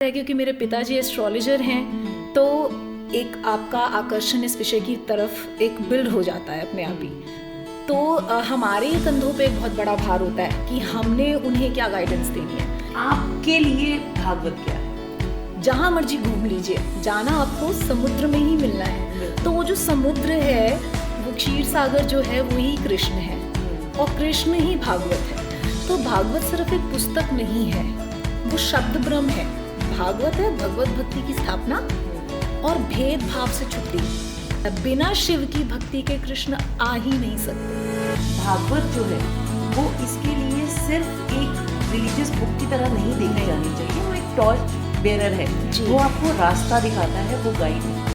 है क्योंकि मेरे पिताजी एस्ट्रोलॉजर हैं, तो एक आपका आकर्षण इस विषय की तरफ एक बिल्ड हो जाता है अपने आप ही। तो हमारे कंधों पे एक बहुत बड़ा भार होता है कि हमने उन्हें क्या गाइडेंस देनी है। आपके लिए भागवत क्या है? जहाँ मर्जी घूम लीजिए, जाना आपको समुद्र में ही मिलना है। तो वो जो समुद्र है, वो क्षीर सागर जो है वही कृष्ण है और कृष्ण ही भागवत है। तो भागवत सिर्फ एक पुस्तक नहीं है, वो शब्द ब्रह्म है। भागवत है भगवत भक्ति की स्थापना और भेदभाव से छुट्टी। बिना शिव की भक्ति के कृष्ण आ ही नहीं सकते। भागवत जो है वो इसके लिए सिर्फ एक रिलीजियस बुक की तरह नहीं देखी जानी चाहिए, वो एक टॉर्च बेरर है, वो आपको रास्ता दिखाता है, वो गाइड है।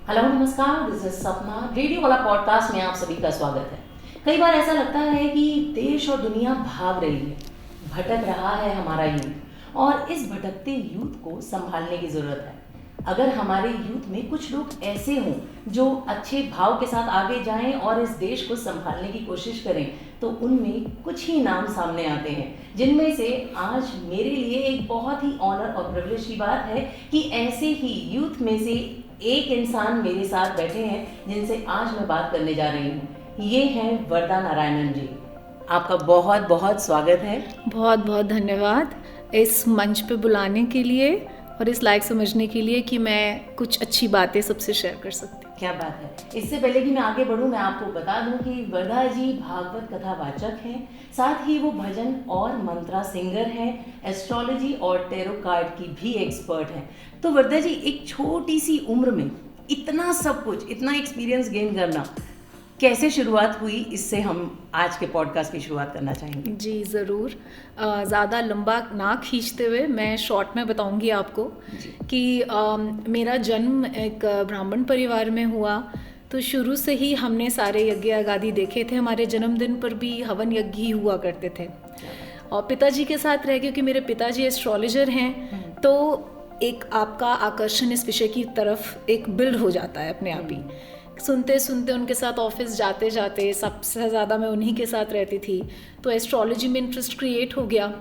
हेलो नमस्कार, दिस इज सपना। रेडियो वाला पॉडकास्ट में आप सभी का स्वागत है। कई बार ऐसा लगता है कि देश और दुनिया भाग रही है, भटक रहा है हमारा यूथ, और इस भटकते यूथ को संभालने की ज़रूरत है। अगर हमारे यूथ में कुछ लोग ऐसे हों जो अच्छे भाव के साथ आगे जाएं और इस देश को संभालने की कोशिश करें, तो उनमें कुछ ही नाम सामने आते हैं, जिनमें से आज मेरे लिए एक बहुत ही ऑनर और प्रिविलेज की बात है कि ऐसे ही यूथ में से एक इंसान मेरे साथ बैठे हैं जिनसे आज मैं बात करने जा रही हूँ। ये हैं वरदा नारायणन जी। आपका बहुत बहुत स्वागत है। बहुत बहुत धन्यवाद इस मंच पे बुलाने के लिए और इस लायक समझने के लिए कि मैं कुछ अच्छी बातें सबसे शेयर कर सकती हूँ। क्या बात है। इससे पहले कि मैं आगे बढ़ूँ, मैं आपको बता दूं कि वरदा जी भागवत कथावाचक हैं, साथ ही वो भजन और मंत्रा सिंगर हैं, एस्ट्रोलॉजी और टैरो कार्ड की भी एक्सपर्ट हैं। तो वरदा जी, एक छोटी सी उम्र में इतना सब कुछ, इतना एक्सपीरियंस गेन करना कैसे शुरुआत हुई, इससे हम आज के पॉडकास्ट की शुरुआत करना चाहेंगे। जी ज़रूर। ज़्यादा लंबा ना खींचते हुए मैं शॉर्ट में बताऊंगी आपको कि मेरा जन्म एक ब्राह्मण परिवार में हुआ। तो शुरू से ही हमने सारे यज्ञ आगादि देखे थे। हमारे जन्मदिन पर भी हवन यज्ञ ही हुआ करते थे। और पिताजी के साथ रह, क्योंकि मेरे पिताजी एस्ट्रोलॉजर हैं, तो एक आपका आकर्षण इस विषय की तरफ एक बिल्ड हो जाता है अपने आप ही। सुनते सुनते उनके साथ ऑफिस जाते जाते सबसे ज़्यादा मैं उन्हीं के साथ रहती थी, तो एस्ट्रोलॉजी में इंटरेस्ट क्रिएट हो गया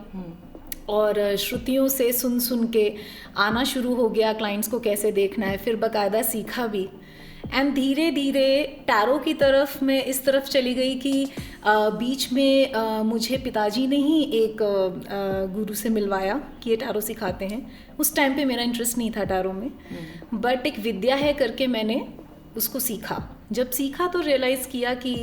और श्रुतियों से सुन सुन के आना शुरू हो गया क्लाइंट्स को कैसे देखना है। फिर बाकायदा सीखा भी, एंड धीरे धीरे टैरो की तरफ मैं इस तरफ चली गई कि बीच में मुझे पिताजी ने ही एक गुरु से मिलवाया कि ये टैरो सिखाते हैं। उस टाइम पे मेरा इंटरेस्ट नहीं था टैरो में, बट एक विद्या है करके मैंने उसको सीखा। जब सीखा तो रियलाइज़ किया कि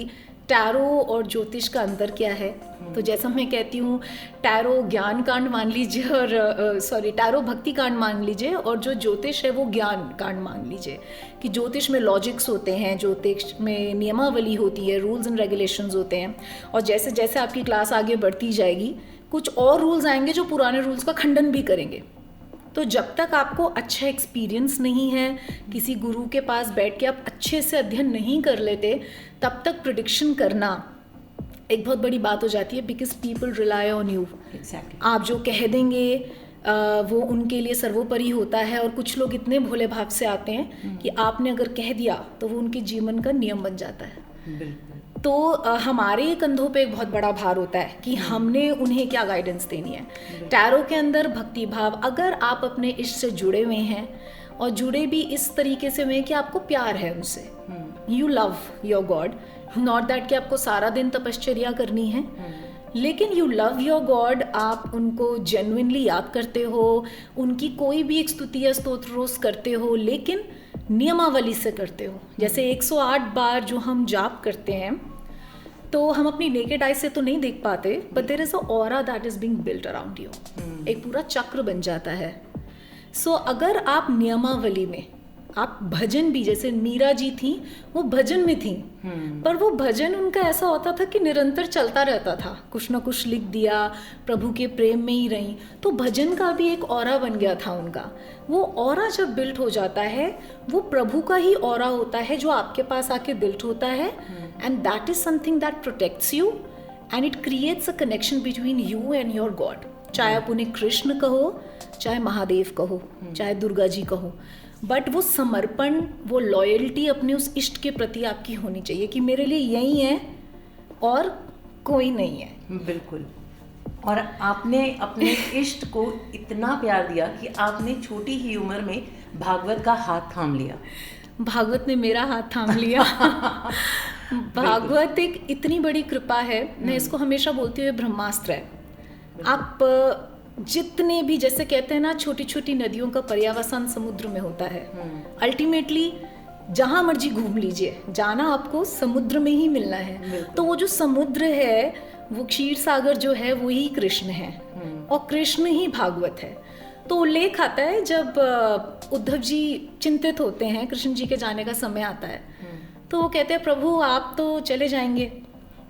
टैरो और ज्योतिष का अंतर क्या है। तो जैसा मैं कहती हूँ, टैरो ज्ञान कांड मान लीजिए और टैरो भक्ति कांड मान लीजिए, और जो ज्योतिष है वो ज्ञान कांड मान लीजिए। कि ज्योतिष में लॉजिक्स होते हैं, ज्योतिष में नियमावली होती है, रूल्स एंड रेगुलेशंस होते हैं, और जैसे जैसे आपकी क्लास आगे बढ़ती जाएगी कुछ और रूल्स आएंगे जो पुराने रूल्स का खंडन भी करेंगे। तो जब तक आपको अच्छा एक्सपीरियंस नहीं है, किसी गुरु के पास बैठ के आप अच्छे से अध्ययन नहीं कर लेते, तब तक प्रिडिक्शन करना एक बहुत बड़ी बात हो जाती है, because people rely on you. आप जो कह देंगे वो उनके लिए सर्वोपरि होता है। और कुछ लोग इतने भोले भाव से आते हैं कि आपने अगर कह दिया तो वो उनके जीवन का नियम बन जाता है। तो हमारे कंधों पे एक बहुत बड़ा भार होता है कि हमने उन्हें क्या गाइडेंस देनी है। टैरो के अंदर भक्ति भाव, अगर आप अपने इष्ट से जुड़े हुए हैं और जुड़े भी इस तरीके से हुए कि आपको प्यार है उनसे, you love your God, not that कि आपको सारा दिन तपश्चर्या करनी है, लेकिन यू लव योर गॉड, आप उनको जेन्युइनली याद करते हो, उनकी कोई भी एक स्तुति या स्तोत्र रोज करते हो, लेकिन नियमावली से करते हो। जैसे 108 बार जो हम जाप करते हैं, तो हम अपनी नेकेड आई से तो नहीं देख पाते, but there is a aura that is being built around you. एक पूरा चक्र बन जाता है। सो अगर आप नियमावली में, आप भजन भी, जैसे मीरा जी थी, वो भजन में थी, पर वो भजन उनका ऐसा होता था कि निरंतर चलता रहता था, कुछ ना कुछ लिख दिया, प्रभु के प्रेम में ही रही। तो भजन का भी एक ऑरा बन गया था उनका। वो ऑरा जब बिल्ट हो जाता है, वो प्रभु का ही ऑरा होता है जो आपके पास आके बिल्ट होता है, and that is something that protects you and it creates a connection between you and your God. चाहे आप उन्हें कृष्ण कहो, चाहे महादेव कहो, चाहे दुर्गा जी कहो, बट वो समर्पण, वो लॉयल्टी अपने उस इष्ट के प्रति आपकी होनी चाहिए कि मेरे लिए यही है और कोई नहीं है। बिल्कुल। और आपने अपने इष्ट को इतना प्यार दिया कि आपने छोटी ही उम्र में भागवत का हाथ थाम लिया। भागवत ने मेरा हाथ थाम लिया। भागवत एक इतनी बड़ी कृपा है, मैं इसको हमेशा बोलती हूँ ब्रह्मास्त्र है। आप जितने भी, जैसे कहते हैं ना, छोटी छोटी नदियों का पर्यावसान समुद्र में होता है। अल्टीमेटली जहाँ मर्जी घूम लीजिए, जाना आपको समुद्र में ही मिलना है। तो वो जो समुद्र है, वो क्षीर सागर जो है, वो ही कृष्ण है और कृष्ण ही भागवत है। तो उल्लेख आता है जब उद्धव जी चिंतित होते हैं, कृष्ण जी के जाने का समय आता है, तो वो कहते हैं प्रभु आप तो चले जाएंगे,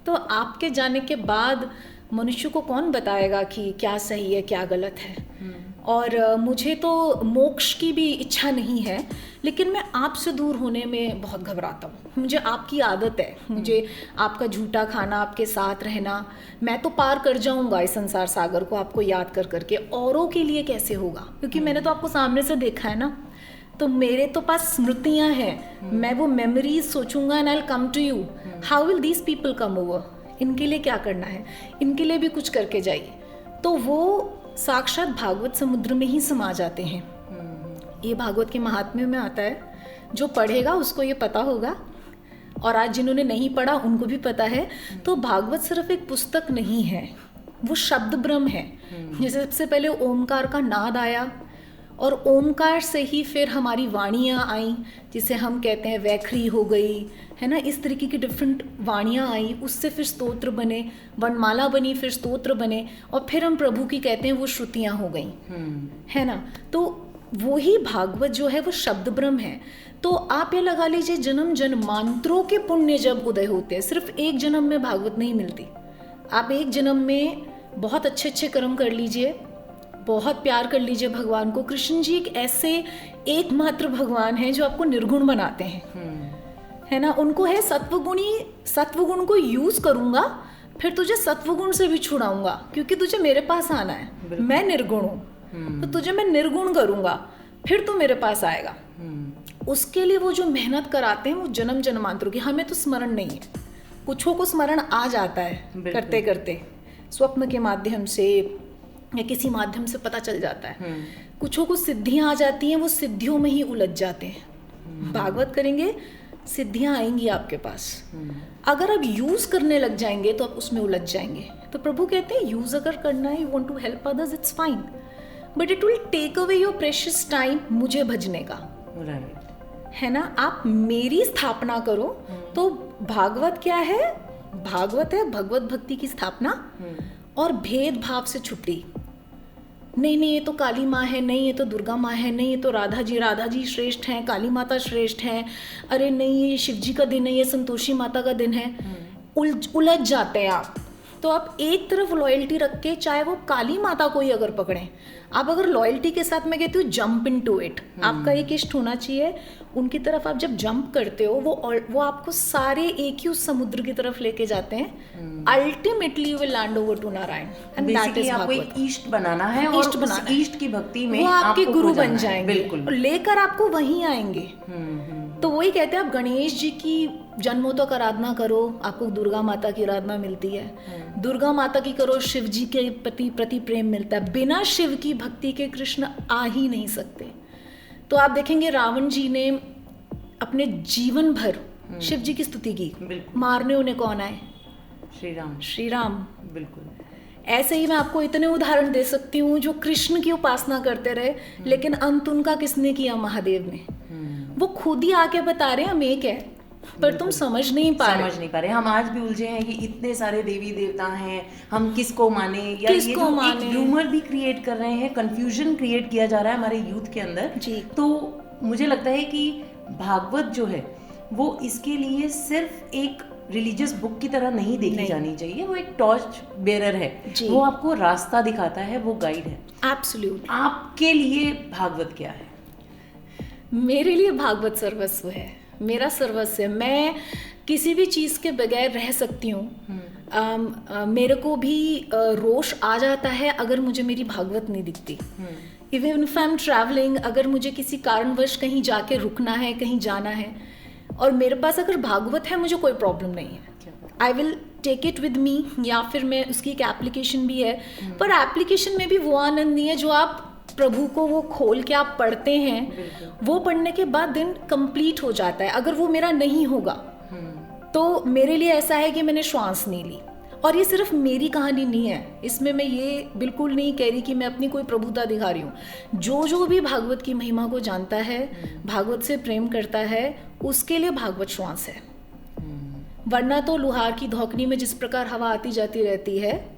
तो आपके जाने के बाद मनुष्य को कौन बताएगा कि क्या सही है क्या गलत है। और मुझे तो मोक्ष की भी इच्छा नहीं है, लेकिन मैं आपसे दूर होने में बहुत घबराता हूँ। मुझे आपकी आदत है, मुझे आपका झूठा खाना, आपके साथ रहना। मैं तो पार कर जाऊँगा इस संसार सागर को आपको याद कर करके, औरों के लिए कैसे होगा? क्योंकि मैंने तो आपको सामने से देखा है ना, तो मेरे तो पास स्मृतियाँ हैं, मैं वो मेमोरीज सोचूंगा and I will come to you. How will these people come over? इनके लिए क्या करना है, इनके लिए भी कुछ करके जाइए। तो वो साक्षात भागवत समुद्र में ही समा जाते हैं। ये भागवत के महात्म्य में आता है, जो पढ़ेगा उसको ये पता होगा, और आज जिन्होंने नहीं पढ़ा उनको भी पता है। तो भागवत सिर्फ एक पुस्तक नहीं है, वो शब्द ब्रह्म है। जैसे सबसे पहले ओमकार का नाद आया, और ओमकार से ही फिर हमारी वाणियाँ आई, जिसे हम कहते हैं वैखरी हो गई, है ना, इस तरीके की डिफरेंट वाणियाँ आई, उससे फिर स्तोत्र बने, वर्णमाला बनी, फिर स्तोत्र बने, और फिर हम प्रभु की कहते हैं वो श्रुतियाँ हो गई, है ना। तो वो ही भागवत जो है वो शब्द ब्रह्म है। तो आप ये लगा लीजिए, जन्म जन्मांतरों के पुण्य जब उदय होते हैं, सिर्फ एक जन्म में भागवत नहीं मिलती। आप एक जन्म में बहुत अच्छे अच्छे कर्म कर लीजिए, बहुत प्यार कर लीजिए भगवान को। कृष्ण जी एक ऐसे एकमात्र भगवान हैं जो आपको निर्गुण बनाते हैं, है ना। उनको है सत्वगुणी, सत्वगुण को यूज करूंगा, फिर तुझे सत्वगुण से भी छुड़ाऊंगा, क्योंकि तुझे मेरे पास आना है, मैं निर्गुण हूँ, तो तुझे मैं निर्गुण करूंगा, फिर तू मेरे पास आएगा। उसके लिए वो जो मेहनत कराते हैं वो जन्म जन्मांतरों की। हमें तो स्मरण नहीं है, कुछों को स्मरण आ जाता है करते करते, स्वप्न के माध्यम से या किसी माध्यम से पता चल जाता है। कुछों को सिद्धियां आ जाती हैं, वो सिद्धियों में ही उलझ जाते हैं। भागवत करेंगे, सिद्धियां आएंगी आपके पास। अगर आप यूज करने लग जाएंगे तो आप उसमें उलझ जाएंगे। तो प्रभु कहते हैं यूज अगर करना है, you want to help others, it's fine, but it will take away your precious time मुझे भजने का, है ना। आप मेरी स्थापना करो। तो भागवत क्या है? भागवत है भगवत भक्ति की स्थापना और भेदभाव से छुट्टी। नहीं ये तो काली माँ है, नहीं ये तो दुर्गा माँ है, नहीं ये तो राधा जी श्रेष्ठ हैं, काली माता श्रेष्ठ हैं, अरे नहीं ये शिव जी का दिन है, ये संतोषी माता का दिन है। उलझ जाते हैं आप। तो आप एक तरफ लॉयल्टी रख के, चाहे वो काली माता को ही अगर पकड़ें, आप अगर लॉयल्टी के साथ, मैं कहती हूँ जंप इन टू इट, आपका एक इष्ट होना चाहिए, उनकी तरफ आप जब जंप करते हो वो आपको सारे एक ही उस समुद्र की तरफ लेके जाते हैं। Ultimately you will land over to Narayan, and that is आपको एक इष्ट बनाना है, और उस इष्ट की भक्ति में वो आपके गुरु बन जाएंगे, बिल्कुल लेकर आपको वहीं आएंगे। तो वही कहते हैं, आप गणेश जी की जन्मों तक आराधना करो, आपको दुर्गा माता की आराधना मिलती है। दुर्गा माता की करो, शिव जी के प्रति प्रेम मिलता है। बिना शिव की भक्ति के कृष्ण आ ही नहीं सकते। तो आप देखेंगे रावण जी ने अपने जीवन भर शिव जी की स्तुति की, मारने उन्हें कौन आए? श्री राम। बिल्कुल। ऐसे ही मैं आपको इतने उदाहरण दे सकती हूँ जो कृष्ण की उपासना करते रहे, लेकिन अंत उनका किसने किया? महादेव ने। वो खुद ही आके बता रहे हैं हम एक है, पर तुम समझ नहीं पा रहे। हम आज भी उलझे हैं कि इतने सारे देवी देवता हैं, हम किसको माने, या किसको माने? एक र्यूमर भी क्रिएट कर रहे हैं, कंफ्यूजन क्रिएट किया जा रहा है हमारे यूथ के अंदर जी। तो मुझे लगता है कि भागवत जो है वो इसके लिए सिर्फ एक रिलीजियस बुक की तरह नहीं देखी जानी चाहिए। वो एक टॉर्च बेरर है, वो आपको रास्ता दिखाता है, वो गाइड है। एब्सोल्यूट। आपके लिए भागवत क्या है? मेरे लिए भागवत सर्वस्व है, मेरा सर्वस्व है। मैं किसी भी चीज़ के बगैर रह सकती हूँ। मेरे को भी रोष आ जाता है अगर मुझे मेरी भागवत नहीं दिखती, even if I am travelling, अगर मुझे किसी कारणवश कहीं जाके रुकना है, कहीं जाना है, और मेरे पास अगर भागवत है, मुझे कोई प्रॉब्लम नहीं है, I will take it with me, या फिर मैं उसकी एक एप्लीकेशन भी है, पर एप्लीकेशन में भी वो आनंद नहीं है जो आप प्रभु को वो खोल के आप पढ़ते हैं, वो पढ़ने के बाद दिन कंप्लीट हो जाता है। अगर वो मेरा नहीं होगा तो मेरे लिए ऐसा है कि मैंने श्वास नहीं ली। और ये सिर्फ मेरी कहानी नहीं है, इसमें मैं ये बिल्कुल नहीं कह रही कि मैं अपनी कोई प्रभुता दिखा रही हूँ। जो भी भागवत की महिमा को जानता है, भागवत से प्रेम करता है, उसके लिए भागवत श्वास है। वरना तो लोहार की धौकनी में जिस प्रकार हवा आती जाती रहती है,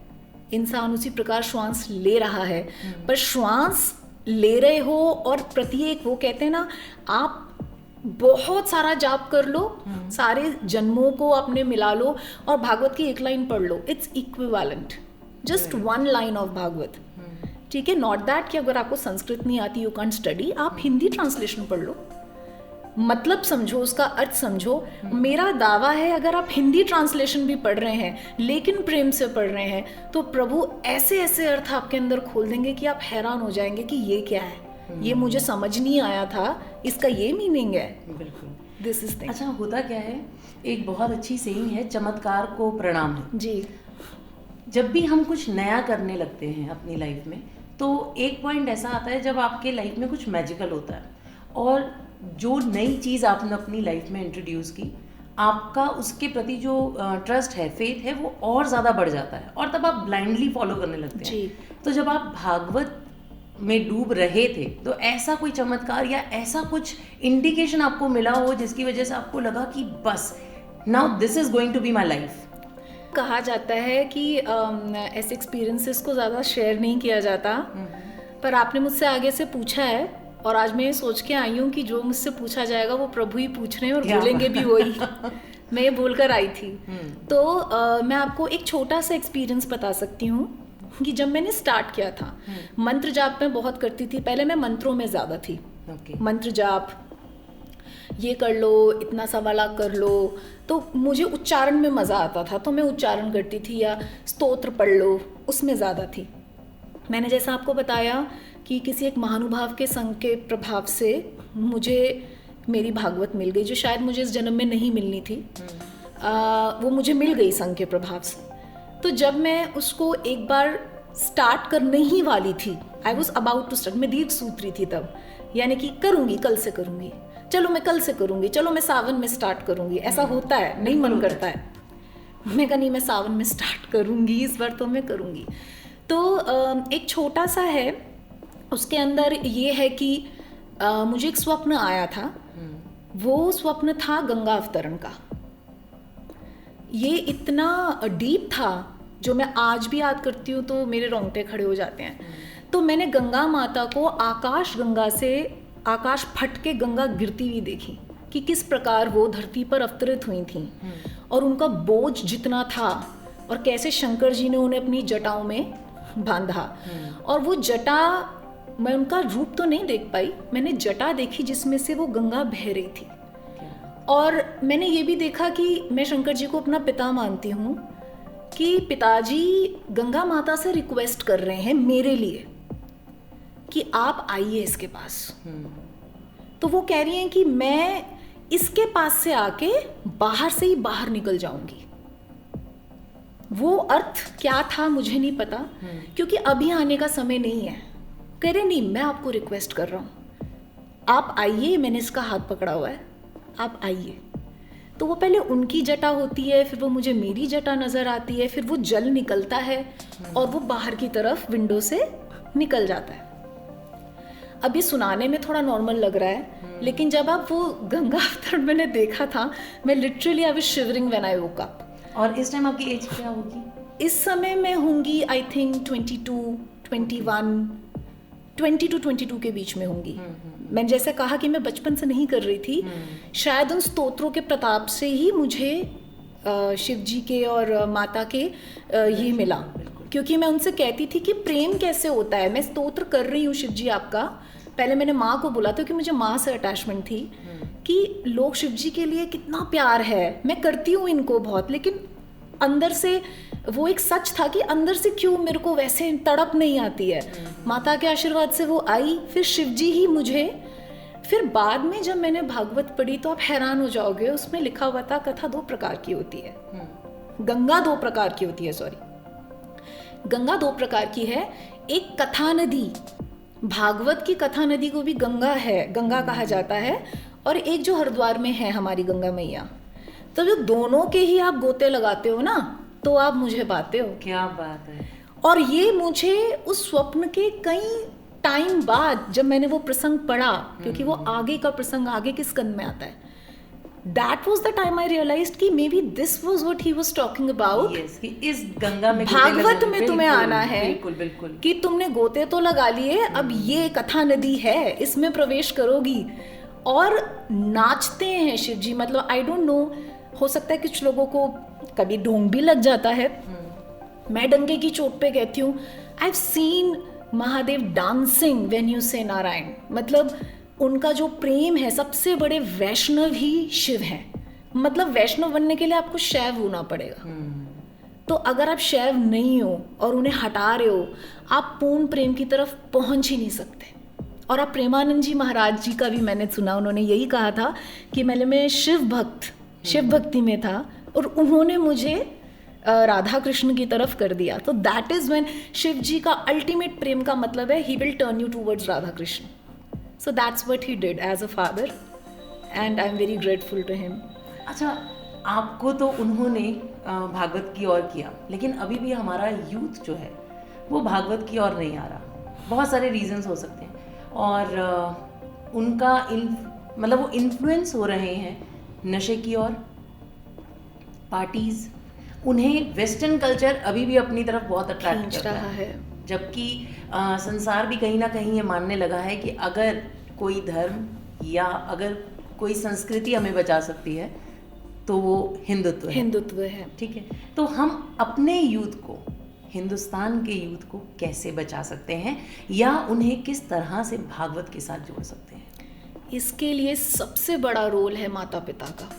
इंसान उसी प्रकार श्वास ले रहा है। पर श्वास ले रहे हो और प्रत्येक, वो कहते हैं ना, आप बहुत सारा जाप कर लो, सारे जन्मों को अपने मिला लो और भागवत की एक लाइन पढ़ लो, it's equivalent, just one line of Bhagavat. ठीक है, नॉट दैट कि अगर आपको संस्कृत नहीं आती यू कैंट स्टडी, आप हिंदी ट्रांसलेशन पढ़ लो, मतलब समझो, उसका अर्थ समझो। मेरा दावा है अगर आप हिंदी ट्रांसलेशन भी पढ़ रहे हैं लेकिन प्रेम से पढ़ रहे हैं, तो प्रभु ऐसे ऐसे अर्थ आपके अंदर खोल देंगे कि आप हैरान हो जाएंगे कि ये क्या है, ये मुझे समझ नहीं आया था, इसका ये मीनिंग है। बिल्कुल, दिस इज थिंग। अच्छा, होता क्या है, एक बहुत अच्छी सेइंग है, चमत्कार को प्रणाम है जी। जब भी हम कुछ नया करने लगते हैं अपनी लाइफ में, तो एक पॉइंट ऐसा आता है जब आपके लाइफ में कुछ मैजिकल होता है, और जो नई चीज़ आपने अपनी लाइफ में इंट्रोड्यूस की, आपका उसके प्रति जो ट्रस्ट है, फेथ है, वो और ज़्यादा बढ़ जाता है, और तब आप ब्लाइंडली फॉलो करने लगते हैं। जी। तो जब आप भागवत में डूब रहे थे, तो ऐसा कोई चमत्कार या ऐसा कुछ इंडिकेशन आपको मिला हो जिसकी वजह से आपको लगा कि बस now this is going to be my life? कहा जाता है कि ऐसे एक्सपीरियंसेस को ज़्यादा शेयर नहीं किया जाता, पर आपने मुझसे आगे से पूछा है, और आज मैं ये सोच के आई हूँ कि जो मुझसे पूछा जाएगा वो प्रभु ही पूछ रहे हैं और बोलेंगे भी वही। मैं ये बोल कर आई थी। तो मैं आपको एक छोटा सा एक्सपीरियंस बता सकती हूँ कि जब मैंने स्टार्ट किया था, मंत्र जाप में बहुत करती थी, पहले मैं मंत्रों में ज़्यादा थी। मंत्र जाप, ये कर लो, इतना सा वाला कर लो, तो मुझे उच्चारण में मज़ा आता था, तो मैं उच्चारण करती थी, या स्तोत्र पढ़ लो, उसमें ज़्यादा थी। मैंने जैसा आपको बताया कि किसी एक महानुभाव के संग के प्रभाव से मुझे मेरी भागवत मिल गई, जो शायद मुझे इस जन्म में नहीं मिलनी थी, वो मुझे मिल गई संग के प्रभाव से। तो जब मैं उसको एक बार स्टार्ट करने ही वाली थी, I was about to start, मैं दीर्घ सूत्री थी तब, यानी कि करूँगी, कल से करूँगी, चलो मैं कल से करूँगी, चलो मैं सावन में स्टार्ट करूँगी। ऐसा होता है, नहीं मन करता है, मैं कहा नहीं, मैं सावन में स्टार्ट करूँगी, इस बार तो मैं करूँगी। तो एक छोटा सा है, उसके अंदर ये है कि मुझे एक स्वप्न आया था, वो स्वप्न था गंगा अवतरण का। ये इतना डीप था, जो मैं आज भी याद करती हूँ तो मेरे रोंगटे खड़े हो जाते हैं। तो मैंने गंगा माता को आकाश गंगा से, आकाश फट के गंगा गिरती हुई देखी कि किस प्रकार वो धरती पर अवतरित हुई थी, और उनका बोझ जितना था, और कैसे शंकर जी ने उन्हें अपनी जटाओं में बांधा। और वो जटा, मैं उनका रूप तो नहीं देख पाई, मैंने जटा देखी जिसमें से वो गंगा बह रही थी। और मैंने ये भी देखा कि मैं शंकर जी को अपना पिता मानती हूँ, कि पिताजी गंगा माता से रिक्वेस्ट कर रहे हैं मेरे लिए कि आप आइए इसके पास। तो वो कह रही हैं कि मैं इसके पास से आके बाहर से ही बाहर निकल जाऊंगी। वो अर्थ क्या था मुझे नहीं पता, क्योंकि अभी आने का समय नहीं है। कह रहे नहीं, मैं आपको रिक्वेस्ट कर रहा हूँ, आप आइए, मैंने इसका हाथ पकड़ा हुआ है, आप आइए। तो वो पहले उनकी जटा होती है, फिर वो मुझे मेरी जटा नज़र आती है, फिर वो जल निकलता है और वो बाहर की तरफ विंडो से निकल जाता है। अभी सुनाने में थोड़ा नॉर्मल लग रहा है, लेकिन जब आप वो गंगा अवतरण मैंने देखा था, मैं literally I was shivering when I woke up. और इस टाइम आपकी एज क्या होगी? इस समय मैं होंगी आई थिंक 20 to 22 के बीच में होंगी। मैंने जैसे कहा कि मैं बचपन से नहीं कर रही थी, शायद उन स्तोत्रों के प्रताप से ही मुझे शिव जी के और माता के ये मिला, क्योंकि मैं उनसे कहती थी कि प्रेम कैसे होता है। मैं स्तोत्र कर रही हूँ शिव जी आपका, पहले मैंने माँ को बोला था कि मुझे माँ से अटैचमेंट थी, कि लोग शिव जी के लिए कितना प्यार है, मैं करती हूँ इनको बहुत, लेकिन अंदर से वो एक सच था कि अंदर से क्यों मेरे को वैसे तड़प नहीं आती है। माता के आशीर्वाद से वो आई, फिर शिव जी ही मुझे, फिर बाद में जब मैंने भागवत पढ़ी तो आप हैरान हो जाओगे, उसमें लिखा हुआ था कथा 2 प्रकार की होती है, गंगा 2 प्रकार की होती है, सॉरी गंगा 2 प्रकार की है। एक कथा नदी, भागवत की कथा नदी को भी गंगा है, गंगा कहा जाता है, और एक जो हरिद्वार में है हमारी गंगा मैया। तो जो दोनों के ही आप गोते लगाते हो ना, तो आप मुझे पाते हो। क्या बात है। और ये मुझे उस स्वप्न के कई टाइम बाद जब मैंने वो प्रसंग पढ़ा, क्योंकि वो आगे का प्रसंग आगे के स्कंद में आता है, that was the time I realized कि may be this was what he was talking about. Yes, कि इस गंगा में भागवत में तुम्हें आना है, बिल्कुल बिल्कुल, कि तुमने गोते तो लगा लिए, अब ये कथा नदी है, इसमें प्रवेश करोगी। और नाचते हैं शिव जी, मतलब आई डोंट नो, हो सकता है कुछ लोगों को कभी ढोंग भी लग जाता है। मैं डंके की चोट पे कहती हूँ, I have seen Mahadev dancing when you से नारायण, मतलब उनका जो प्रेम है, सबसे बड़े वैष्णव ही शिव हैं। मतलब वैष्णव बनने के लिए आपको शैव होना पड़ेगा। तो अगर आप शैव नहीं हो और उन्हें हटा रहे हो, आप पूर्ण प्रेम की तरफ पहुंच ही नहीं सकते। और आप प्रेमानंद जी महाराज जी का भी मैंने सुना, उन्होंने यही कहा था कि मैं शिव भक्ति में था और उन्होंने मुझे राधा कृष्ण की तरफ कर दिया। तो that is when Shiv ji का अल्टीमेट प्रेम का मतलब है he will turn you towards Radha Krishna. So that's what he did as a father and I am very grateful to him. अच्छा, आपको तो उन्होंने भागवत की ओर किया, लेकिन अभी भी हमारा यूथ जो है वो भागवत की ओर नहीं आ रहा। बहुत सारे रीजंस हो सकते हैं, और उनका मतलब वो इन्फ्लुएंस हो रहे हैं नशे की ओर, पार्टीज। उन्हें वेस्टर्न कल्चर अभी भी अपनी तरफ बहुत अट्रैक्ट करता है, जबकि संसार भी कहीं ना कहीं ये मानने लगा है कि अगर कोई धर्म या अगर कोई संस्कृति हमें बचा सकती है तो वो हिंदुत्व है। ठीक है, तो हम अपने यूथ को, हिंदुस्तान के यूथ को कैसे बचा सकते हैं, या उन्हें किस तरह से भागवत के साथ जोड़ सकते हैं? इसके लिए सबसे बड़ा रोल है माता पिता का,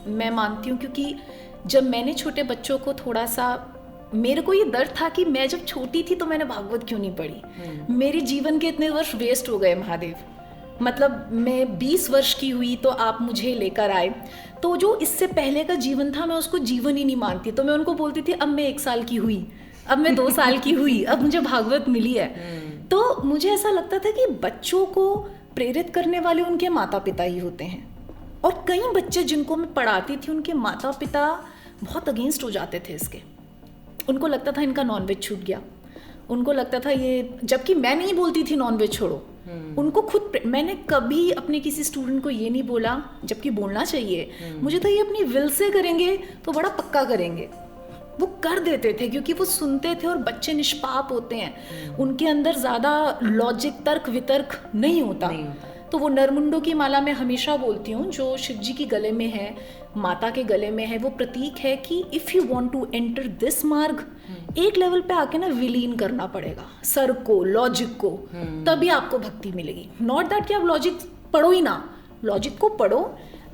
मैं मानती हूँ। क्योंकि जब मैंने छोटे बच्चों को थोड़ा सा, मेरे को ये डर था कि मैं जब छोटी थी तो मैंने भागवत क्यों नहीं पढ़ी, मेरे जीवन के इतने वर्ष वेस्ट हो गए महादेव। मतलब मैं 20 वर्ष की हुई तो आप मुझे लेकर आए, तो जो इससे पहले का जीवन था मैं उसको जीवन ही नहीं मानती। तो मैं उनको बोलती थी अब मैं 1 साल की हुई, अब मैं 2 साल की हुई, अब मुझे भागवत मिली है। तो मुझे ऐसा लगता था कि बच्चों को प्रेरित करने वाले उनके माता पिता ही होते हैं। और कई बच्चे जिनको मैं पढ़ाती थी उनके माता पिता बहुत अगेंस्ट हो जाते थे इसके। उनको लगता था इनका नॉनवेज छूट गया, उनको लगता था ये, जबकि मैं नहीं बोलती थी नॉनवेज छोड़ो। उनको खुद, मैंने कभी अपने किसी स्टूडेंट को ये नहीं बोला, जबकि बोलना चाहिए। मुझे तो ये अपनी विल से करेंगे तो बड़ा पक्का करेंगे, वो कर देते थे क्योंकि वो सुनते थे। और बच्चे निष्पाप होते हैं, उनके अंदर ज़्यादा लॉजिक, तर्क वितर्क नहीं होता। तो वो नरमुंडों की माला मैं हमेशा बोलती हूँ, जो शिव जी की गले में है, माता के गले में है, वो प्रतीक है कि if you want to enter this मार्ग, एक लेवल पे आके ना विलीन करना पड़ेगा सर को, लॉजिक को, तभी आपको भक्ति मिलेगी। नॉट दैट कि आप लॉजिक पढ़ो ही ना, लॉजिक को पढ़ो,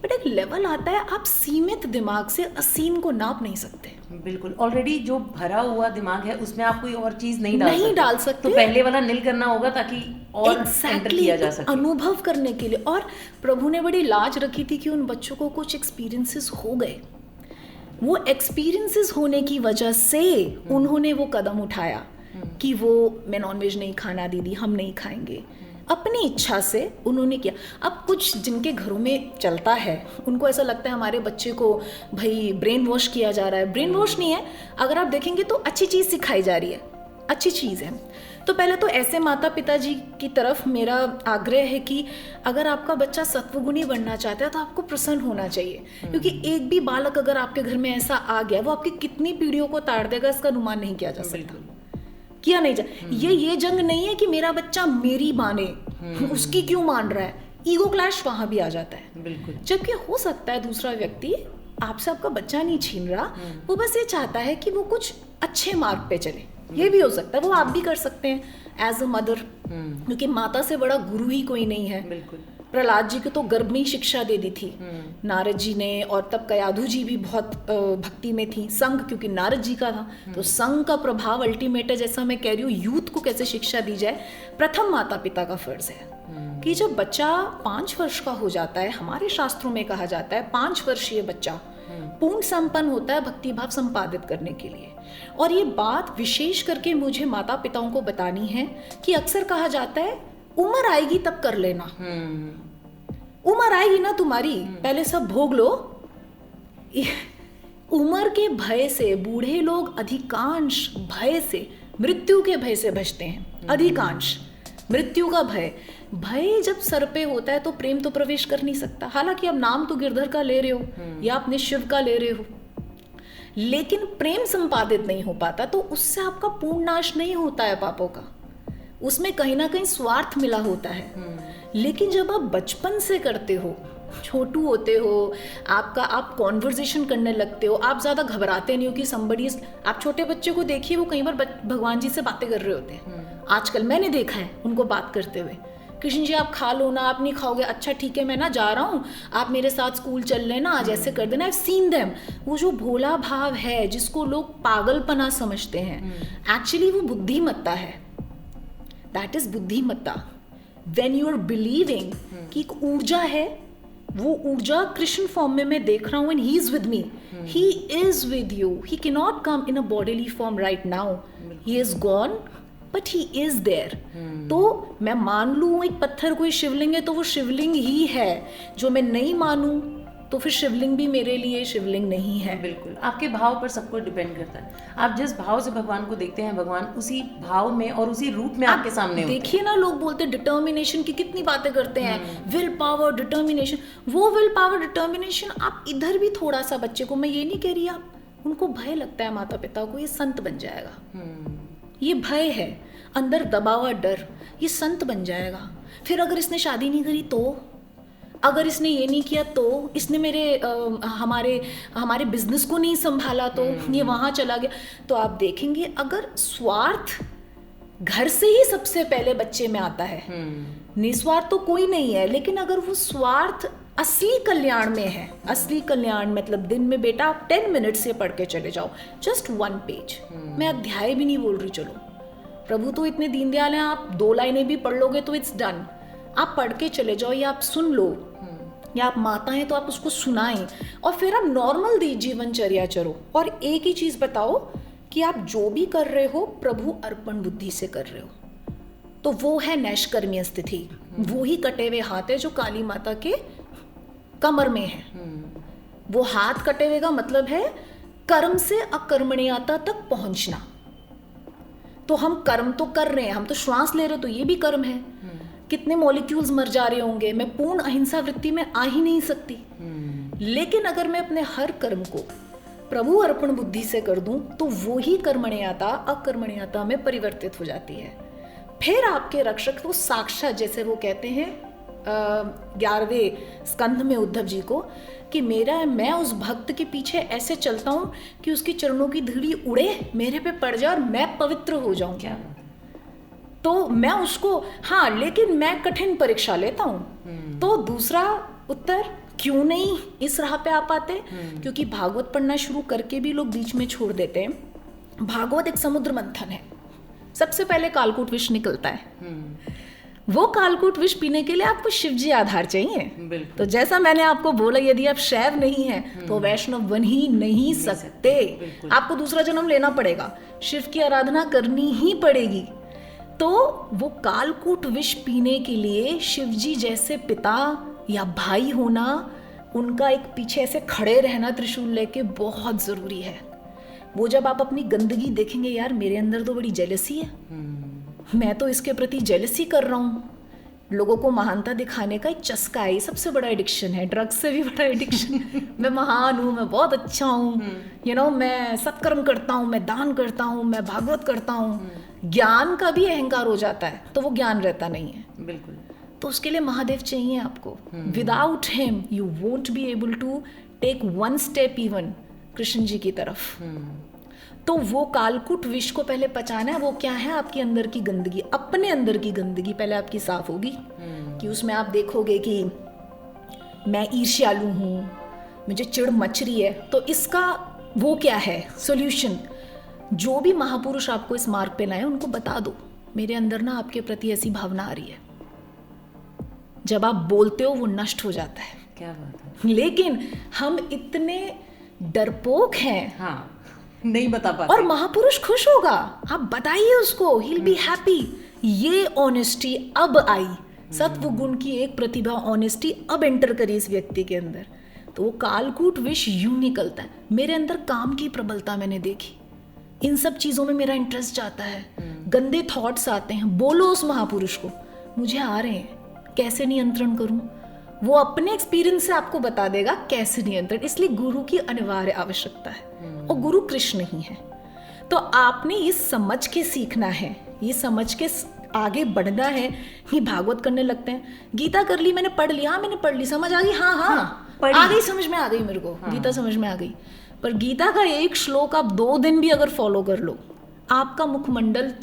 बट एक लेवल आता है आप सीमित दिमाग से असीम को नाप नहीं सकते। बिल्कुल, ऑलरेडी जो भरा हुआ दिमाग है उसमें आप कोई और चीज नहीं डाल सकते। तो पहले वाला नील करना होगा ताकि और एंटर किया जा सके, अनुभव करने के लिए। और प्रभु ने बड़ी लाज रखी थी कि उन बच्चों को कुछ एक्सपीरियंसेस हो गए, वो एक्सपीरियंसेस होने की वजह से उन्होंने वो कदम उठाया कि वो मैं नॉनवेज नहीं खाना दीदी, हम नहीं खाएंगे, अपनी इच्छा से उन्होंने किया। अब कुछ जिनके घरों में चलता है उनको ऐसा लगता है हमारे बच्चे को भाई ब्रेन वॉश किया जा रहा है। ब्रेन वॉश नहीं है, अगर आप देखेंगे तो अच्छी चीज़ सिखाई जा रही है, अच्छी चीज़ है। तो पहले तो ऐसे माता पिता जी की तरफ मेरा आग्रह है कि अगर आपका बच्चा सत्वगुणी बनना चाहता है तो आपको प्रसन्न होना चाहिए, क्योंकि एक भी बालक अगर आपके घर में ऐसा आ गया, वो आपकी कितनी पीढ़ियों को ताड़ देगा इसका अनुमान नहीं किया जा सकता, किया नहीं जा। ये जंग नहीं है कि मेरा बच्चा मेरी माने, उसकी क्यों मान रहा है, ईगो क्लैश वहां भी आ जाता है। बिल्कुल, जबकि हो सकता है दूसरा व्यक्ति आपसे आपका बच्चा नहीं छीन रहा, वो बस ये चाहता है कि वो कुछ अच्छे मार्ग पे चले, ये भी हो सकता है। वो आप भी कर सकते हैं एज अ मदर, क्योंकि माता से बड़ा गुरु ही कोई नहीं है। बिल्कुल। प्रहलाद जी को तो गर्भ में ही शिक्षा दे दी थी नारद जी ने, और तब कयाधु जी भी बहुत भक्ति में थी। संघ क्योंकि नारद जी का था, तो संघ का प्रभाव अल्टीमेट है। जैसा मैं कह रही हूँ, यूथ को कैसे शिक्षा दी जाए, प्रथम माता पिता का फर्ज है कि जब बच्चा 5 वर्ष का हो जाता है, हमारे शास्त्रों में कहा जाता है 5 वर्षीय बच्चा पूर्ण संपन्न होता है भक्ति भाव संपादित करने के लिए। और ये बात विशेष करके मुझे माता पिताओं को बतानी है कि अक्सर कहा जाता है उम्र आएगी तब कर लेना। उम्र आएगी ना तुम्हारी, पहले सब भोग लो। उम्र के भय से बूढ़े लोग अधिकांश भय से, मृत्यु के भय से बचते हैं। अधिकांश मृत्यु का भय जब सर पे होता है तो प्रेम तो प्रवेश कर नहीं सकता। हालांकि अब नाम तो गिरधर का ले रहे हो या अपने शिव का ले रहे हो, लेकिन प्रेम संपादित नहीं हो पाता, तो उससे आपका पूर्ण नाश नहीं होता है पापों का। उसमें कहीं ना कहीं स्वार्थ मिला होता है। लेकिन जब आप बचपन से करते हो, छोटू होते हो, आप कॉन्वर्जेशन करने लगते हो, आप ज्यादा घबराते नहीं हो कि somebody is, आप छोटे बच्चे को देखिए, वो कई बार भगवान जी से बातें कर रहे होते हैं। आजकल मैंने देखा है उनको बात करते हुए, कृष्ण जी आप खा लो ना, आप नहीं खाओगे, अच्छा ठीक है मैं ना जा रहा हूँ, आप मेरे साथ स्कूल चल लेना, आज ऐसे कर देना। I've seen them। वो जो भोला भाव है जिसको लोग पागलपना समझते हैं, एक्चुअली वो बुद्धिमत्ता है। दैट इज बुद्धिमत्ता। व्हेन यू आर बिलीविंग कि एक ऊर्जा है, वो ऊर्जा कृष्ण फॉर्म में मैं देख रहा हूँ, and he is with me, he is with you, he can not come in a bodily form right now, he is gone but he is there. तो मैं मान लूँ एक पत्थर कोई शिवलिंग है तो वो शिवलिंग ही है, जो मैं नहीं मानूं तो फिर शिवलिंग भी मेरे लिए शिवलिंग नहीं है। बिल्कुल, आपके भाव पर सब कुछ डिपेंड करता है। आप जिस भाव से भगवान को देखते हैं, भगवान उसी भाव में और उसी रूप में आपके सामने होते हैं। देखिए ना, लोग बोलते हैं डिटर्मिनेशन की, कितनी बातें करते हैं, विल पावर डिटर्मिनेशन। वो विल पावर डिटर्मिनेशन आप इधर भी थोड़ा सा बच्चे को, मैं ये नहीं कह रही आप उनको भय लगता है माता पिता को, ये संत बन जाएगा। ये भय है, अंदर दबा हुआ डर, ये संत बन जाएगा। फिर अगर इसने शादी नहीं करी तो, अगर इसने ये नहीं किया तो, इसने हमारे बिजनेस को नहीं संभाला तो, ये वहाँ चला गया, तो आप देखेंगे अगर स्वार्थ घर से ही सबसे पहले बच्चे में आता है, निस्वार्थ तो कोई नहीं है, लेकिन अगर वो स्वार्थ असली कल्याण में है, असली कल्याण मतलब दिन में बेटा आप 10 मिनट से पढ़ के चले जाओ, जस्ट 1 पेज, मैं अध्याय भी नहीं बोल रही, चलो प्रभु तो इतने दीनदयाल हैं, आप 2 लाइनें भी पढ़ लोगे तो इट्स डन। आप पढ़ के चले जाओ, या आप सुन लो, या आप माता हैं तो आप उसको सुनाएं, और फिर आप नॉर्मल जीवनचर्या चलो। और एक ही चीज बताओ कि आप जो भी कर रहे हो प्रभु अर्पण बुद्धि से कर रहे हो, तो वो है नैष्कर्म्य स्थिति, वो ही कटे हुए हाथ है जो काली माता के कमर में है। वो हाथ कटे हुए का मतलब है कर्म से अकर्मण्यता तक पहुंचना। तो हम कर्म तो कर रहे हैं, हम तो श्वास ले रहे हो तो ये भी कर्म है, कितने मॉलिक्यूल्स मर जा रहे होंगे, मैं पूर्ण अहिंसा वृत्ति में आ ही नहीं सकती। लेकिन अगर मैं अपने हर कर्म को प्रभु अर्पण बुद्धि से कर दूं तो वो ही कर्मण्यता अकर्मण्यता में परिवर्तित हो जाती है। फिर आपके रक्षक वो साक्षात, जैसे वो कहते हैं 11वें स्कंध में उद्धव जी को, कि मैं उस भक्त के पीछे ऐसे चलता हूँ कि उसके चरणों की धूली उड़े, मेरे पे पड़ जाए और मैं पवित्र हो जाऊं। क्या तो मैं उसको, हाँ लेकिन मैं कठिन परीक्षा लेता हूँ। तो दूसरा उत्तर, क्यों नहीं इस राह पे आ पाते? क्योंकि भागवत पढ़ना शुरू करके भी लोग बीच में छोड़ देते हैं। भागवत एक समुद्र मंथन है। सबसे पहले कालकूट विष निकलता है। वो कालकूट विष पीने के लिए आपको शिवजी आधार चाहिए। तो जैसा मैंने आपको बोला, यदि आप शैव नहीं हैं तो वैष्णव बन ही नहीं सकते। आपको दूसरा जन्म लेना पड़ेगा, शिव की आराधना करनी ही पड़ेगी। तो वो कालकूट विष पीने के लिए शिवजी जैसे पिता या भाई होना, उनका एक पीछे ऐसे खड़े रहना त्रिशूल लेके बहुत जरूरी है। वो जब आप अपनी गंदगी देखेंगे, यार मेरे अंदर तो बड़ी जेलसी है, मैं तो इसके प्रति जेलसी कर रहा हूँ, लोगों को महानता दिखाने का एक चस्का है, सबसे बड़ा एडिक्शन है, ड्रग्स से भी बड़ा एडिक्शन। मैं महान हूँ, मैं बहुत अच्छा हूँ, मैं सत्कर्म करता हूँ, मैं दान करता हूँ, मैं भागवत करता हूँ। ज्ञान का भी अहंकार हो जाता है तो वो ज्ञान रहता नहीं है। बिल्कुल। तो उसके लिए महादेव चाहिए आपको। Without him you won't be able to take 1 step even Krishna ji की तरफ। तो वो कालकूट विष को पहले पचाना है। वो क्या है? आपके अंदर की गंदगी, अपने अंदर की गंदगी पहले आपकी साफ होगी, कि उसमें आप देखोगे कि मैं ईर्ष्यालु हूँ, मुझे चिढ़ मच रही है, तो इसका वो क्या है सॉल्यूशन? जो भी महापुरुष आपको इस मार्ग पे लाए उनको बता दो, मेरे अंदर ना आपके प्रति ऐसी भावना आ रही है। जब आप बोलते हो वो नष्ट हो जाता है। क्या बात है। लेकिन हम इतने डरपोक हैं, हाँ, नहीं बता पाते। और महापुरुष खुश होगा, आप बताइए उसको, ही विल बी हैप्पी। ये ऑनेस्टी अब आई, सत्व गुण की एक प्रतिभा ऑनेस्टी अब एंटर करी इस व्यक्ति के अंदर, तो वो कालकूट विष यूं निकलता है। मेरे अंदर काम की प्रबलता मैंने देखी, इन सब चीजों में मेरा इंटरेस्ट जाता है, गंदे थॉट्स आते हैं, बोलो उस महापुरुष को मुझे आ रहे हैं, कैसे नियंत्रण करूं? वो अपने एक्सपीरियंस से आपको बता देगा कैसे नियंत्रण। इसलिए गुरु की अनिवार्य आवश्यकता है, और गुरु कृष्ण ही है। तो आपने ये समझ के सीखना है, ये समझ के आगे बढ़ना है। ये भागवत करने लगते हैं, गीता कर ली मैंने, पढ़ ली, हाँ मैंने पढ़ ली, समझ आ गई, हाँ आ गई, समझ में आ गई मेरे को, गीता समझ में आ गई। पर गीता का एक श्लोक आप 2 दिन भी अगर फॉलो कर लो, आपका मुखमंडल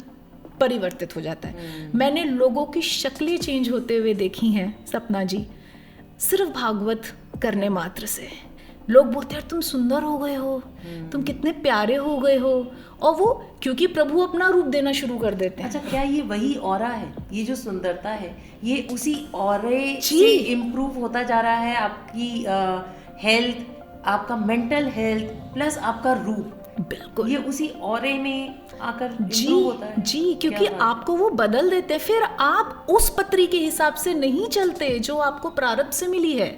परिवर्तित हो जाता है। मैंने लोगों की शक्लें चेंज होते हुए देखी हैं सपना जी, सिर्फ भागवत करने मात्र से। लोग बोलते हैं तुम सुंदर हो गए हो, तुम कितने प्यारे हो गए हो, और वो क्योंकि प्रभु अपना रूप देना शुरू कर देते हैं। अच्छा, क्या ये वही ऑरा है? ये जो सुंदरता है ये उसी ऑरे से इम्प्रूव होता जा रहा है? आपकी हेल्थ, आपका मेंटल हेल्थ प्लस आपका रूप, बिल्कुल ये उसी ऑरे में आकर जी इम्प्रूव होता है। जी, क्योंकि आपको वो बदल देते हैं। फिर आप उस पत्री के हिसाब से नहीं चलते जो आपको प्रारब्ध से मिली है।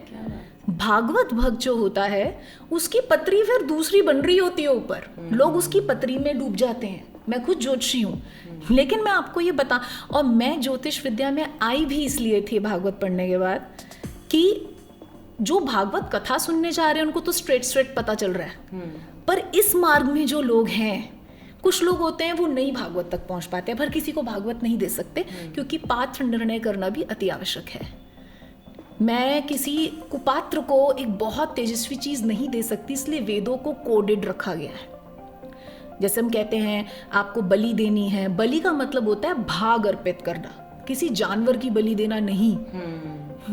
भागवत भक्त जो होता है उसकी पत्री फिर दूसरी बन रही होती है ऊपर, लोग उसकी पत्री में डूब जाते हैं। मैं खुद ज्योतिषी हूँ, लेकिन मैं आपको ये बता, और मैं ज्योतिष विद्या में आई भी इसलिए थी भागवत पढ़ने के बाद, कि जो भागवत कथा सुनने जा रहे हैं उनको तो स्ट्रेट पता चल रहा है, पर इस मार्ग में जो लोग हैं, कुछ लोग होते हैं वो नहीं भागवत तक पहुंच पाते, पर किसी को भागवत नहीं दे सकते, क्योंकि पात्र निर्णय करना भी अति आवश्यक है। मैं किसी कुपात्र को एक बहुत तेजस्वी चीज नहीं दे सकती, इसलिए वेदों को कोडेड रखा गया है। जैसे हम कहते हैं आपको बलि देनी है, बलि का मतलब होता है भाग अर्पित करना, किसी जानवर की बलि देना नहीं।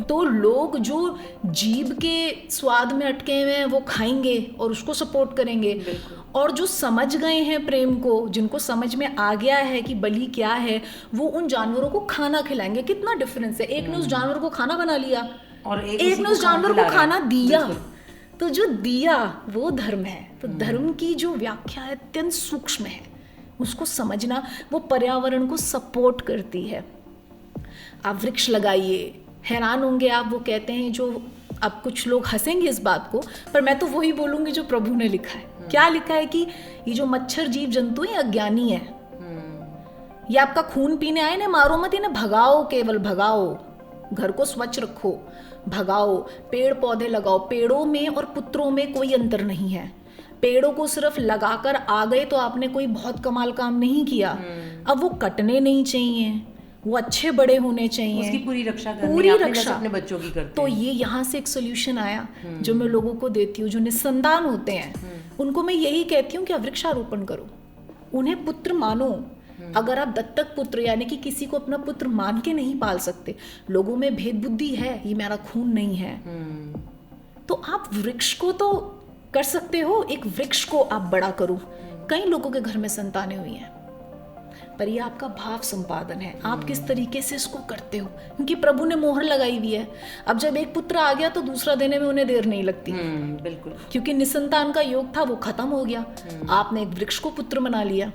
तो लोग जो जीभ के स्वाद में अटके हुए हैं वो खाएंगे और उसको सपोर्ट करेंगे, और जो समझ गए हैं प्रेम को, जिनको समझ में आ गया है कि बलि क्या है, वो उन जानवरों को खाना खिलाएंगे। कितना डिफरेंस है, एक ने उस जानवर को खाना बना लिया और एक ने उस जानवर को खाना दिया। तो जो दिया वो धर्म है। तो धर्म की जो व्याख्या है अत्यंत सूक्ष्म है, उसको समझना, वो पर्यावरण को सपोर्ट करती है। आप वृक्ष लगाइए, हैरान होंगे आप, वो कहते हैं जो, अब कुछ लोग हंसेंगे इस बात को, पर मैं तो वही बोलूंगी जो प्रभु ने लिखा है। क्या लिखा है कि ये जो मच्छर जीव जंतु है अज्ञानी है, ये आपका खून पीने आए ना, मारो मत, इन्हें भगाओ, केवल भगाओ, घर को स्वच्छ रखो, भगाओ, पेड़ पौधे लगाओ। पेड़ों में और पुत्रों में कोई अंतर नहीं है। पेड़ों को सिर्फ लगाकर आ गए तो आपने कोई बहुत कमाल काम नहीं किया। अब वो कटने नहीं चाहिए, वो अच्छे बड़े होने चाहिए, उसकी पूरी रक्षा करनी, पूरी रक्षा अपने बच्चों की करते तो ये यहाँ से एक सोल्यूशन आया जो मैं लोगों को देती हूँ, जो निस्संतान होते हैं उनको मैं यही कहती हूँ कि आप वृक्षारोपण करो, उन्हें पुत्र मानो। अगर आप दत्तक पुत्र यानी कि किसी को अपना पुत्र मान के नहीं पाल सकते, लोगों में भेद बुद्धि है, ये मेरा खून नहीं है, तो आप वृक्ष को तो कर सकते हो, एक वृक्ष को आप बड़ा करो। कई लोगों के घर में संतानें हुई हैं, पर ये आपका भाव संपादन है, आप किस तरीके से इसको करते हो, क्योंकि प्रभु ने मोहर लगाई हुई है। अब जब एक पुत्र आ गया तो दूसरा देने में उन्हें देर नहीं लगती। बिल्कुल, क्योंकि निसंतान का योग था वो खत्म हो गया, आपने एक वृक्ष को पुत्र बना लिया।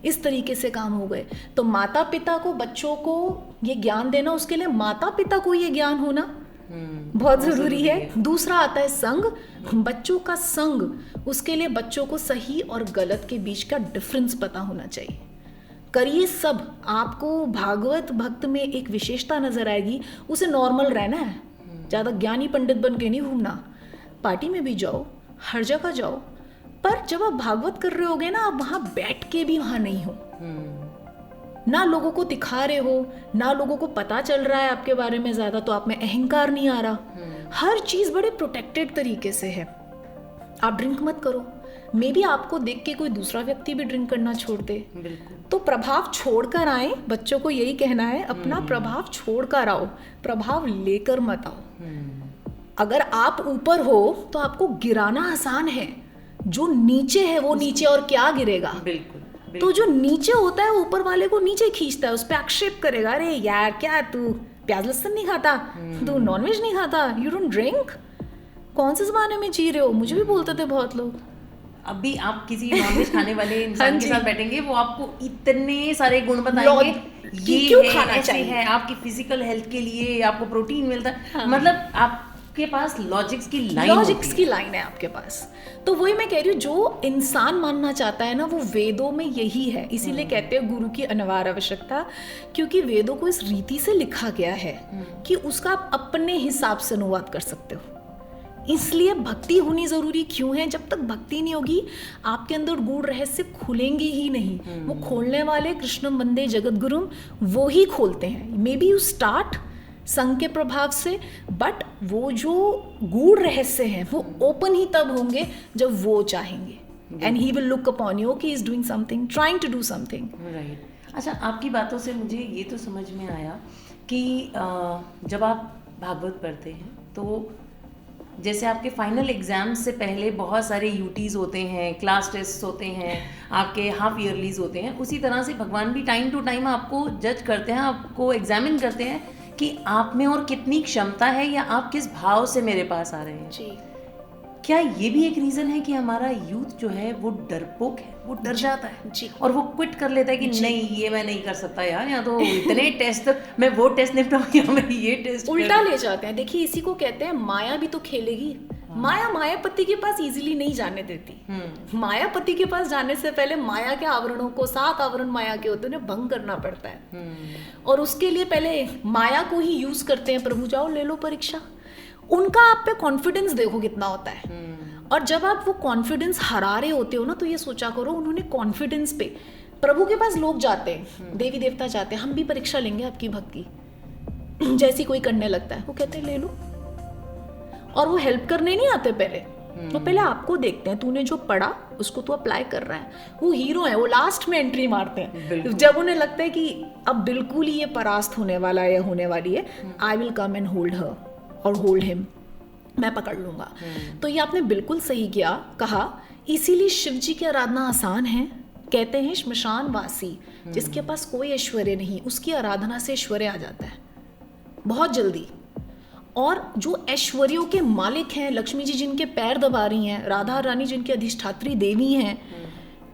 इस तरीके से काम हो गए। तो माता पिता को बच्चों को ये ज्ञान देना, उसके लिए माता पिता को ये ज्ञान होना बहुत जरूरी है। दूसरा आता है संग, बच्चों का संग, उसके लिए बच्चों को सही और गलत के बीच का डिफरेंस पता होना चाहिए। करिए सब, आपको भागवत भक्त में एक विशेषता नजर आएगी, उसे नॉर्मल रहना है, ज्यादा ज्ञानी पंडित बन के नहीं घूमना। पार्टी में भी जाओ, हर जगह जाओ, पर जब आप भागवत कर रहे होगे ना, आप वहां बैठ के भी वहां नहीं हो, ना लोगों को दिखा रहे हो, ना लोगों को पता चल रहा है आपके बारे में ज्यादा, तो आप में अहंकार नहीं आ रहा। हर चीज बड़े प्रोटेक्टेड तरीके से है। आप ड्रिंक मत करो। मे बी आपको देख के कोई दूसरा व्यक्ति भी ड्रिंक करना छोड़ दे। बिल्कुल। तो प्रभाव छोड़ कर आए, बच्चों को यही कहना है, अपना प्रभाव छोड़ कर आओ, प्रभाव लेकर मत आओ। अगर आप ऊपर हो तो आपको गिराना आसान है, जो नीचे है वो नीचे और क्या गिरेगा। बिल्कुल। तो जो नीचे होता है ऊपर वाले को नीचे खींचता है, उस पर आक्षेप करेगा, अरे यार क्या तू प्याज लहसुन नहीं खाता, तू नॉनवेज नहीं खाता, यू डोंट ड्रिंक, कौन से जमाने में जी रहे हो। मुझे भी बोलते थे बहुत लोग। अभी आप किसी नॉनवेज खाने वाले इंसान हाँ के जी। साथ बैठेंगे, वो आपको इतने सारे गुण बताएंगे, कि ये क्यों है, खाना ऐसे चाहिए। है, आपकी फिजिकल हेल्थ के लिए आपको प्रोटीन मिलता है। हाँ। मतलब आपके पास लॉजिक्स की लाइन लॉजिक्स की लाइन है आपके पास। तो वही मैं कह रही हूँ, जो इंसान मानना चाहता है ना, वो वेदों में यही है। इसीलिए कहते हैं गुरु की अनिवार्य आवश्यकता, क्योंकि वेदों को इस रीति से लिखा गया है कि उसका आप अपने हिसाब से अनुवाद कर सकते हो। इसलिए भक्ति होनी जरूरी क्यों है? जब तक भक्ति नहीं होगी आपके अंदर गूढ़ रहस्य खुलेंगे ही नहीं। वो खोलने वाले कृष्णम वंदे जगत गुरुम वो ही खोलते हैं। मे बी यू स्टार्ट संघ के प्रभाव से, बट वो जो गूढ़ रहस्य हैं वो ओपन ही तब होंगे जब वो चाहेंगे। And he will look upon you कि is doing something, trying to do something. Right. अच्छा, आपकी बातों से मुझे ये तो समझ में आया कि जब आप भागवत पढ़ते हैं तो जैसे आपके फाइनल एग्जाम से पहले बहुत सारे यूटीज होते हैं, क्लास टेस्ट होते हैं, आपके हाफ ईयरलीज होते हैं, उसी तरह से भगवान भी टाइम टू टाइम आपको जज करते हैं, आपको एग्जामिन करते हैं कि आप में और कितनी क्षमता है या आप किस भाव से मेरे पास आ रहे हैं। जी। क्या ये भी एक रीज़न है कि हमारा यूथ जो है वो डरपोक है, वो डर जाता है जी। और वो क्विट कर लेता है कि नहीं ये मैं नहीं कर सकता यार, यहाँ तो इतने टेस्ट, मैं वो टेस्ट निपटाऊँ या मैं ये टेस्ट उल्टा ले जाते हैं। देखिए इसी को कहते हैं माया भी तो खेलेगी। माया मायापति के पास इजीली नहीं जाने देती। मायापति के पास जाने से पहले माया के आवरणों को, 7 आवरण माया के होते हैं, उन्हें भंग करना पड़ता है। और उसके लिए पहले माया को ही यूज करते हैं। प्रभु जाओ ले लो परीक्षा। उनका आप पे कॉन्फिडेंस देखो कितना होता है। और जब आप वो कॉन्फिडेंस हरा रहे होते हो ना, तो ये सोचा करो उन्होंने कॉन्फिडेंस पे, प्रभु के पास लोग जाते हैं, देवी देवता जाते हैं, हम भी परीक्षा लेंगे आपकी भक्ति, जैसी कोई करने लगता है वो कहते हैं ले लो। और वो हेल्प करने नहीं आते पहले, वो पहले आपको देखते हैं, तूने जो पढ़ा उसको तू अप्लाई कर रहा है। वो हीरो है, वो लास्ट में एंट्री मारते हैं जब उन्हें लगता है कि अब बिल्कुल ही ये परास्त होने वाला है या होने वाली है। I will come and hold her और होल्ड हिम, मैं पकड़ लूंगा। तो ये आपने बिल्कुल सही किया कहा। इसीलिए शिव जी की आराधना आसान है। कहते हैं श्मशान वासी जिसके पास कोई ऐश्वर्य नहीं, उसकी आराधना से ऐश्वर्य आ जाता है बहुत जल्दी। और जो ऐश्वर्यों के मालिक हैं, लक्ष्मी जी जिनके पैर दबा रही हैं, राधा रानी जिनकी अधिष्ठात्री देवी हैं,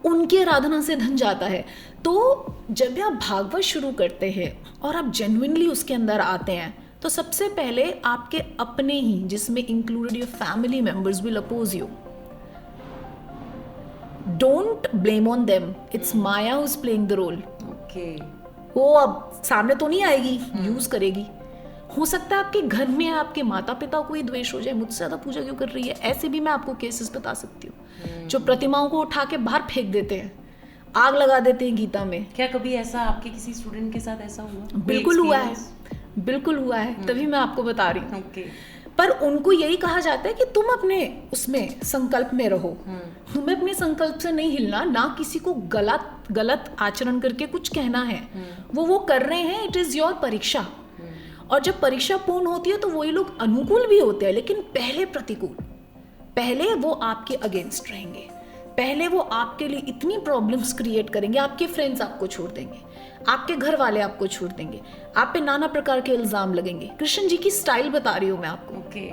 उनकी आराधना से धन जाता है। तो जब भी आप भागवत शुरू करते हैं और आप जेन्युइनली उसके अंदर आते हैं, तो सबसे पहले आपके अपने ही, जिसमें included your family members, will oppose you. Don't blame on them, it's maya who is playing the role. Okay. वो अब सामने तो नहीं आएगी, यूज करेगी। हो सकता है आपके घर में आपके माता पिता को ही द्वेष हो जाए, मुझसे ज्यादा पूजा क्यों कर रही है। ऐसे भी मैं आपको केसेस बता सकती हूँ जो प्रतिमाओं को उठा के बाहर फेंक देते हैं, आग लगा देते हैं गीता में। क्या कभी ऐसा आपके किसी स्टूडेंट के साथ ऐसा हुआ? बिल्कुल हुआ है, बिल्कुल हुआ है, तभी मैं आपको बता रही हूँ। ओके। पर उनको यही कहा जाता है कि तुम अपने उसमें संकल्प में रहो, तुम्हें अपने संकल्प से नहीं हिलना, ना किसी को गलत आचरण करके कुछ कहना है। वो कर रहे हैं, इट इज योर परीक्षा। और जब परीक्षा पूर्ण होती है तो वही लोग अनुकूल भी होते हैं, लेकिन पहले प्रतिकूल, पहले वो आपके अगेंस्ट रहेंगे, पहले वो आपके लिए इतनी प्रॉब्लम्स क्रिएट करेंगे, आपके फ्रेंड्स आपको छोड़ देंगे, आपके घर वाले आपको छोड़ देंगे, आप पे नाना प्रकार के इल्जाम लगेंगे। कृष्ण जी की स्टाइल बता रही हूँ मैं आपको। ओके।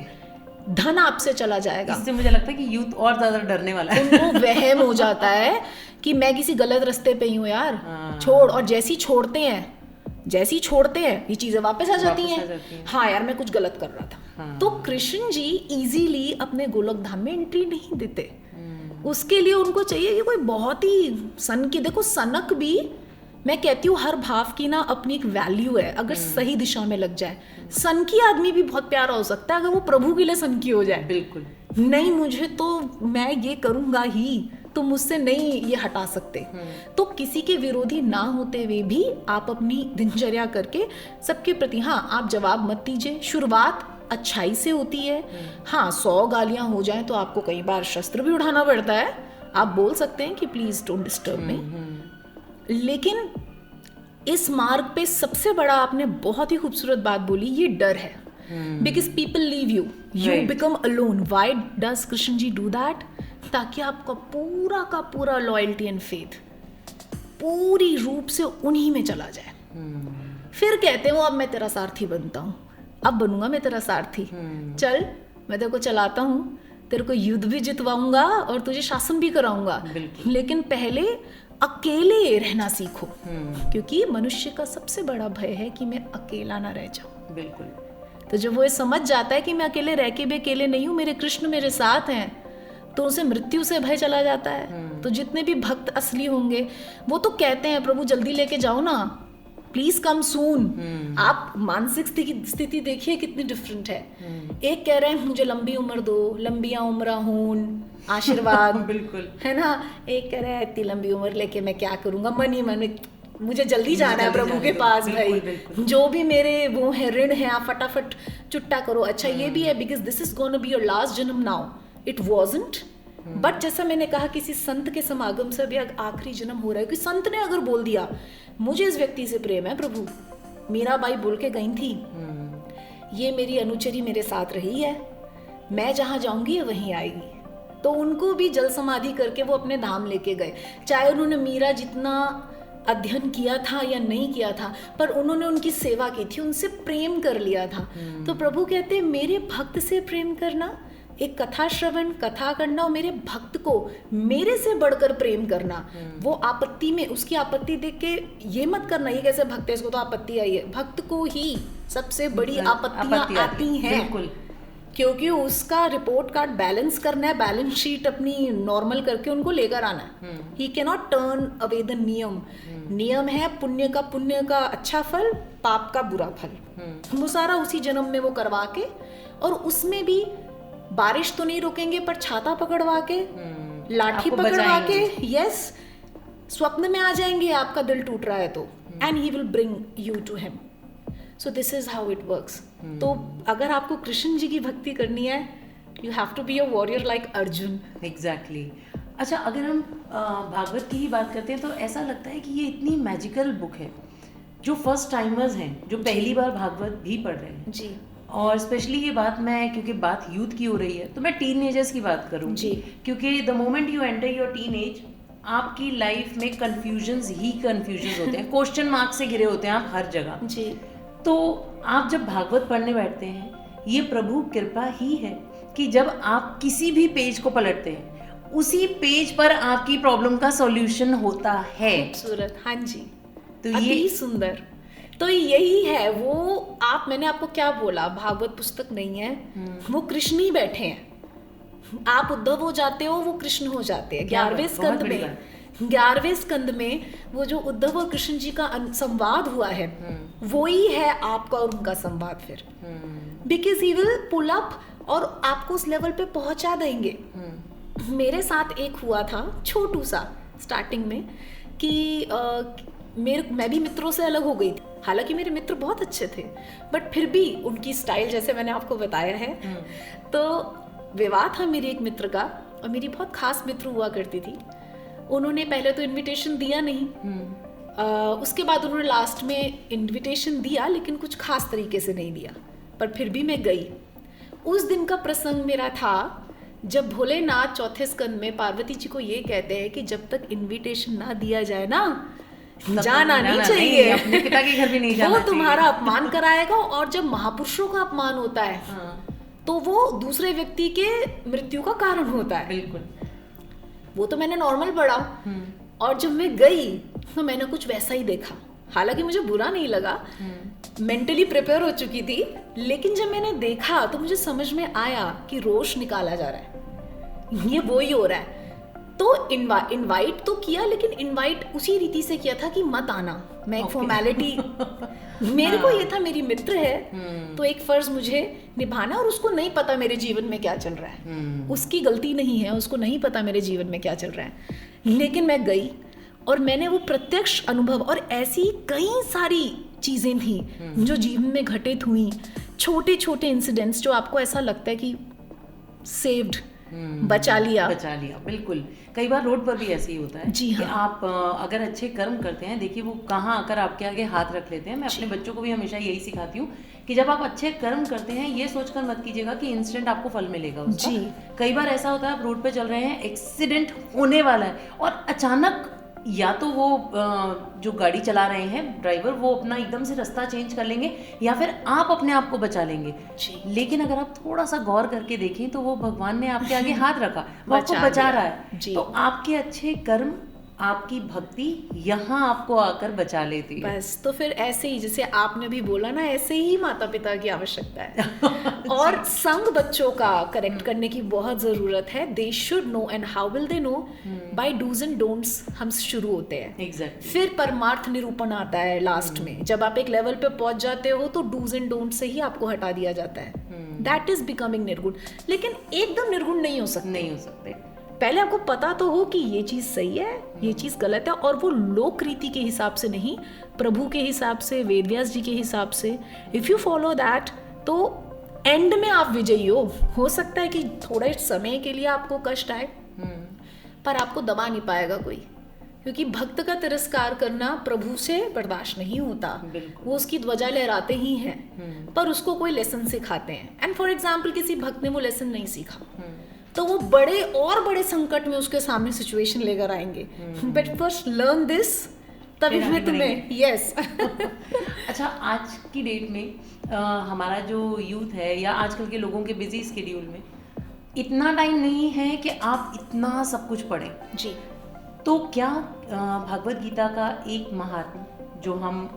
धन आपसे चला जाएगा। इससे मुझे लगता है कि यूथ और ज्यादा डरने वाला है। उनको वहम हो जाता है कि मैं किसी गलत रास्ते पे ही हूँ यार, छोड़। और जैसी छोड़ते हैं ये चीजें वापस आ जाती हैं। हाँ यार मैं कुछ गलत कर रहा था। तो कृष्ण जी इजीली अपने गोलक धाम में एंट्री नहीं देते। उसके लिए उनको चाहिए कि कोई बहुत ही सन की, देखो सनक भी, मैं कहती हूँ हर भाव की ना अपनी एक वैल्यू है, अगर सही दिशा में लग जाए। सन की आदमी भी बहुत प्यारा हो सकता है अगर वो प्रभु के लिए सन की हो जाए। बिल्कुल नहीं, मुझे तो मैं ये करूंगा ही, तो मुझसे नहीं ये हटा सकते। तो किसी के विरोधी ना होते हुए भी आप अपनी दिनचर्या करके सबके प्रति, हाँ आप जवाब मत दीजिए, शुरुआत अच्छाई से होती है। हाँ, 100 गालियां हो जाएं तो आपको कई बार शस्त्र भी उठाना पड़ता है, आप बोल सकते हैं कि प्लीज डोंट डिस्टर्ब मी। लेकिन इस मार्ग पे सबसे बड़ा आपने बहुत ही खूबसूरत बात बोली, ये डर है। Because people leave you, you become alone. Why does Krishna ji do that? ताकि आपका पूरा का पूरा लॉयल्टी एंड फेथ पूरी रूप से उन्हीं में चला जाए। फिर कहते हो अब मैं तेरा सारथी बनता हूँ, अब बनूंगा मैं तेरा सारथी, चल मैं तेरे को चलाता हूँ, तेरे को युद्ध भी जितवाऊंगा और तुझे शासन भी कराऊंगा, लेकिन पहले अकेले रहना सीखो। क्योंकि मनुष्य का सबसे बड़ा भय है कि मैं अकेला ना रह जाऊं। बिल्कुल। तो जब वो ये समझ जाता है कि मैं अकेले रह के भी अकेले नहीं हूँ, मेरे कृष्ण मेरे साथ हैं, तो उसे मृत्यु से भय चला जाता है। तो जितने भी भक्त असली होंगे वो तो कहते हैं प्रभु जल्दी लेके जाओ ना, प्लीज कम सून। आप मानसिक स्थिति देखिए कितनी डिफरेंट है। एक कह रहे हैं मुझे लंबी उम्र दो, लंबिया उम्र हून आशीर्वाद बिल्कुल है ना। एक कह रहे हैं इतनी लंबी उम्र लेके मैं क्या करूंगा, मन ही मन मुझे जल्दी जाना है प्रभु के पास। भाई जो भी मेरे वो है ऋण है आप फटाफट चुट्टा करो। अच्छा ये भी है because this is gonna be your last जन्म नाउ, इट वॉजंट। बट जैसा मैंने कहा किसी संत के समागम से भी आखिरी जन्म हो रहा है, कि संत ने अगर बोल दिया मुझे इस व्यक्ति से प्रेम है प्रभु, मीराबाई बोल के गई थी, ये मेरी अनुचरी मेरे साथ रही है, मैं जहां जाऊंगी वहीं आएगी, तो उनको भी जल समाधि करके वो अपने धाम लेके गए। चाहे उन्होंने मीरा जितना अध्ययन किया था या नहीं किया था, पर उन्होंने उनकी सेवा की थी, उनसे प्रेम कर लिया था। तो प्रभु कहते हैं मेरे भक्त से प्रेम करना, एक कथा श्रवण कथा करना, और मेरे भक्त को मेरे से बढ़कर प्रेम करना। वो आपत्ति में उसकी आपत्ति देख के ये मत करना ये कैसे भक्त है, इसको तो आपत्ति आई है। भक्त को ही सबसे बड़ी आपत्तियां आती हैं, क्योंकि उसका रिपोर्ट कार्ड बैलेंस करना है, बैलेंस शीट अपनी नॉर्मल करके उनको लेकर आना है। ही can not turn away the नियम। नियम है पुण्य का अच्छा फल, पाप का बुरा फल। वो सारा उसी जन्म में वो करवा के, और उसमें भी बारिश तो नहीं रोकेंगे पर छाता पकड़वा के, लाठी पकड़वा के, यस, स्वप्न में आ जाएंगे आपका दिल टूट रहा है तो, and he will bring you to him. So this is how it works. तो अगर आपको कृष्ण जी की भक्ति करनी है, you have to be a warrior like Arjun. Exactly. अच्छा, अगर हम भागवत की ही बात करते हैं तो ऐसा लगता है कि ये इतनी मैजिकल बुक है, जो फर्स्ट टाइमर्स हैं, जो पहली बार भागवत भी पढ़ रहे हैं जी, और स्पेशली ये बात मैं, क्योंकि बात यूथ की हो रही है तो मैं टीनेजर्स की बात करूँगी, क्योंकि the moment you enter your teenage, आपकी लाइफ में कन्फ्यूजन्स ही कन्फ्यूजन्स होते हैं, क्वेश्चन मार्क से घिरे होते हैं आप हर जगह जी। तो आप जब भागवत पढ़ने बैठते हैं, ये प्रभु कृपा ही है कि जब आप किसी भी पेज को पलटते हैं, उसी पेज पर आपकी प्रॉब्लम का सॉल्यूशन होता है। खूबसूरत, हाँ जी। तो ये सुंदर, तो यही है वो। मैंने आपको क्या बोला, भागवत पुस्तक नहीं है, वो कृष्ण ही बैठे हैं। आप उद्धव हो जाते हो, वो कृष्ण हो जाते हैं। 11वें स्कंद में वो जो उद्धव और कृष्ण जी का संवाद हुआ है, वो ही है आपका और उनका संवाद फिर। Because he will pull up और आपको उस लेवल पे पहुंचा देंगे। मेरे साथ एक हुआ था छोटू सा स्टार्टिंग में कि मैं भी मित्रों से अलग हो गई थी। हालांकि मेरे मित्र बहुत अच्छे थे, बट फिर भी उनकी स्टाइल जैसे मैंने आपको बताया है। तो विवाह था मेरे एक मित्र का, और मेरी बहुत खास मित्र हुआ करती थी। उन्होंने पहले तो इनविटेशन दिया नहीं, उसके बाद उन्होंने लास्ट में इनविटेशन दिया, लेकिन कुछ खास तरीके से नहीं दिया, पर फिर भी मैं गई। उस दिन का प्रसंग मेरा था जब भोलेनाथ चौथे स्कंद में पार्वती जी को ये कहते हैं कि जब तक इनविटेशन ना दिया जाए ना, जाना नहीं चाहिए, अपने पिता के घर भी नहीं जाना, वो तुम्हारा अपमान कराएगा। और जब महापुरुषों का अपमान होता है, तो वो दूसरे व्यक्ति के मृत्यु का कारण होता है। बिल्कुल। वो तो मैंने नॉर्मल पढ़ा, और जब मैं गई तो मैंने कुछ वैसा ही देखा। हालांकि मुझे बुरा नहीं लगा, मेंटली प्रिपेयर हो चुकी थी, लेकिन जब मैंने देखा तो मुझे समझ में आया कि रोष निकाला जा रहा है, ये वो ही हो रहा है। तो इनवाइट तो किया, लेकिन इनवाइट उसी रीति से किया था कि मत आना, मैं एक फॉर्मेलिटी मेरे को ये था, मेरी मित्र है तो एक फर्ज मुझे निभाना, और उसको नहीं पता मेरे जीवन में क्या चल रहा है, उसकी गलती नहीं है, उसको नहीं पता मेरे जीवन में क्या चल रहा है। लेकिन मैं गई और मैंने वो प्रत्यक्ष अनुभव, और ऐसी कई सारी चीजें थी जो जीवन में घटित हुई छोटे छोटे इंसिडेंट्स जो आपको ऐसा लगता है कि सेव्ड, बचा लिया। बिल्कुल। कई बार रोड पर भी ऐसे ही होता है जी कि हाँ। आप अगर अच्छे कर्म करते हैं, देखिए वो कहाँ आकर आपके आगे हाथ रख लेते हैं। मैं अपने बच्चों को भी हमेशा यही सिखाती हूँ कि जब आप अच्छे कर्म करते हैं, ये सोचकर मत कीजिएगा कि इंस्टेंट आपको फल मिलेगा उसका। जी। कई बार ऐसा होता है, आप रोड पे चल रहे हैं, एक्सीडेंट होने वाला है और अचानक या तो वो जो गाड़ी चला रहे हैं ड्राइवर, वो अपना एकदम से रास्ता चेंज कर लेंगे, या फिर आप अपने आप को बचा लेंगे। लेकिन अगर आप थोड़ा सा गौर करके देखें तो वो भगवान ने आपके आगे हाथ रखा, वो आपको बचा रहा है। तो आपके अच्छे कर्म, आपकी भक्ति यहाँ आपको आकर बचा लेती है। बस, तो फिर ऐसे ही जैसे आपने भी बोला ना, ऐसे ही माता पिता की आवश्यकता है और संग बच्चों का करेक्ट करने की बहुत ज़रूरत है। They should know, and how will they know? By dos and don'ts हम शुरू होते हैं। Exactly. फिर परमार्थ निरूपण आता है लास्ट में। जब आप एक लेवल पे पहुंच जाते हो तो डूज एंड डोंट से ही आपको हटा दिया जाता है। दैट इज बिकमिंग निर्गुण। लेकिन एकदम निर्गुण नहीं हो सकते। पहले आपको पता तो हो कि ये चीज सही है, ये चीज गलत है, और वो लोक रीति के हिसाब से नहीं, प्रभु के हिसाब से, वेदव्यास जी के हिसाब से। इफ यू फॉलो दैट तो एंड में आप विजयी हो सकता है कि थोड़े समय के लिए आपको कष्ट आए, पर आपको दबा नहीं पाएगा कोई, क्योंकि भक्त का तिरस्कार करना प्रभु से बर्दाश्त नहीं होता। वो उसकी ध्वजा लहराते ही हैं, पर उसको कोई लेसन सिखाते हैं। एंड फॉर एग्जाम्पल किसी भक्त ने वो लेसन नहीं सीखा तो वो बड़े संकट में उसके सामने सिचुएशन लेकर आएंगे। बट फर्स्ट लर्न दिस, तभी मैं तुम्हें यस अच्छा, आज की डेट में हमारा जो यूथ है या आजकल के लोगों के बिजी स्केड्यूल में इतना टाइम नहीं है कि आप इतना सब कुछ पढ़ें जी। तो क्या भगवत गीता का एक महात्म जो हम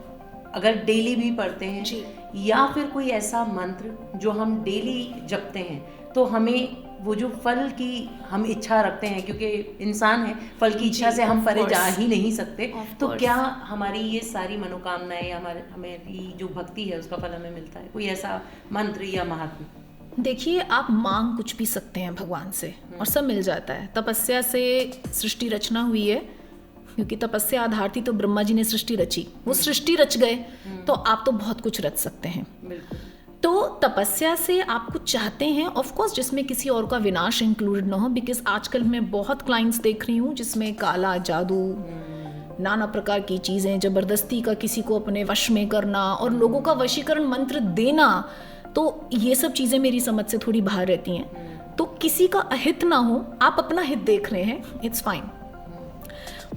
अगर डेली भी पढ़ते हैं जी, या फिर कोई ऐसा मंत्र जो हम डेली जपते हैं तो हमें वो जो फल की हम इच्छा रखते हैं, क्योंकि इंसान है, फल की इच्छा से हम परे जा ही नहीं सकते, तो क्या हमारी ये सारी मनोकामनाएं या हमारी जो भक्ति है उसका फल हमें मिलता है? कोई ऐसा मंत्र या महात्मा? देखिए, आप मांग कुछ भी सकते हैं भगवान से और सब मिल जाता है। तपस्या से सृष्टि रचना हुई है, क्योंकि तपस्या आधार थी तो ब्रह्मा जी ने सृष्टि रची। वो सृष्टि रच गए तो आप तो बहुत कुछ रच सकते हैं। बिल्कुल। तो तपस्या से आप कुछ चाहते हैं, ऑफ कोर्स, जिसमें किसी और का विनाश इंक्लूडेड ना हो। बिकॉज आजकल मैं बहुत क्लाइंट्स देख रही हूँ जिसमें काला जादू, नाना प्रकार की चीज़ें, ज़बरदस्ती का किसी को अपने वश में करना और लोगों का वशीकरण मंत्र देना, तो ये सब चीज़ें मेरी समझ से थोड़ी बाहर रहती हैं। तो किसी का अहित ना हो, आप अपना हित देख रहे हैं, इट्स फाइन।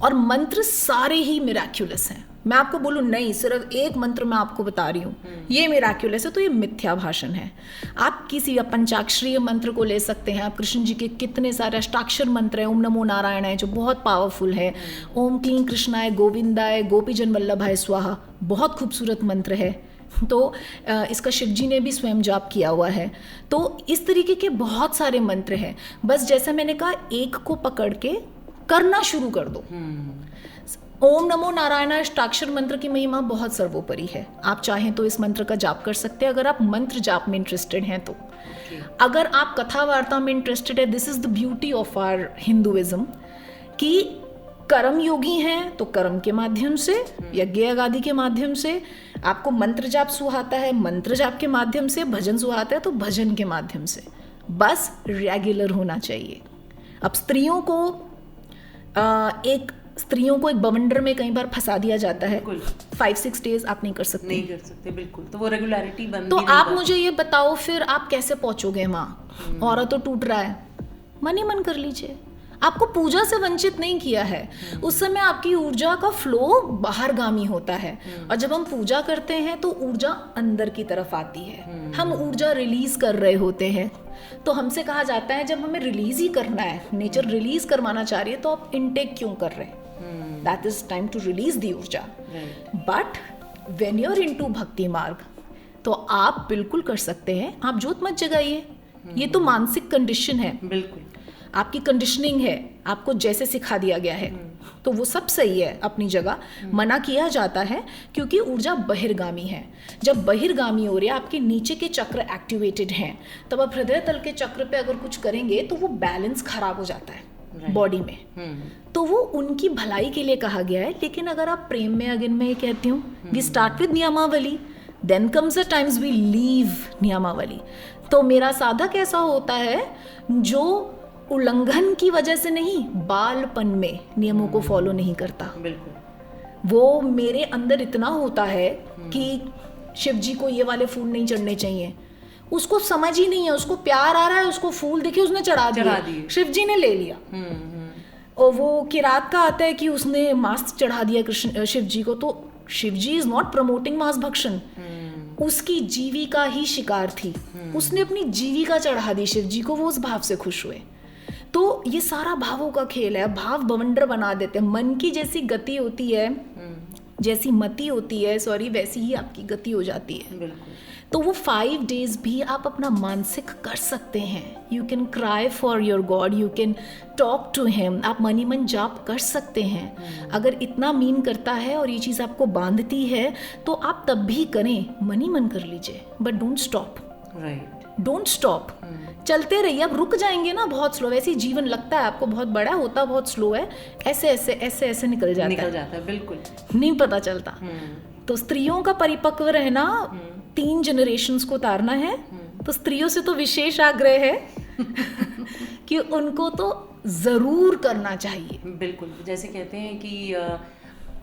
और मंत्र सारे ही मिराक्युलस हैं। मैं आपको बोलूँ नहीं, सिर्फ एक मंत्र मैं आपको बता रही हूँ ये मिराक्युलस है, तो ये मिथ्या भाषण है। आप किसी पंचाक्षरीय मंत्र को ले सकते हैं। आप कृष्ण जी के कितने सारे अष्टाक्षर मंत्र हैं, ओम नमो नारायण है जो बहुत पावरफुल है, ओम क्लीं कृष्णाय गोविंदाय गोपीजन वल्लभाय स्वाहा, बहुत खूबसूरत मंत्र है। तो इसका शिव जी ने भी स्वयं जाप किया हुआ है। तो इस तरीके के बहुत सारे मंत्र हैं। बस जैसा मैंने कहा, एक को पकड़ के करना शुरू कर दो। ओम नमो नारायण अष्टाक्षर मंत्र की महिमा बहुत सर्वोपरि है। आप चाहें तो इस मंत्र का जाप कर सकते हैं, अगर आप मंत्र जाप में इंटरेस्टेड हैं तो। अगर आप कथा वार्ता में इंटरेस्टेड है, this is the beauty of our Hinduism, कि कर्म योगी हैं तो कर्म के माध्यम से, यज्ञ आदि के माध्यम से। आपको मंत्र जाप सुहाता है, मंत्र जाप के माध्यम से। भजन सुहाता है तो भजन के माध्यम से। बस रेगुलर होना चाहिए। अब स्त्रियों को एक बवंडर में कई बार फंसा दिया जाता है। 5-6 डेज आप नहीं कर सकते। बिल्कुल। तो वो रेगुलरिटी बन तो आप मुझे ये बताओ, फिर आप कैसे पहुंचोगे वहाँ? औरत तो टूट रहा है, मन ही मन कर लीजिए। आपको पूजा से वंचित नहीं किया है। उस समय आपकी ऊर्जा का फ्लो बाहरगामी होता है, और जब हम पूजा करते हैं तो ऊर्जा अंदर की तरफ आती है। हम ऊर्जा रिलीज कर रहे होते हैं। तो हमसे कहा जाता है, जब हमें रिलीज ही करना है, नेचर रिलीज करवाना चाह रही है, तो आप इनटेक क्यों कर रहे हैं? That is time to release the urja. But when you are into bhakti marg, तो आप बिल्कुल कर सकते हैं। आप जोत मत जगाइए, ये तो मानसिक कंडीशन है। बिल्कुल, आपकी कंडीशनिंग है, आपको जैसे सिखा दिया गया है, तो वो सब सही है अपनी जगह। मना किया जाता है क्योंकि ऊर्जा बहिर्गामी है। जब बहिर्गामी हो रही है, आपके नीचे के चक्र एक्टिवेटेड हैं, तब आप हृदय तल के चक्र पे अगर कुछ करेंगे तो वो बैलेंस खराब हो जाता है बॉडी में। तो वो उनकी भलाई के लिए कहा गया है। लेकिन अगर आप प्रेम में, अगेन मैं ये कहती हूँ, वी स्टार्ट विद नियमावली, then comes the times we leave नियमावली। तो मेरा साधक ऐसा होता है जो उल्लंघन की वजह से नहीं, बालपन में नियमों को फॉलो नहीं करता। बिल्कुल। वो मेरे अंदर इतना होता है कि शिव जी को ये वाले फूल नहीं चढ़ने चाहिए, उसको समझ ही नहीं है, उसको प्यार आ रहा है, उसको फूल दिखे उसने चढ़ा दिए, शिव जी ने ले लिया। और वो किरात का आता है कि उसने मांस चढ़ा दिया कृष्ण शिव जी को, तो शिव जी इज नॉट प्रमोटिंग मांस भक्षण, उसकी जीविका ही शिकार थी, उसने अपनी जीविका चढ़ा दी शिव जी को, वो उस भाव से खुश हुए। तो ये सारा भावों का खेल है, भाव बवंडर बना देते हैं। मन की जैसी गति होती है, जैसी मति होती है, सॉरी, वैसी ही आपकी गति हो जाती है। बिल्कुल। तो वो 5 days भी आप अपना मानसिक कर सकते हैं। You can cry for your God, you can talk to him, आप मनी मन जाप कर सकते हैं। अगर इतना मीन करता है और ये चीज़ आपको बांधती है तो आप तब भी करें, मनी मन कर लीजिए, but don't stop. Right, don't stop, चलते रहिए। अब रुक जाएंगे ना बहुत स्लो, वैसे ही जीवन लगता है आपको बहुत बड़ा, होता बहुत स्लो है, ऐसे ऐसे ऐसे ऐसे निकल जाता है, बिल्कुल नहीं पता चलता। तो स्त्रियों का परिपक्व रहना, 3 generations को उतारना है। तो स्त्रियों से तो विशेष आग्रह है कि उनको तो जरूर करना चाहिए। बिल्कुल, जैसे कहते हैं कि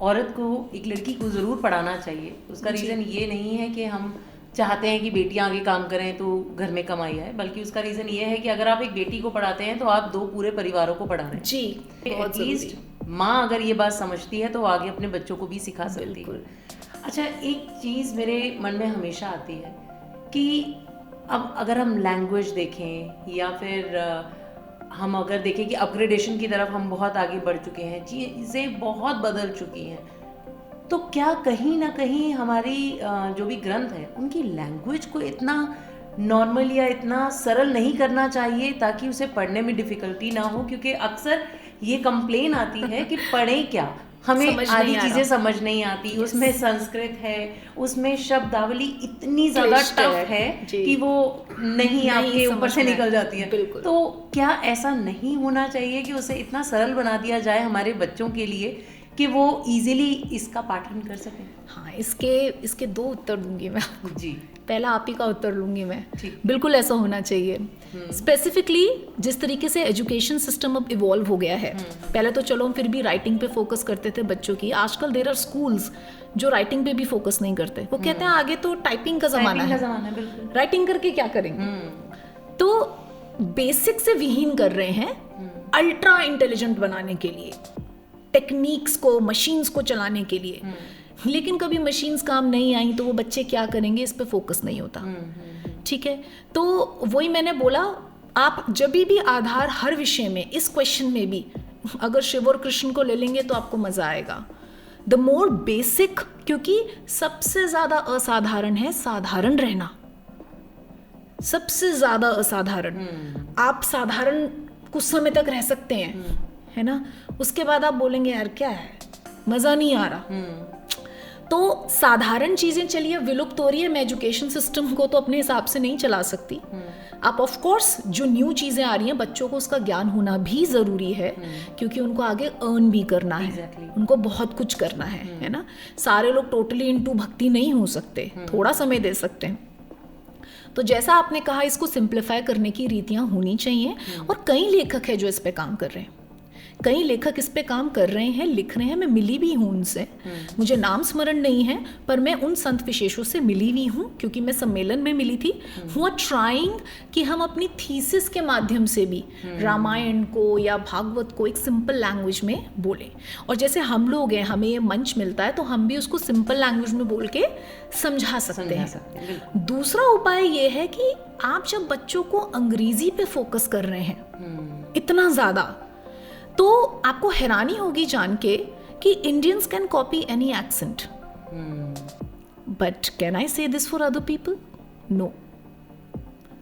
औरत को, एक लड़की को ज़रूर पढ़ाना चाहिए। उसका रीज़न ये नहीं है कि हम चाहते हैं कि बेटियां आगे काम करें तो घर में कमाई आए, बल्कि उसका रीज़न ये है कि अगर आप एक बेटी को पढ़ाते हैं तो आप 2 पूरे परिवारों को पढ़ा रहे हैं। जी, बहुत एटलीस्ट माँ अगर ये बात समझती है तो आगे अपने बच्चों को भी सिखा सकती है। अच्छा, एक चीज़ मेरे मन में हमेशा आती है कि अब अगर हम लैंग्वेज देखें या फिर हम अगर देखें कि अपग्रेडेशन की तरफ हम बहुत आगे बढ़ चुके हैं, चीज़ें बहुत बदल चुकी हैं, तो क्या कहीं ना कहीं हमारी जो भी ग्रंथ है उनकी लैंग्वेज को इतना नॉर्मल या इतना सरल नहीं करना चाहिए ताकि उसे पढ़ने में डिफ़िकल्टी ना हो? क्योंकि अक्सर ये कंप्लेन आती है कि पढ़ें क्या, हमें आधी चीजें समझ नहीं आती। उसमें संस्कृत है, उसमें शब्दावली इतनी ज्यादा टफ है कि वो नहीं आपके ऊपर से निकल जाती है। तो क्या ऐसा नहीं होना चाहिए कि उसे इतना सरल बना दिया जाए हमारे बच्चों के लिए कि वो इजीली इसका पाठन कर सकें? हाँ, इसके 2 उत्तर दूंगी मैं आपको। जी, पहला आप ही का उत्तर लूंगी मैं। बिल्कुल ऐसा होना चाहिए। स्पेसिफिकली जिस तरीके से एजुकेशन सिस्टम अब इवॉल्व हो गया है, पहले तो चलो हम फिर भी राइटिंग पे फोकस करते थे बच्चों की, आजकल देयर आर स्कूल्स जो राइटिंग पे भी फोकस नहीं करते। वो कहते हैं आगे तो टाइपिंग का जमाना है, राइटिंग करके क्या करेंगे। तो बेसिक से विहीन कर रहे हैं अल्ट्रा इंटेलिजेंट बनाने के लिए, टेक्निक्स को, मशीन्स को चलाने के लिए। लेकिन कभी मशीन्स काम नहीं आई तो वो बच्चे क्या करेंगे, इस पे फोकस नहीं होता। ठीक है, तो वही मैंने बोला, आप जब भी आधार हर विषय में, इस क्वेश्चन में भी अगर शिव और कृष्ण को ले लेंगे तो आपको मजा आएगा। द मोर बेसिक, क्योंकि सबसे ज्यादा असाधारण है साधारण रहना, सबसे ज्यादा असाधारण। आप साधारण कुछ समय तक रह सकते हैं, है ना, उसके बाद आप बोलेंगे यार क्या है, मजा नहीं आ रहा। तो साधारण चीजें चलिए विलुप्त हो रही है, मैं एजुकेशन सिस्टम को तो अपने हिसाब से नहीं चला सकती। आप ऑफ कोर्स जो न्यू चीजें आ रही हैं बच्चों को उसका ज्ञान होना भी जरूरी है, क्योंकि उनको आगे अर्न भी करना है, उनको बहुत कुछ करना है ना। सारे लोग टोटली इनटू भक्ति नहीं हो सकते, थोड़ा समय दे सकते हैं। तो जैसा आपने कहा, इसको सिंप्लीफाई करने की रीतियां होनी चाहिए, और कई लेखक है जो इस पे काम कर रहे हैं, कई लेखक इस पे काम कर रहे हैं, लिख रहे हैं। मैं मिली भी हूँ उनसे, मुझे नाम स्मरण नहीं है, पर मैं उन संत विशेषों से मिली हुई हूँ, क्योंकि मैं सम्मेलन में मिली थी। हुआ ट्राइंग कि हम अपनी थीसिस के माध्यम से भी रामायण को या भागवत को एक सिंपल लैंग्वेज में बोलें। और जैसे हम लोग हैं, हमें ये मंच मिलता है तो हम भी उसको सिंपल लैंग्वेज में बोल के समझा सकते हैं। दूसरा उपाय ये है कि आप जब बच्चों को अंग्रेजी पे फोकस कर रहे हैं इतना ज्यादा, तो आपको हैरानी होगी जान के कि Indians can copy any accent, but can I say this for other people? No,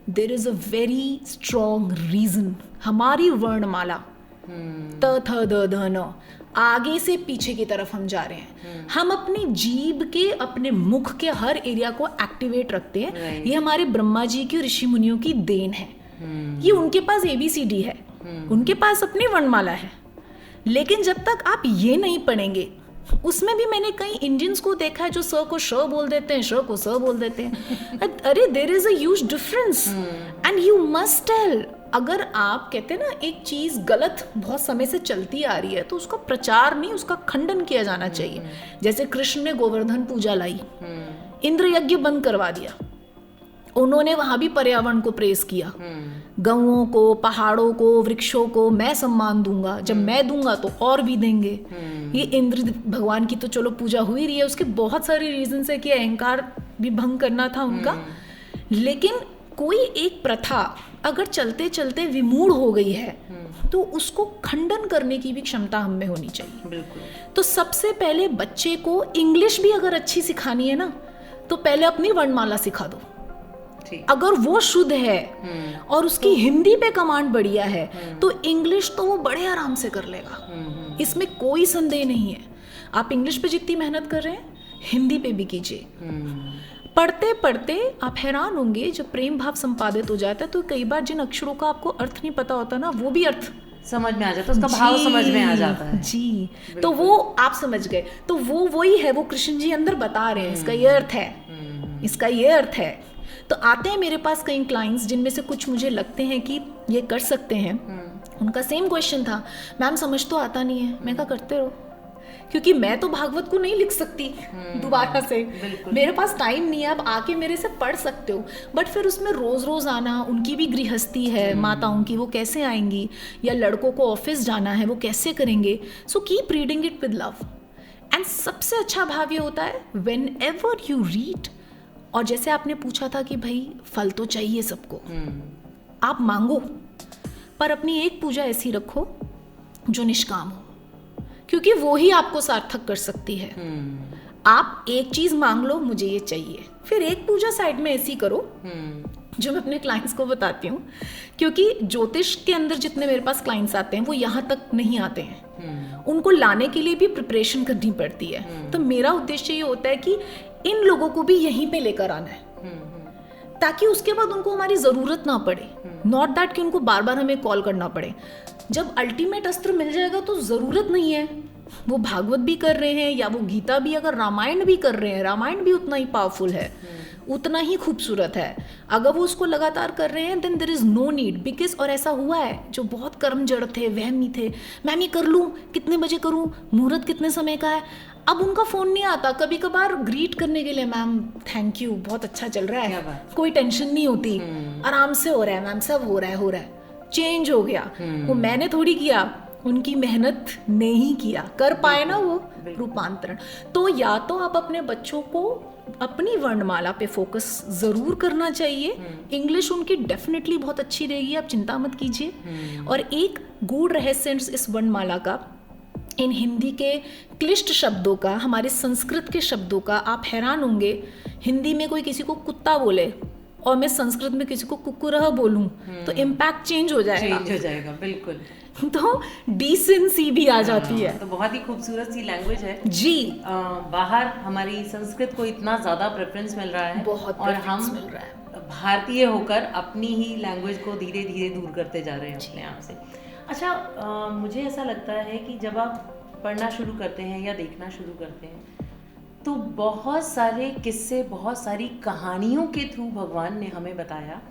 there is a very strong reason. हमारी वर्णमाला त थ द ध न, आगे से पीछे की तरफ हम जा रहे हैं। हम अपनी जीभ के, अपने मुख के हर एरिया को एक्टिवेट रखते हैं। ये हमारे ब्रह्मा जी की, ऋषि मुनियों की देन है। ये उनके पास ABCD है, उनके पास अपनी वर्णमाला है। लेकिन जब तक आप ये नहीं पढ़ेंगे उसमें भी मैंने कई इंडियंस को देखा है जो स को श बोल देते हैं, श को स बोल देते हैं। अरे there is a huge difference and you must tell. अगर आप कहते हैं ना एक चीज गलत बहुत समय से चलती आ रही है तो उसका प्रचार नहीं, उसका खंडन किया जाना चाहिए। जैसे कृष्ण ने गोवर्धन पूजा लाई, इंद्र यज्ञ बंद करवा दिया, उन्होंने वहां भी पर्यावरण को प्रेस किया, गौओं को, पहाड़ों को, वृक्षों को मैं सम्मान दूंगा, जब मैं दूंगा तो और भी देंगे। ये इंद्र भगवान की तो चलो पूजा हुई रही है, उसके बहुत सारे रीजन है कि अहंकार भी भंग करना था उनका। लेकिन कोई एक प्रथा अगर चलते चलते विमूढ़ हो गई है तो उसको खंडन करने की भी क्षमता हम में होनी चाहिए। बिल्कुल। तो सबसे पहले बच्चे को इंग्लिश भी अगर अच्छी सिखानी है ना तो पहले अपनी वर्णमाला सिखा दो। अगर वो शुद्ध है और उसकी हिंदी पे कमांड बढ़िया है तो इंग्लिश तो वो बड़े आराम से कर लेगा, इसमें कोई संदेह नहीं है। आप इंग्लिश पे जितनी मेहनत कर रहे हैं हिंदी पे भी कीजिए। पढ़ते पढ़ते आप हैरान होंगे, जब प्रेम भाव संपादित हो जाता है तो कई बार जिन अक्षरों का आपको अर्थ नहीं पता होता ना वो भी अर्थ समझ में आ जाता है, उसका भाव समझ में आ जाता है जी। तो वो आप समझ गए, तो वो वही है, वो कृष्ण जी अंदर बता रहे हैं इसका ये अर्थ है, इसका ये अर्थ है। तो आते हैं मेरे पास कई क्लाइंट्स जिनमें से कुछ मुझे लगते हैं कि ये कर सकते हैं। उनका सेम क्वेश्चन था, मैम समझ तो आता नहीं है। मैं क्या करते रहो, क्योंकि मैं तो भागवत को नहीं लिख सकती दोबारा से, मेरे पास टाइम नहीं है। आप आके मेरे से पढ़ सकते हो, बट फिर उसमें रोज रोज आना, उनकी भी गृहस्थी है माताओं की, वो कैसे आएंगी, या लड़कों को ऑफिस जाना है वो कैसे करेंगे। So keep reading it with love. And सबसे अच्छा भाव ये होता है व्हेन एवर यू रीड। और जैसे आपने पूछा था कि भाई फल तो चाहिए सबको, आप मांगो पर अपनी एक पूजा ऐसी रखो जो निष्काम हो, क्योंकि वो ही आपको सार्थक कर सकती है। आप एक चीज मांग लो, मुझे ये चाहिए, फिर एक पूजा साइड में ऐसी करो जो मैं अपने क्लाइंट्स को बताती हूँ, क्योंकि ज्योतिष के अंदर जितने मेरे पास क्लाइंट्स आते हैं वो यहाँ तक नहीं आते हैं, उनको लाने के लिए भी प्रिपरेशन करनी पड़ती है। तो मेरा उद्देश्य ये होता है कि इन लोगों को भी यहीं पे लेकर आना है, ताकि उसके बाद उनको हमारी जरूरत ना पड़े, नॉट दैट कि उनको बार बार हमें कॉल करना पड़े। जब अल्टीमेट अस्त्र मिल जाएगा तो जरूरत नहीं है, वो भागवत भी कर रहे हैं या वो गीता भी, अगर रामायण भी कर रहे हैं, रामायण भी उतना ही पावरफुल है, उतना ही खूबसूरत है। अगर वो उसको लगातार कर रहे हैं then there is no need, because और ऐसा हुआ है जो बहुत कर्म जड़ थे, वहमी थे, मैम ये कर लूँ, कितने बजे करूँ, मुहूर्त कितने समय का है, अब उनका फोन नहीं आता। कभी कभार ग्रीट करने के लिए, मैम थैंक यू, बहुत अच्छा चल रहा है, कोई टेंशन नहीं होती, आराम से हो रहा है मैम, सब हो रहा है, चेंज हो गया। वो मैंने थोड़ी किया, उनकी मेहनत ने ही किया, कर पाए ना वो रूपांतरण। तो या तो आप अपने बच्चों को अपनी वर्णमाला पे फोकस जरूर करना चाहिए, इंग्लिश उनकी डेफिनेटली बहुत अच्छी रहेगी, आप चिंता मत कीजिए। और एक गूढ़ रहस्य इस वर्णमाला का, इन हिंदी के क्लिष्ट शब्दों का, हमारे संस्कृत के शब्दों का, आप हैरान होंगे। हिंदी में कोई किसी को कुत्ता बोले और मैं संस्कृत में किसी को कुकुरह बोलूं तो इम्पैक्ट चेंज हो जाएगा। बिल्कुल। तो डिसेंसी भी आ जाती है। तो बहुत ही खूबसूरत सी लैंग्वेज है जी। बाहर हमारी संस्कृत को इतना ज्यादा प्रेफरेंस मिल रहा है, बहुत और हम मिल रहा है, भारतीय होकर अपनी ही लैंग्वेज को धीरे धीरे दूर करते जा रहे हैं अपने आप से। अच्छा, मुझे ऐसा लगता है कि जब आप पढ़ना शुरू करते हैं या देखना शुरू करते हैं तो बहुत सारे किस्से, बहुत सारी कहानियों के थ्रू भगवान ने हमें बताया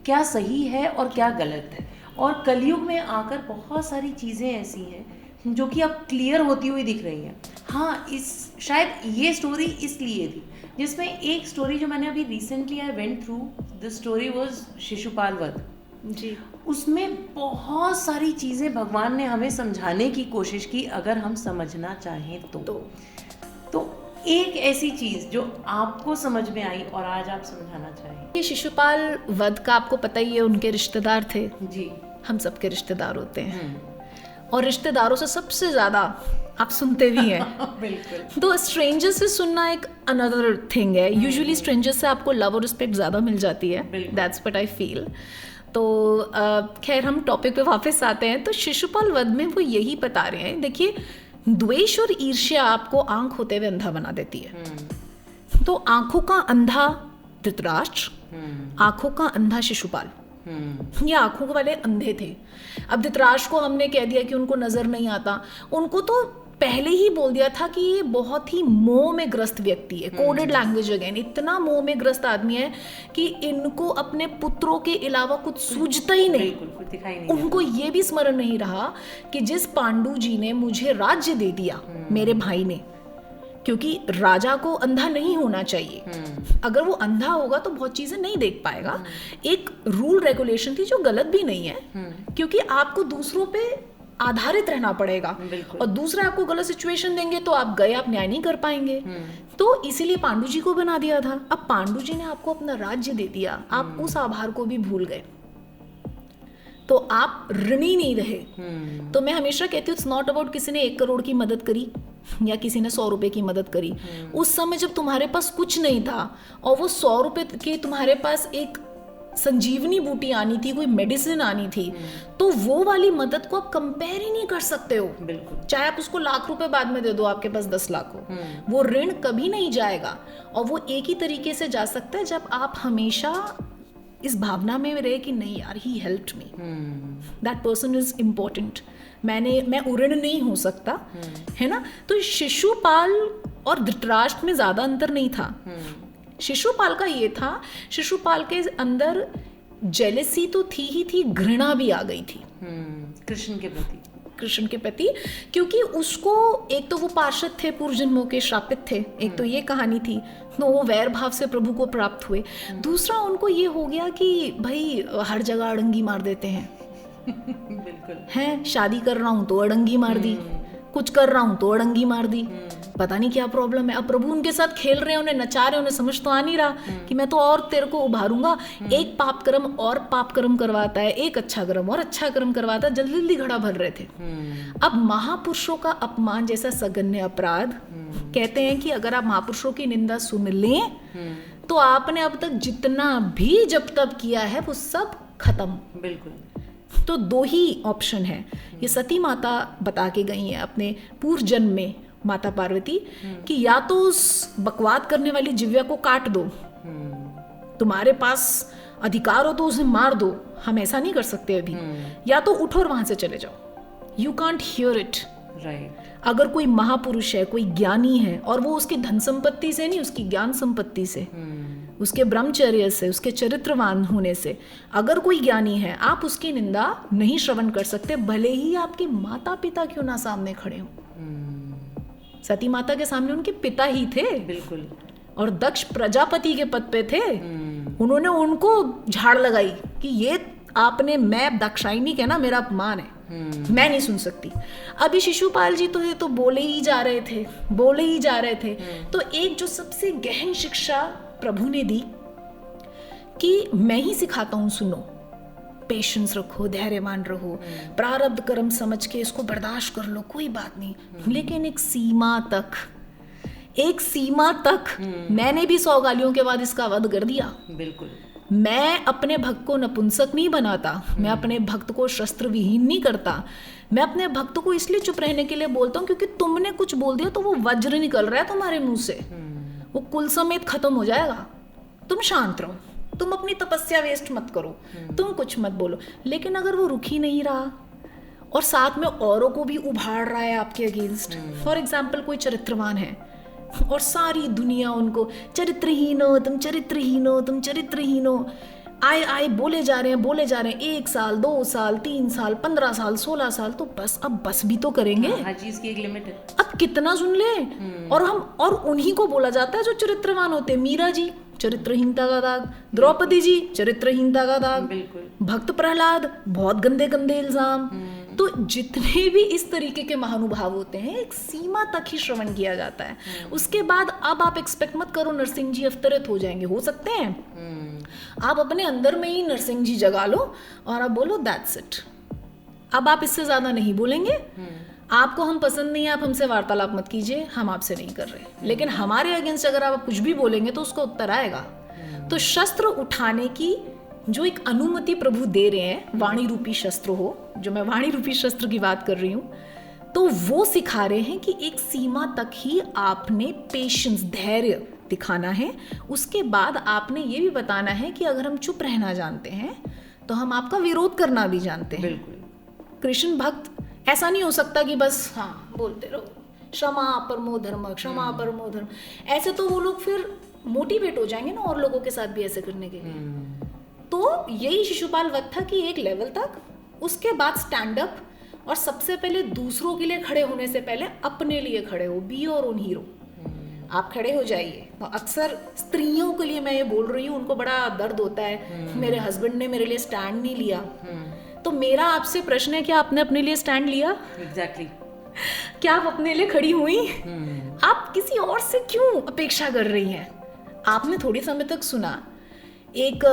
क्या सही है और क्या गलत है। और कलयुग में आकर बहुत सारी चीज़ें ऐसी हैं जो कि अब क्लियर होती हुई दिख रही हैं। हाँ, शायद ये स्टोरी इसलिए थी, जिसमें एक स्टोरी जो मैंने अभी recently I went through, the story was Shishupal वध जी। उसमें बहुत सारी चीज़ें भगवान ने हमें समझाने की कोशिश की, अगर हम समझना चाहें तो एक ऐसी चीज़ जो आपको समझ में आई और आज आप समझाना चाहें। ये शिशुपाल वध का आपको पता ही है, उनके रिश्तेदार थे जी, हम सबके रिश्तेदार होते हैं, और रिश्तेदारों से सबसे ज़्यादा आप सुनते भी हैं। बिल्कुल। तो स्ट्रेंजर से सुनना एक अनदर थिंग है। यूजुअली स्ट्रेंजर से आपको लव और रिस्पेक्ट ज़्यादा मिल जाती है, दैट्स व्हाट आई फील। तो खैर हम टॉपिक पे वापस आते हैं। तो शिशुपाल वध में वो यही बता रहे हैं, देखिए द्वेष और ईर्ष्या आपको आंख होते हुए अंधा बना देती है। तो आंखों का अंधा धृतराष्ट्र, आंखों का अंधा शिशुपाल, ये आंखों वाले अंधे थे। अब धृतराष्ट्र को हमने कह दिया कि उनको नजर नहीं आता, उनको तो पहले ही बोल दिया था कि ये बहुत ही मोह में ग्रस्त व्यक्ति है। कोडेड लैंग्वेज अगेन, इतना मोह में ग्रस्त आदमी है कि इनको अपने पुत्रों के अलावा कुछ सूझता ही नहीं, कुछ दिखाई नहीं उनको ये भी स्मरण नहीं रहा कि जिस पांडु जी ने मुझे राज्य दे दिया, मेरे भाई ने, क्योंकि राजा को अंधा नहीं होना चाहिए, अगर वो अंधा होगा तो बहुत चीजें नहीं देख पाएगा। एक रूल रेगुलेशन थी जो गलत भी नहीं है, क्योंकि आपको दूसरों पे आधारित रहना पड़ेगा, और दूसरे आपको गलत सिचुएशन देंगे तो आप गए, आप न्याय नहीं कर पाएंगे। तो इसीलिए पांडु जी को बना दिया था। अब पांडु जी ने आपको अपना राज्य दे दिया, आप उस आभार को भी भूल गए, तो आप ऋणी नहीं रहे। तो मैं हमेशा कहती हूँ, इट्स नॉट अबाउट किसी ने 1 करोड़ की मदद करी या किसी ने 100 रुपए की मदद करी। उस समय जब तुम्हारे पास कुछ नहीं था और वो 100 रुपए के तुम्हारे पास एक संजीवनी बूटी आनी थी, कोई मेडिसिन आनी थी, तो वो वाली मदद को आप कंपेयर ही नहीं कर सकते हो। चाहे आप उसको लाख रुपए बाद में दे दो, आपके पास 10 लाख हो, वो ऋण कभी नहीं जाएगा। और वो एक ही तरीके से जा सकता है जब आप हमेशा इस भावना में रहे कि नहीं यार, he helped me, that person is important, मैं उऋण नहीं हो सकता, है ना। तो शिशुपाल और धृतराष्ट्र में ज्यादा अंतर नहीं था। शिशुपाल का ये था, शिशुपाल के अंदर जेलेसी तो थी ही थी, घृणा भी आ गई थी कृष्ण के प्रति, क्योंकि उसको एक तो वो पार्षद थे, पूर्व जन्मों के श्रापित थे, एक तो ये कहानी थी, तो वो वैर भाव से प्रभु को प्राप्त हुए। दूसरा उनको ये हो गया कि भाई हर जगह अड़ंगी मार देते हैं बिल्कुल हैं, शादी कर रहा हूँ तो अड़ंगी मार दी, कुछ कर रहा हूँ तो अड़ंगी मार दी, पता नहीं क्या प्रॉब्लम है। अब प्रभु उनके साथ खेल रहे हैं, उन्हें नचा रहे हैं, उन्हें समझ तो आ नहीं रहा कि मैं तो और तेरे को उभारूंगा। एक पाप कर्म और पाप कर्म करवाता है, एक अच्छा कर्म और अच्छा कर्म करवाता है, जल्दी जल्दी घड़ा भर रहे थे। अब महापुरुषों का अपमान जैसा सगन्य अपराध, कहते हैं कि अगर आप महापुरुषों की निंदा सुन लें तो आपने अब तक जितना भी जब तब किया है वो सब खत्म। बिल्कुल। तो 2 ही ऑप्शन है, ये सती माता बता के गई है अपने पूर्व जन्म में, माता पार्वती, कि या तो उस बकवाद करने वाली जिव्या को काट दो, तुम्हारे पास अधिकार हो तो उसे मार दो, हम ऐसा नहीं कर सकते अभी, या तो उठो और वहां से चले जाओ, यू कांट हियर इट। अगर कोई महापुरुष है, कोई ज्ञानी है, और वो उसकी धन संपत्ति से नहीं, उसकी ज्ञान संपत्ति से, उसके ब्रह्मचर्य से, उसके चरित्रवान होने से, अगर कोई ज्ञानी है, आप उसकी निंदा नहीं श्रवण कर सकते, भले ही आपके माता पिता क्यों ना सामने खड़े हों। सती माता के सामने उनके पिता ही थे, बिल्कुल, और दक्ष प्रजापति के पद पे थे। उन्होंने उनको झाड़ लगाई कि ये आपने, मैं दाक्षायणी के ना, मेरा अपमान है, मैं नहीं सुन सकती। अभी शिशुपाल जी तो ये तो बोले ही जा रहे थे। तो एक जो सबसे गहन शिक्षा प्रभु ने दी कि मैं ही सिखाता हूं, सुनो, पेशेंस रखो, धैर्यवान रहो, प्रारब्ध कर्म समझ के इसको बर्दाश्त कर लो, कोई बात नहीं, लेकिन एक सीमा तक मैंने भी 100 गालियों के बाद इसका वध कर दिया। बिल्कुल। मैं अपने भक्त को नपुंसक नहीं बनाता, मैं अपने भक्त को शस्त्र विहीन नहीं करता, मैं अपने भक्त को इसलिए चुप रहने के लिए बोलता हूँ क्योंकि तुमने कुछ बोल दिया तो वो वज्र निकल रहा है तुम्हारे मुंह से, वो कुल समेत खत्म हो जाएगा। तुम शांत रहो, तुम अपनी तपस्या वेस्ट मत करो, तुम कुछ मत बोलो। लेकिन अगर वो रुक ही नहीं रहा और साथ में औरों को भी उभार रहा है आपके अगेंस्ट, फॉर एग्जाम्पल कोई चरित्रवान है और सारी दुनिया उनको चरित्रहीन हो, तुम चरित्रहीन हो, आए बोले जा रहे हैं 1 साल 2 साल 3 साल 15 साल 16 साल, तो अब बस भी तो करेंगे। हर चीज की एक लिमिट है, अब कितना सुन ले। और उन्हीं को बोला जाता है जो चरित्रवान होते। मीरा जी चरित्रहीनता का दाग, द्रौपदी जी चरित्रहीनता का दाग, भक्त प्रहलाद बहुत गंदे गंदे इल्जाम। तो जितने भी इस तरीके के महानुभाव होते हैं, एक सीमा तक ही श्रवण किया जाता है। उसके बाद अब आप एक्सपेक्ट मत करो नरसिंह जी अवतरित हो जाएंगे, हो सकते हैं। आप अपने अंदर में ही नरसिंह जी जगा लो और आप बोलो दैट्स इट, अब आप इससे ज्यादा नहीं बोलेंगे, आपको हम पसंद नहीं है, आप हमसे वार्तालाप मत कीजिए, हम आपसे नहीं कर रहे। लेकिन हमारे अगेंस्ट अगर आप कुछ भी बोलेंगे तो उसका उत्तर आएगा। तो शस्त्र उठाने की जो एक अनुमति प्रभु दे रहे हैं, वाणी रूपी शस्त्र हो, जो मैं वाणी रूपी शस्त्र की बात कर रही हूँ, तो वो सिखा रहे हैं कि एक सीमा तक ही आपने पेशेंस, धैर्य दिखाना है। उसके बाद आपने ये भी बताना है कि अगर हम चुप रहना जानते हैं तो हम आपका विरोध करना भी जानते हैं। कृष्ण भक्त ऐसा नहीं हो सकता कि बस हाँ बोलते रहो, क्षमा परमो धर्म, क्षमा परमो धर्म, ऐसे तो वो लोग फिर मोटिवेट हो जाएंगे ना और लोगों के साथ भी ऐसे करने के लिए। तो यही शिशुपाल वध था कि एक लेवल तक, उसके बाद स्टैंड अप, और सबसे पहले दूसरों के लिए खड़े होने से पहले अपने लिए खड़े हो, बी योर ओन हीरो। आप खड़े हो जाइए। अक्सर स्त्रियों के लिए मैं ये बोल रही हूँ, उनको बड़ा दर्द होता है, मेरे हस्बैंड ने मेरे लिए स्टैंड नहीं लिया। तो मेरा आपसे प्रश्न है, क्या आपने अपने लिए स्टैंड लिया? एग्जैक्टली। क्या आप अपने लिए खड़ी हुई? आप किसी और से क्यों अपेक्षा कर रही हैं? आपने थोड़ी समय तक सुना, एक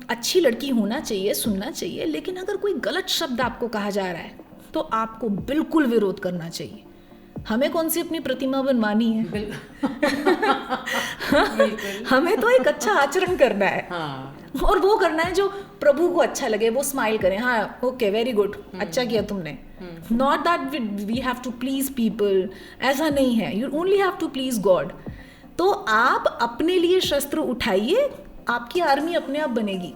अच्छी लड़की होना चाहिए, सुनना चाहिए, लेकिन अगर कोई गलत शब्द आपको कहा जा रहा है तो आपको बिल्कुल विरोध करना चाहिए। हमें कौन सी अपनी प्रतिमा बनवानी है? हमें तो एक अच्छा आचरण करना है। और वो करना है जो प्रभु को अच्छा लगे, वो स्माइल करें, हाँ ओके वेरी गुड, अच्छा किया तुमने। Not that we have to please people, ऐसा नहीं है, you only have to please God. तो आप अपने लिए शस्त्र उठाइए, आपकी आर्मी अपने आप बनेगी।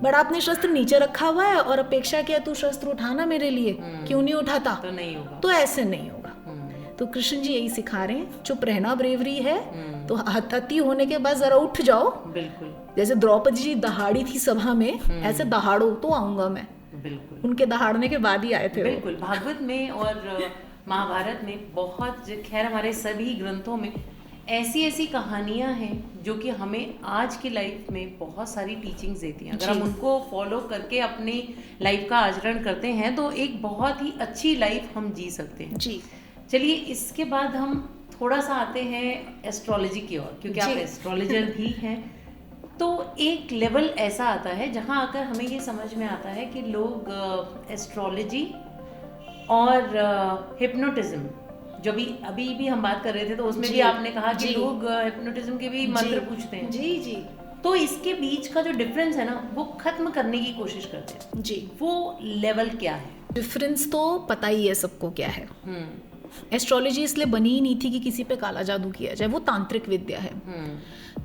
बट आपने शस्त्र नीचे रखा हुआ है और अपेक्षा किया तू शस्त्र उठाना मेरे लिए, क्यों नहीं उठाता? तो नहीं होगा, तो ऐसे नहीं होगा। तो कृष्ण जी यही सिखा रहे हैं, चुप रहना ब्रेवरी है, तो हत्ती होने के बाद जरा उठ जाओ। बिल्कुल। जैसे द्रौपदी जी दहाड़ी थी सभा में, ऐसे दहाड़ो तो आऊंगा मैं। बिल्कुल। उनके दहाड़ने के बाद ही आए थे। बिल्कुल। भागवत में और महाभारत में बहुत, खैर हमारे सभी ग्रंथों में ऐसी ऐसी कहानियां हैं जो कि हमें आज की लाइफ में बहुत सारी टीचिंग्स देती हैं। अगर हम उनको फॉलो करके अपनी लाइफ का आचरण करते हैं तो एक बहुत ही अच्छी लाइफ हम जी सकते हैं। जी। चलिए, इसके बाद हम थोड़ा सा आते हैं एस्ट्रोलॉजी की ओर, क्योंकि आप एस्ट्रोलॉजर भी हैं। तो एक लेवल ऐसा आता है जहां आकर हमें ये समझ में आता है कि लोग एस्ट्रोलॉजी और हिप्नोटिज्म, जो अभी भी हम बात कर रहे थे, तो उसमें भी आपने कहा कि लोग हिप्नोटिज्म के भी मंत्र पूछते हैं। जी जी। तो इसके बीच का जो डिफरेंस है ना, वो खत्म करने की कोशिश करते हैं। जी। वो लेवल क्या है? डिफरेंस तो पता ही है सबको क्या है। एस्ट्रोलॉजी इसलिए बनी ही नहीं थी कि किसी पे काला जादू किया जाए, वो तांत्रिक विद्या है।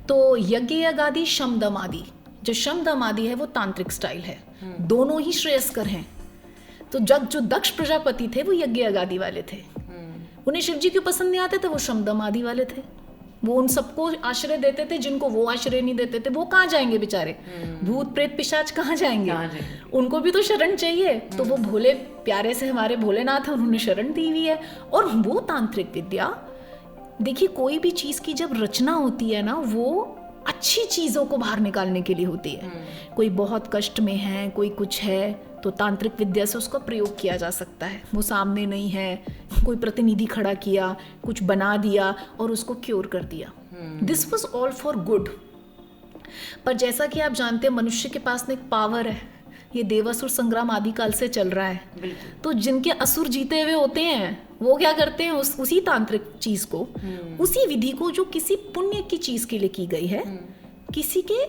तो यज्ञ यगादि शम दम आदि, जो शम दम आदि है वो तांत्रिक स्टाइल है। दोनों ही श्रेयस्कर हैं। तो जो दक्ष प्रजापति थे वो यज्ञ यगादि वाले थे, उन्हें शिव जी क्यों पसंद नहीं आते थे? वो शम दम आदि वाले थे। वो उन सबको आश्रय देते थे जिनको वो आश्रय नहीं देते थे। वो कहाँ जाएंगे बेचारे? भूत प्रेत पिशाच कहाँ जाएंगे? उनको भी तो शरण चाहिए। तो वो भोले प्यारे से हमारे भोलेनाथ हैं, उन्होंने शरण दी हुई है। और वो तांत्रिक विद्या, देखिए कोई भी चीज की जब रचना होती है ना, वो अच्छी चीजों को बाहर निकालने के लिए होती है। कोई बहुत कष्ट में है, कोई कुछ है, तो तांत्रिक विद्या से उसका प्रयोग किया जा सकता है। वो सामने नहीं है, कोई प्रतिनिधि खड़ा किया, कुछ बना दिया और उसको क्योर कर दिया। This was all for good. पर जैसा कि आप जानते हैं, मनुष्य के पास में एक पावर है, ये देवासुर संग्राम आदि काल से चल रहा है। तो जिनके असुर जीते हुए होते हैं, वो क्या करते हैं, उसी तांत्रिक चीज को, उसी विधि को जो किसी पुण्य की चीज के लिए की गई है, किसी के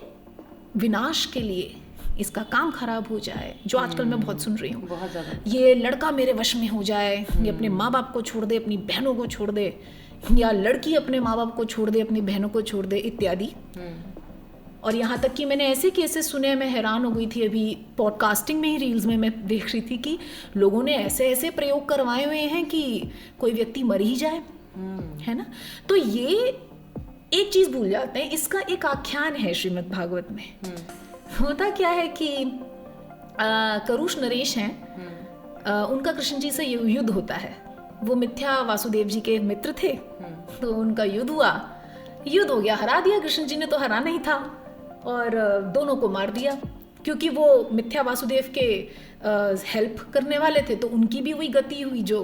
विनाश के लिए, इसका काम खराब हो जाए, जो आजकल मैं बहुत सुन रही हूँ, बहुत ज़्यादा, ये लड़का मेरे वश में हो जाए, ये अपने माँ बाप को छोड़ दे, अपनी बहनों को छोड़ दे, या लड़की अपने माँ बाप को छोड़ दे, अपनी बहनों को छोड़ दे, इत्यादि। और यहाँ तक कि मैंने ऐसे केसेस सुने, मैं हैरान हो गई थी। अभी पॉडकास्टिंग में ही, रील्स में मैं देख रही थी कि लोगों ने ऐसे ऐसे प्रयोग करवाए हुए हैं कि कोई व्यक्ति मर ही जाए, है ना। तो ये एक चीज़ भूल जाते हैं, इसका एक आख्यान है श्रीमद् भागवत में। होता क्या है कि करुष नरेश हैं, उनका कृष्ण जी से युद्ध होता है। वो मिथ्या वासुदेव जी के मित्र थे, तो उनका युद्ध हुआ, युद्ध हो गया, हरा दिया कृष्ण जी ने, तो हराना ही था, और दोनों को मार दिया। क्योंकि वो मिथ्या वासुदेव के हेल्प करने वाले थे, तो उनकी भी वही गति हुई, जो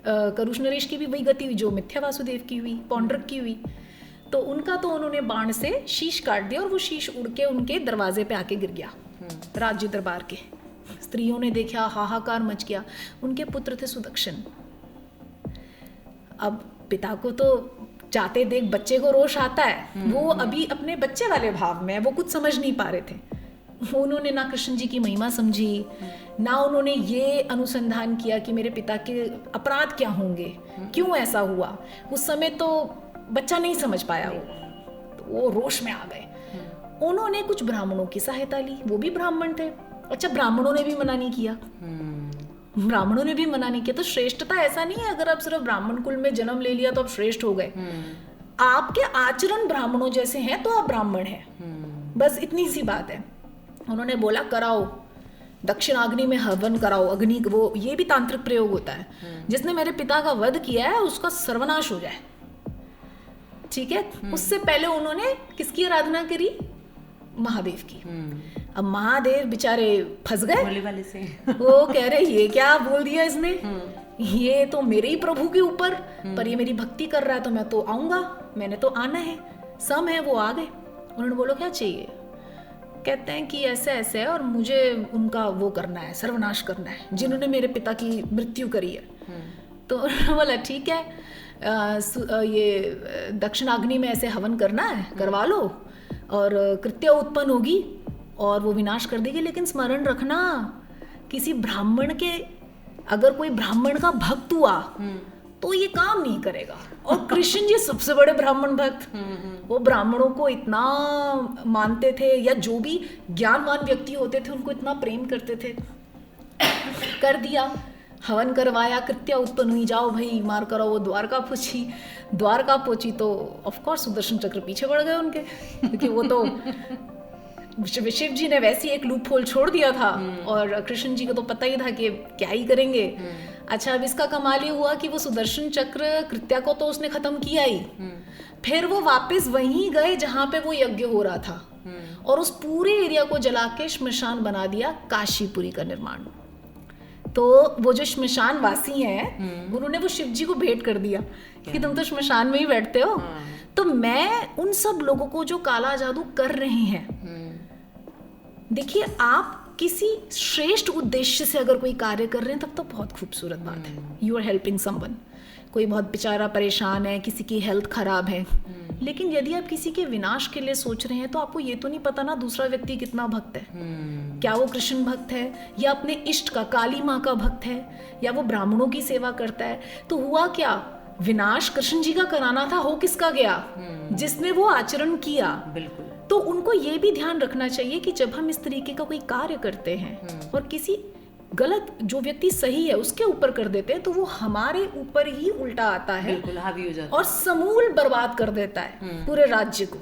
करुष नरेश की भी वही गति हुई जो मिथ्या वासुदेव की हुई, पौंड्रक की हुई। तो उनका तो उन्होंने बाण से शीश काट दिया, और वो शीश उड़ के उनके दरवाजे पे आके गिर गया, राज्य दरबार के। स्त्रियों ने देखा, हाहाकार मच गया। उनके पुत्र थे सुदक्षिण। अब पिता को तो जाते देख बच्चे को रोष आता है, वो अभी अपने बच्चे वाले भाव में है, वो कुछ समझ नहीं पा रहे थे। उन्होंने ना कृष्ण जी की महिमा समझी, ना उन्होंने ये अनुसंधान किया कि मेरे पिता के अपराध क्या होंगे, क्यों ऐसा हुआ। उस समय तो बच्चा नहीं समझ पाया, वो रोष में आ गए। उन्होंने कुछ ब्राह्मणों की सहायता ली, वो भी ब्राह्मण थे। अच्छा, ब्राह्मणों ने भी मना नहीं किया। ब्राह्मणों ने भी मना नहीं किया। तो श्रेष्ठता ऐसा नहीं है अगर आप सिर्फ ब्राह्मण कुल में जन्म ले लिया तो आप श्रेष्ठ हो गए। आपके आचरण ब्राह्मणों जैसे हैं तो आप ब्राह्मण हैं, बस इतनी सी बात है। उन्होंने बोला कराओ दक्षिणाग्नि में हवन कराओ, अग्नि वो ये भी तांत्रिक प्रयोग होता है, जिसने मेरे पिता का वध किया है उसका सर्वनाश हो जाए, ठीक है। उससे पहले उन्होंने किसकी आराधना करी? महादेव की। अब महादेव बेचारे फंस गए भोले वाले से। वो कह रहे ये क्या बोल दिया इसने, ये तो मेरे ही प्रभु के ऊपर, पर ये मेरी भक्ति कर रहा है तो मैं तो आऊंगा, मैंने तो आना है, सम है। वो आ गए। उन्होंने बोला क्या चाहिए? कहते हैं कि ऐसे ऐसे है और मुझे उनका वो करना है, सर्वनाश करना है, जिन्होंने मेरे पिता की मृत्यु करी है। तो उन्होंने बोला ठीक है, ये दक्षिणाग्नि में ऐसे हवन करना है, करवा लो और कृत्य उत्पन्न होगी और वो विनाश कर देगी। लेकिन स्मरण रखना, किसी ब्राह्मण के, अगर कोई ब्राह्मण का भक्त हुआ तो ये काम नहीं करेगा। और कृष्ण जी सबसे बड़े ब्राह्मण भक्त, वो ब्राह्मणों को इतना मानते थे, या जो भी ज्ञानवान व्यक्ति होते थे उनको इतना प्रेम करते थे। कर दिया, हवन करवाया, कृत्या उत्पन्न हुई, जाओ भाई मार करो। वो द्वारका पहुंची तो ऑफ कोर्स सुदर्शन चक्र पीछे बढ़ गए उनके, क्योंकि वो तो शिव जी ने वैसे ही एक लूप होल छोड़ दिया था और कृष्ण जी को तो पता ही था कि क्या ही करेंगे। अच्छा, अब इसका कमाल ये हुआ कि वो सुदर्शन चक्र कृत्या को तो उसने खत्म किया ही, फिर वो वापस वहीं गए जहां पे वो यज्ञ हो रहा था और उस पूरे एरिया को जला के श्मशान बना दिया, काशीपुरी का निर्माण। तो वो जो श्मशान वासी हैं उन्होंने वो शिव जी को भेंट कर दिया कि तुम तो श्मशान में ही बैठते हो। तो मैं उन सब लोगों को जो काला जादू कर रहे हैं, देखिए आप किसी श्रेष्ठ उद्देश्य से अगर कोई कार्य कर रहे हैं तब तो बहुत खूबसूरत बात है। यू आर हेल्पिंग समवन, कोई बहुत बेचारा परेशान है, किसी की हेल्थ खराब है। लेकिन यदि आप किसी के विनाश के लिए सोच रहे हैं तो आपको ये तो नहीं पता ना दूसरा व्यक्ति कितना भक्त है। क्या वो कृष्ण भक्त है या अपने इष्ट का, काली माँ का भक्त है, या वो ब्राह्मणों की सेवा करता है। तो हुआ क्या, विनाश कृष्ण जी का कराना था, हो किसका गया? जिसने वो आचरण किया। बिल्कुल। तो उनको ये भी ध्यान रखना चाहिए कि जब हम इस तरीके का कोई कार्य करते हैं और किसी गलत, जो व्यक्ति सही है उसके ऊपर कर देते हैं, तो वो हमारे ऊपर ही उल्टा आता है, बिल्कुल हावी हो जाता है और समूल बर्बाद कर देता है पूरे राज्य को।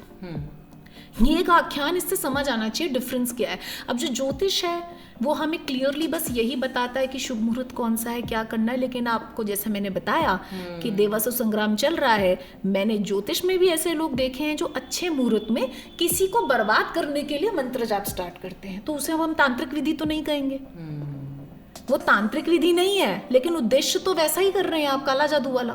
ये एक आख्यान, इससे समझ आना चाहिए डिफरेंस क्या है। अब जो ज्योतिष है वो हमें क्लियरली बस यही बताता है कि शुभ मुहूर्त कौन सा है, क्या करना है। लेकिन आपको जैसे मैंने बताया कि देवासुर संग्राम चल रहा है, मैंने ज्योतिष में भी ऐसे लोग देखे हैं जो अच्छे मुहूर्त में किसी को बर्बाद करने के लिए मंत्र जाप स्टार्ट करते हैं। तो उसे हम तांत्रिक विधि तो नहीं कहेंगे, वो तांत्रिक विधि नहीं है, लेकिन उद्देश्य तो वैसा ही कर रहे हैं आप, काला जादू वाला।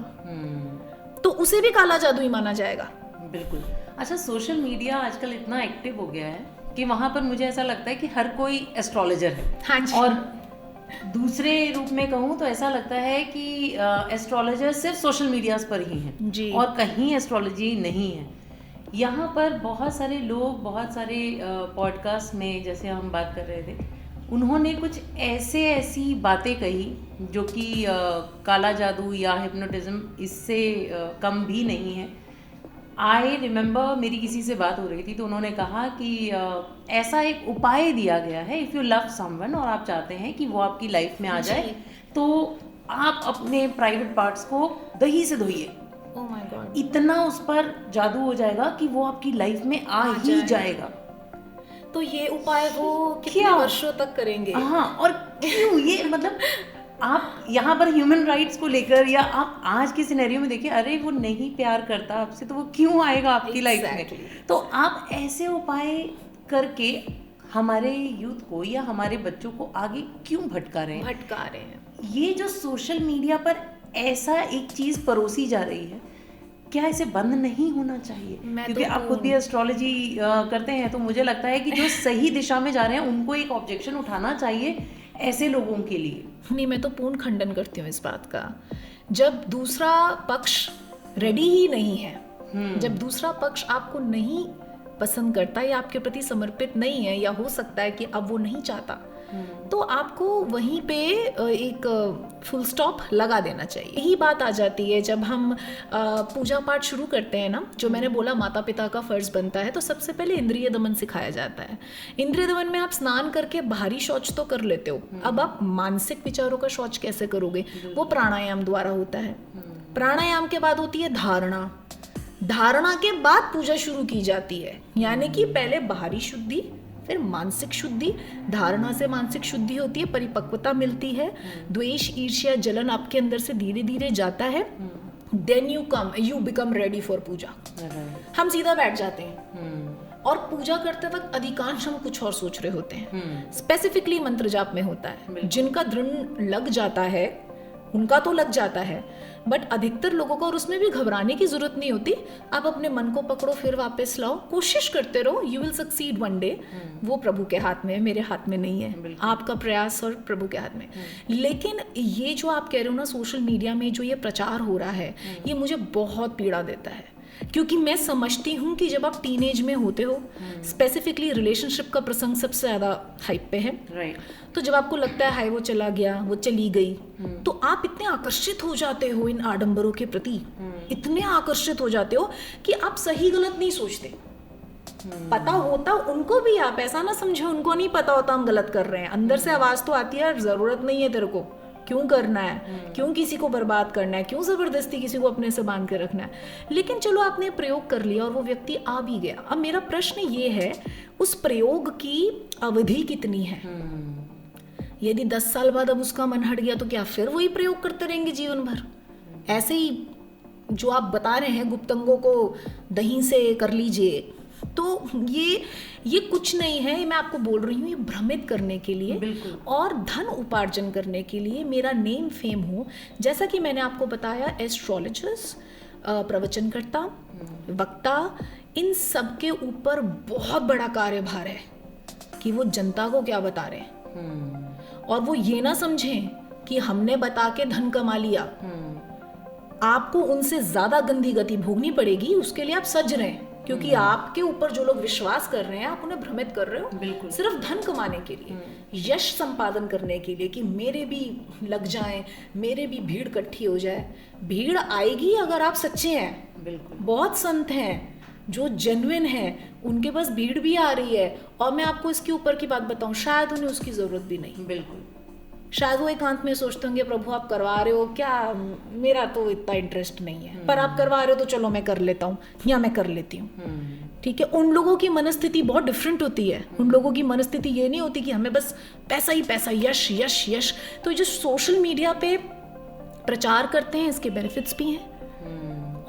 तो उसे भी काला जादू ही माना जाएगा। बिल्कुल। अच्छा, सोशल मीडिया आजकल इतना एक्टिव हो गया है कि वहां पर मुझे ऐसा लगता है कि हर कोई एस्ट्रोलॉजर है। हाँ जी। और दूसरे रूप में कहूँ तो ऐसा लगता है कि एस्ट्रोलॉजर सिर्फ सोशल मीडिया पर ही हैं जी। और कहीं एस्ट्रोलॉजी नहीं है। यहाँ पर बहुत सारे लोग, बहुत सारे पॉडकास्ट में जैसे हम बात कर रहे थे, उन्होंने कुछ ऐसी बातें कही जो कि काला जादू या हिप्नोटिज्म इससे कम भी नहीं है। आई रिमेंबर, मेरी किसी से बात हो रही थी तो उन्होंने कहा कि ऐसा एक उपाय दिया गया है, इफ़ यू लव समवन और आप चाहते हैं कि वो आपकी लाइफ में आ जाए, तो आप अपने प्राइवेट पार्ट्स को दही से धोइए। Oh my God. इतना उस पर जादू हो जाएगा कि वो आपकी लाइफ में आ ही जाएगा। तो ये उपाय वो कितने वर्षों तक करेंगे? हाँ, और क्यों ये, मतलब आप यहाँ पर ह्यूमन राइट्स को लेकर, या आप आज के सिनेरियो में देखिए, अरे वो नहीं प्यार करता आपसे तो वो क्यों आएगा आपकी लाइफ में? तो आप ऐसे उपाय करके हमारे यूथ को या हमारे बच्चों को आगे क्यों भटका रहे हैं? ये जो सोशल मीडिया पर ऐसा एक चीज परोसी जा रही है, क्या इसे बंद नहीं होना चाहिए? क्योंकि आप खुद भी एस्ट्रोलॉजी करते हैं तो मुझे लगता है कि जो सही दिशा में जा रहे हैं उनको एक ऑब्जेक्शन उठाना चाहिए ऐसे लोगों के लिए। नहीं, मैं तो पूर्ण खंडन करती हूँ इस बात का। जब दूसरा पक्ष रेडी ही नहीं है, जब दूसरा पक्ष आपको नहीं पसंद करता या आपके प्रति समर्पित नहीं है, या हो सकता है कि अब वो नहीं चाहता, तो आपको वहीं पे एक फुल स्टॉप लगा देना चाहिए। यही बात आ जाती है जब हम पूजा पाठ शुरू करते हैं ना, जो मैंने बोला माता पिता का फर्ज बनता है, तो सबसे पहले इंद्रिय दमन सिखाया जाता है। इंद्रिय दमन में आप स्नान करके बाहरी शौच तो कर लेते हो, अब आप मानसिक विचारों का शौच कैसे करोगे? वो प्राणायाम द्वारा होता है। प्राणायाम के बाद होती है धारणा, धारणा के बाद पूजा शुरू की जाती है, यानी कि पहले बाहरी शुद्धि फिर मानसिक शुद्धि। धारणा से मानसिक शुद्धि होती है, परिपक्वता मिलती है, द्वेष ईर्ष्या जलन आपके अंदर से धीरे धीरे जाता है, then you become ready for puja. हम सीधा बैठ जाते हैं और पूजा करते वक्त अधिकांश हम कुछ और सोच रहे होते हैं। स्पेसिफिकली मंत्र जाप में होता है, जिनका दृढ़ लग जाता है उनका तो लग जाता है, बट अधिकतर लोगों को, और उसमें भी घबराने की जरूरत नहीं होती। आप अपने मन को पकड़ो, फिर वापस लाओ, कोशिश करते रहो, you will succeed one day. वो प्रभु के हाथ में है, मेरे हाथ में नहीं है, आपका प्रयास और प्रभु के हाथ में। लेकिन ये जो आप कह रहे हो ना, सोशल मीडिया में जो ये प्रचार हो रहा है, ये मुझे बहुत पीड़ा देता है, क्योंकि मैं समझती हूँ कि जब आप टीनेज में होते हो, स्पेसिफिकली रिलेशनशिप का प्रसंग सबसे ज्यादा हाइप पे है, तो जब आपको लगता है हाय वो चला गया, वो चली गई, तो आप इतने आकर्षित हो जाते हो इन आडंबरों के प्रति, इतने आकर्षित हो जाते हो कि आप सही गलत नहीं सोचते। पता होता उनको भी, आप ऐसा ना समझे उनको नहीं पता होता हम गलत कर रहे हैं, अंदर से आवाज तो आती है, जरूरत नहीं है तेरे को, क्यों करना है, क्यों किसी को बर्बाद करना है, क्यों जबरदस्ती किसी को अपने से बांध के रखना है। लेकिन चलो आपने प्रयोग कर लिया और वो व्यक्ति आ भी गया। अब मेरा प्रश्न ये है, उस प्रयोग की अवधि कितनी है? यदि 10 साल बाद अब उसका मन हट गया, तो क्या फिर वही प्रयोग करते रहेंगे जीवन भर? ऐसे ही जो आप बता रहे हैं गुप्तंगों को दही से कर लीजिए, तो ये कुछ नहीं है, मैं आपको बोल रही हूँ, ये भ्रमित करने के लिए और धन उपार्जन करने के लिए, मेरा नेम फेम हो। जैसा कि मैंने आपको बताया, एस्ट्रोलॉजर्स, प्रवचनकर्ता, वक्ता, इन सब के ऊपर बहुत बड़ा कार्यभार है कि वो जनता को क्या बता रहे हैं, और वो ये ना समझें कि हमने बता के धन कमा लिया। आपको उनसे ज्यादा गंदी गति भोगनी पड़ेगी, उसके लिए आप सज रहे हैं, क्योंकि आपके ऊपर जो लोग विश्वास कर रहे हैं, आप उन्हें भ्रमित कर रहे हो सिर्फ धन कमाने के लिए, यश संपादन करने के लिए, कि मेरे भी लग जाएं, मेरे भी भीड़ इकट्ठी हो जाए। भीड़ आएगी अगर आप सच्चे हैं। बहुत संत हैं जो जेन्युइन हैं, उनके पास भीड़ भी आ रही है, और मैं आपको इसके ऊपर की बात बताऊं, शायद उन्हें उसकी जरूरत भी नहीं। शायद वो एकांत में सोचते होंगे, प्रभु आप करवा रहे हो क्या, मेरा तो इतना इंटरेस्ट नहीं है, पर आप करवा रहे हो तो चलो मैं कर लेता हूँ या मैं कर लेती हूँ। ठीक है, उन लोगों की मनस्थिति बहुत डिफरेंट होती है। उन लोगों की मनस्थिति ये नहीं होती कि हमें बस पैसा ही पैसा, यश यश यश। तो जो सोशल मीडिया पे प्रचार करते हैं, इसके बेनिफिट्स भी हैं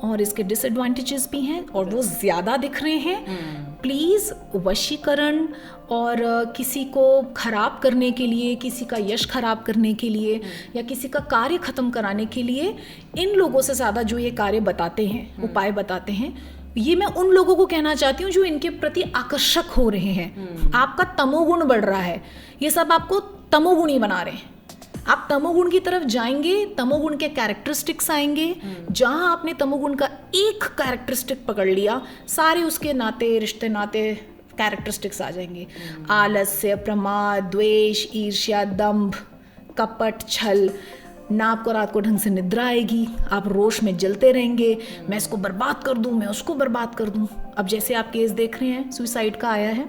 और इसके डिसएडवांटेजेस भी हैं, और वो ज्यादा दिख रहे हैं। प्लीज वशीकरण और किसी को खराब करने के लिए, किसी का यश खराब करने के लिए, या किसी का कार्य खत्म कराने के लिए, इन लोगों से ज्यादा जो ये कार्य बताते हैं, उपाय बताते हैं, ये मैं उन लोगों को कहना चाहती हूँ जो इनके प्रति आकर्षक हो रहे हैं। आपका तमोगुण बढ़ रहा है, ये सब आपको तमोगुणी बना रहे हैं। आप तमोगुण की तरफ जाएंगे, तमोगुण के कैरेक्टरिस्टिक्स आएंगे। जहां आपने तमोगुण का एक कैरेक्टरिस्टिक पकड़ लिया, सारे उसके नाते, रिश्ते नाते, कैरेक्टरिस्टिक्स आ जाएंगे। आलस्य, प्रमाद, द्वेष, ईर्ष्या, दंभ, कपट, छल। ना आपको रात को ढंग से निद्रा आएगी, आप रोष में जलते रहेंगे, मैं इसको बर्बाद कर दूं, मैं उसको बर्बाद कर दूं। अब जैसे आप केस देख रहे हैं, सुसाइड का आया है,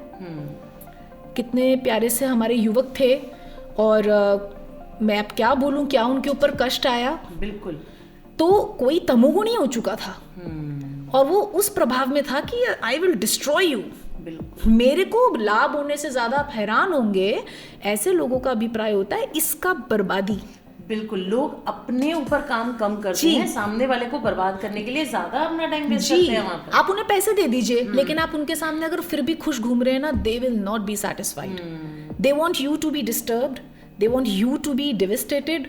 कितने प्यारे से हमारे युवक थे, और मैं अब क्या बोलूं, क्या उनके ऊपर कष्ट आया। बिल्कुल। तो कोई तमोगुणी हो चुका था, और वो उस प्रभाव में था कि आई विल डिस्ट्रॉय यू, मेरे को लाभ होने से ज्यादा आप हैरान होंगे। ऐसे लोगों का अभिप्राय होता है इसका बर्बादी। बिल्कुल, लोग अपने ऊपर काम कम करते हैं, सामने वाले को बर्बाद करने के लिए ज्यादा अपना टाइम वेस्ट करते हैं वहां पर। आप उन्हें पैसे दे दीजिए, लेकिन आप उनके सामने अगर फिर भी खुश घूम रहे हैं ना, they will not be satisfied. They want you to be disturbed, they want you to be devastated,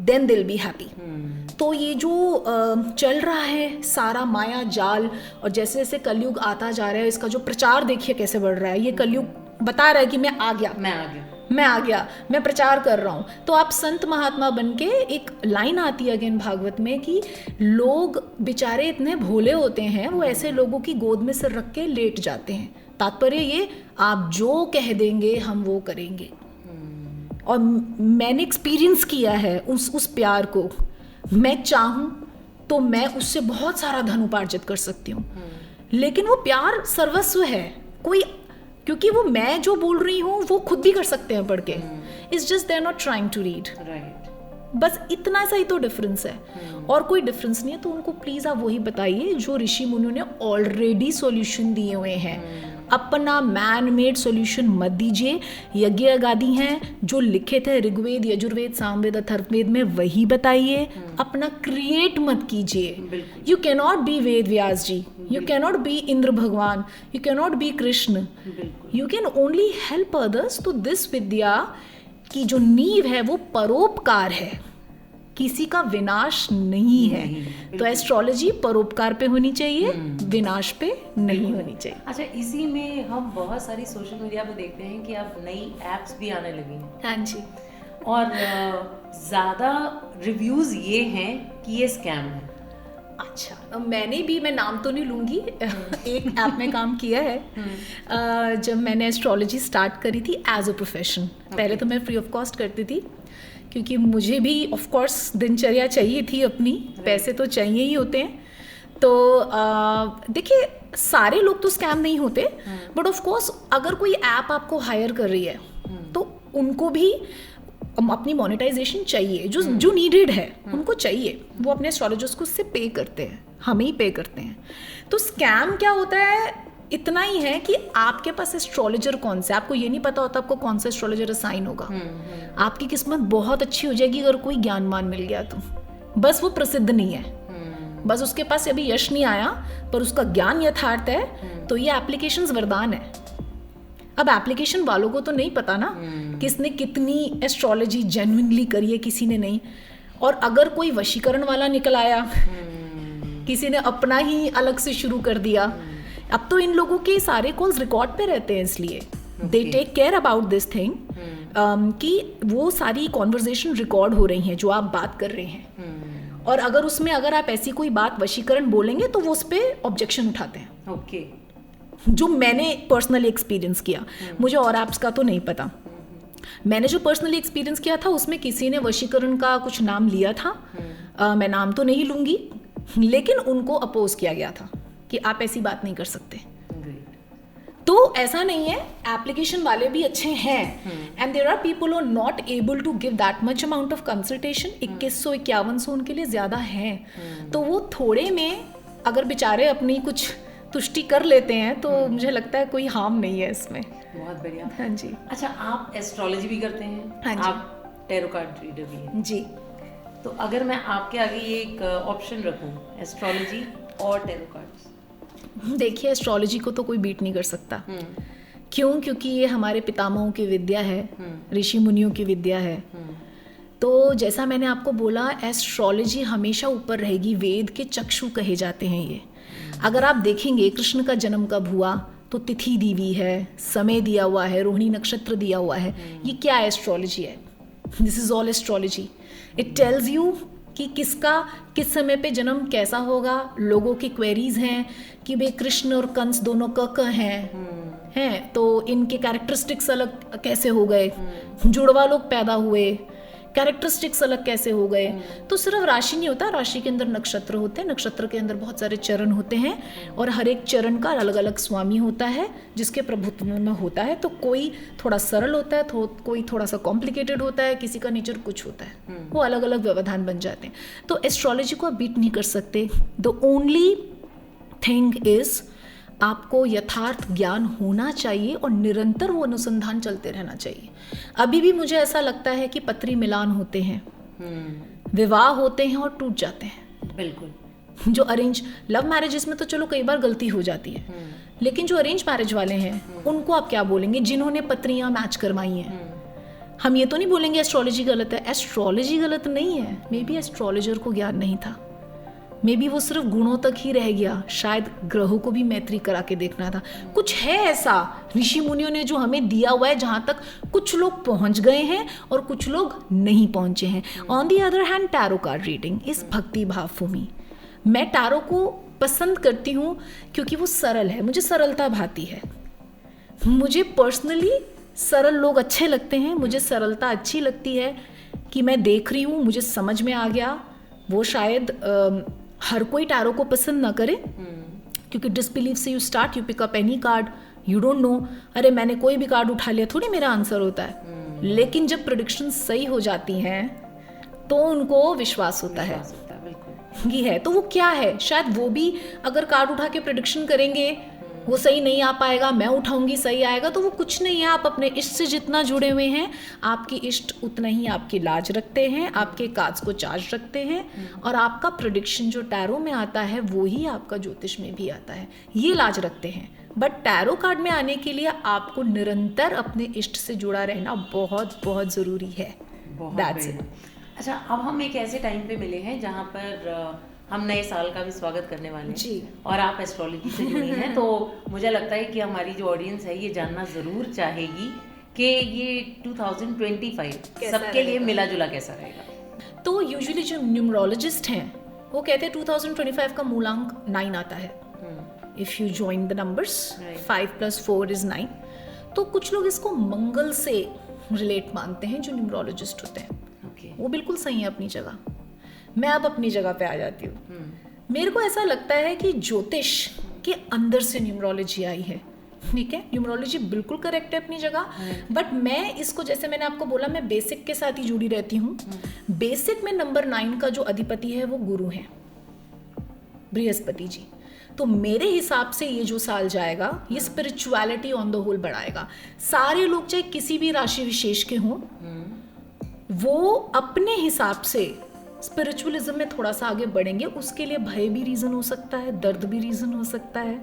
then they'll be happy। तो ये जो चल रहा है सारा माया जाल, और जैसे जैसे कलयुग आता जा रहा है, इसका जो प्रचार देखिए कैसे बढ़ रहा है। ये कलयुग बता रहा है कि मैं आ गया, मैं प्रचार कर रहा हूँ। तो आप संत महात्मा बन के, एक लाइन आती है अगेन भागवत में कि लोग बेचारे इतने भोले होते हैं, वो ऐसे लोगों की गोद में सिर रख के लेट जाते हैं। तात्पर्य ये, आप जो कह देंगे हम वो करेंगे। और मैंने एक्सपीरियंस किया है उस प्यार को। मैं चाहूँ तो मैं उससे बहुत सारा धन उपार्जित कर सकती हूँ, लेकिन वो प्यार सर्वस्व है। कोई, क्योंकि वो मैं जो बोल रही हूँ वो खुद भी कर सकते हैं पढ़ के, it's just they are not trying to read. बस इतना सा ही तो डिफरेंस है, और कोई डिफरेंस नहीं है। तो उनको प्लीज आप वही बताइए जो ऋषि मुनियों ने ऑलरेडी सॉल्यूशन दिए हुए हैं। अपना मैन मेड सॉल्यूशन मत दीजिए। यज्ञ अगादि हैं जो लिखे थे ऋग्वेद, यजुर्वेद, सामवेद, अथर्ववेद में, वही बताइए। अपना क्रिएट मत कीजिए। You can not be Ved Vyas ji, you can not be Indra Bhagwan, you can not be Krishna, you can only help others. तो दिस विद्या की जो नींव है वो परोपकार है, किसी का विनाश नहीं है। तो एस्ट्रोलॉजी परोपकार पे होनी चाहिए, विनाश पे नहीं होनी चाहिए। अच्छा, इसी में हम बहुत सारी सोशल मीडिया पे देखते हैं कि अब नई एप्स भी आने लगी हैं। हाँ जी। और ज़्यादा रिव्यूज़ ये हैं कि ये स्कैम है। अच्छा, मैं नाम तो नहीं लूँगी, एक ऐप में काम किया है। जब मैंने एस्ट्रोलॉजी स्टार्ट करी थी एज अ प्रोफेशन, पहले तो मैं फ्री ऑफ कॉस्ट करती थी, क्योंकि मुझे भी ऑफ कोर्स दिनचर्या चाहिए थी अपनी, पैसे तो चाहिए ही होते हैं। तो देखिए, सारे लोग तो स्कैम नहीं होते, बट ऑफ कोर्स अगर कोई ऐप आपको हायर कर रही है तो उनको भी अपनी मोनेटाइजेशन चाहिए, जो नीडेड है उनको चाहिए। वो अपने एस्ट्रोलॉजर्स को उससे पे करते हैं, हमें ही पे करते हैं। तो स्कैम क्या होता है, इतना ही है कि आपके पास एस्ट्रोलॉजर कौन सा है, आपको ये नहीं पता होता आपको कौन सा एस्ट्रोलॉजर असाइन होगा। आपकी किस्मत बहुत अच्छी हो जाएगी अगर कोई ज्ञानवान मिल गया तो, बस वो प्रसिद्ध नहीं है, बस उसके पास अभी यश नहीं आया, पर उसका ज्ञान यथार्थ है, तो ये एप्लीकेशंस वरदान है। अब एप्लीकेशन वालों को तो नहीं पता ना किसने कितनी एस्ट्रोलॉजी जेन्युइनली करी है, किसी ने नहीं। और अगर कोई वशीकरण वाला निकल आया, किसी ने अपना ही अलग से शुरू कर दिया। अब तो इन लोगों के सारे कॉल्स रिकॉर्ड पे रहते हैं, इसलिए they take care about this thing कि वो सारी कॉन्वर्जेशन रिकॉर्ड हो रही हैं जो आप बात कर रहे हैं। और अगर आप ऐसी कोई बात वशीकरण बोलेंगे तो वो उस पर ऑब्जेक्शन उठाते हैं। ओके, जो मैंने पर्सनली एक्सपीरियंस किया, मुझे और ऐप्स का तो नहीं पता, मैंने जो पर्सनली एक्सपीरियंस किया था उसमें किसी ने वशीकरण का कुछ नाम लिया था, मैं नाम तो नहीं लूंगी, लेकिन उनको अपोज किया गया था कि आप ऐसी बात नहीं कर सकते। तो ऐसा नहीं है, एप्लीकेशन वाले भी अच्छे हैं, and there are people who are not able to give that much amount of consultation. 2100-5100 उनके लिए ज़्यादा हैं, तो वो थोड़े में अगर बेचारे अपनी कुछ तुष्टि कर लेते हैं तो मुझे लगता है कोई हार्म नहीं है इसमें। बहुत बढ़िया। हाँ जी। अच्छा, आप एस्ट्रोलॉजी भी करते हैं? हाँ जी। आप टैरो कार्ड रीडर भी हैं जी। तो अगर मैं आपके आगे ये एक ऑप्शन रखूं, एस्ट्रोलॉजी और टैरो कार्ड्स, देखिए, एस्ट्रोलॉजी को तो कोई बीट नहीं कर सकता। क्यों? क्योंकि ये हमारे पितामहों की विद्या है, ऋषि मुनियों की विद्या है। तो जैसा मैंने आपको बोला, एस्ट्रोलॉजी हमेशा ऊपर रहेगी, वेद के चक्षु कहे जाते हैं ये। अगर आप देखेंगे कृष्ण का जन्म कब हुआ तो तिथि दी हुई है, समय दिया हुआ है, रोहिणी नक्षत्र दिया हुआ है। ये क्या एस्ट्रोलॉजी है? This is all astrology. It tells you कि किसका किस समय पे जन्म कैसा होगा। लोगों की क्वेरीज हैं कि भाई कृष्ण और कंस दोनों क हैं तो इनके कैरेक्टरिस्टिक्स अलग कैसे हो गए, जुड़वा लोग पैदा हुए, कैरेक्टरिस्टिक्स अलग कैसे हो गए। तो सिर्फ राशि नहीं होता, राशि के अंदर नक्षत्र होते हैं, नक्षत्र के अंदर बहुत सारे चरण होते हैं, और हर एक चरण का अलग अलग स्वामी होता है जिसके प्रभुत्व में होता है। तो कोई थोड़ा सरल होता है, कोई थोड़ा सा कॉम्प्लिकेटेड होता है, किसी का नेचर कुछ होता है, वो अलग अलग व्यवधान बन जाते हैं। तो एस्ट्रोलॉजी को आप बीट नहीं कर सकते। द ओनली थिंग इज आपको यथार्थ ज्ञान होना चाहिए और निरंतर वो अनुसंधान चलते रहना चाहिए। अभी भी मुझे ऐसा लगता है कि पत्री मिलान होते हैं, विवाह होते हैं और टूट जाते हैं। बिल्कुल। जो अरेंज लव मैरिजेस में तो चलो कई बार गलती हो जाती है, लेकिन जो अरेंज मैरिज वाले हैं उनको आप क्या बोलेंगे, जिन्होंने पत्रियां मैच करवाई हैं। हम ये तो नहीं बोलेंगे एस्ट्रोलॉजी गलत है, एस्ट्रोलॉजी गलत नहीं है, मे बी एस्ट्रोलॉजर को ज्ञान नहीं था, मे बी वो सिर्फ गुणों तक ही रह गया, शायद ग्रहों को भी मैत्री करा के देखना था। कुछ है ऐसा ऋषि मुनियों ने जो हमें दिया हुआ है, जहाँ तक कुछ लोग पहुँच गए हैं और कुछ लोग नहीं पहुँचे हैं। On the other hand, tarot card reading is भक्ति भाव फॉर मी। मैं टैरो को पसंद करती हूँ क्योंकि वो सरल है, मुझे सरलता भाती है। मुझे पर्सनली सरल लोग अच्छे लगते हैं, मुझे सरलता अच्छी लगती है कि मैं देख रही हूँ, मुझे समझ में आ गया। वो शायद हर कोई टैरो को पसंद ना करे, क्योंकि डिसबिलीव से you start, you pick up any card, you don't know, अरे मैंने कोई भी कार्ड उठा लिया थोड़ी मेरा आंसर होता है। लेकिन जब प्रेडिक्शन सही हो जाती हैं तो उनको विश्वास होता है ये है। तो वो क्या है, शायद वो भी अगर कार्ड उठा के प्रेडिक्शन करेंगे वो सही नहीं आ पाएगा, मैं उठाऊंगी सही आएगा, तो वो कुछ नहीं है। आप अपने इष्ट से जितना जुड़े हुए हैं, आपकी इष्ट उतना ही आपकी लाज रखते हैं, आपके कार्ड्स को चार्ज रखते हैं, और आपका प्रेडिक्शन जो टैरो में आता है वो ही आपका ज्योतिष में भी आता है, ये लाज रखते हैं। बट टैरो कार्ड में आने के लिए आपको निरंतर अपने इष्ट से जुड़ा रहना बहुत बहुत ज़रूरी है। That's it. अच्छा, अब हम एक ऐसे टाइम पे मिले हैं जहाँ पर हम नए साल का भी स्वागत करने वाले हैं जी। और आप एस्ट्रोलॉजी से जुड़ी हैं, तो मुझे लगता है कि हमारी जो ऑडियंस है ये जानना ज़रूर चाहेगी कि ये 2025 सबके लिए मिला जुला कैसा रहेगा। तो यूजुअली जो न्यूमरोलॉजिस्ट हैं वो कहते हैं 2025 का मूलांक 9 आता है। If you join the numbers, 5 + 4 = 9। तो कुछ लोग इसको मंगल से रिलेट मानते हैं जो न्यूमरोलॉजिस्ट होते हैं। वो बिल्कुल सही है अपनी जगह। मैं अब अपनी जगह पे आ जाती हूँ। मेरे को ऐसा लगता है कि ज्योतिष के अंदर से न्यूमरोलॉजी आई है, ठीक है। न्यूमरोलॉजी बिल्कुल करेक्ट है अपनी जगह, बट मैं इसको, जैसे मैंने आपको बोला, मैं बेसिक के साथ ही जुड़ी रहती हूँ। बेसिक में नंबर 9 का जो अधिपति है वो गुरु है, बृहस्पति जी। तो मेरे हिसाब से ये जो साल जाएगा ये स्पिरिचुअलिटी ऑन द होल बढ़ाएगा। सारे लोग चाहे किसी भी राशि विशेष के हों, वो अपने हिसाब से स्पिरिचुअलिज्म में थोड़ा सा आगे बढ़ेंगे। उसके लिए भय भी रीज़न हो सकता है, दर्द भी रीज़न हो सकता है।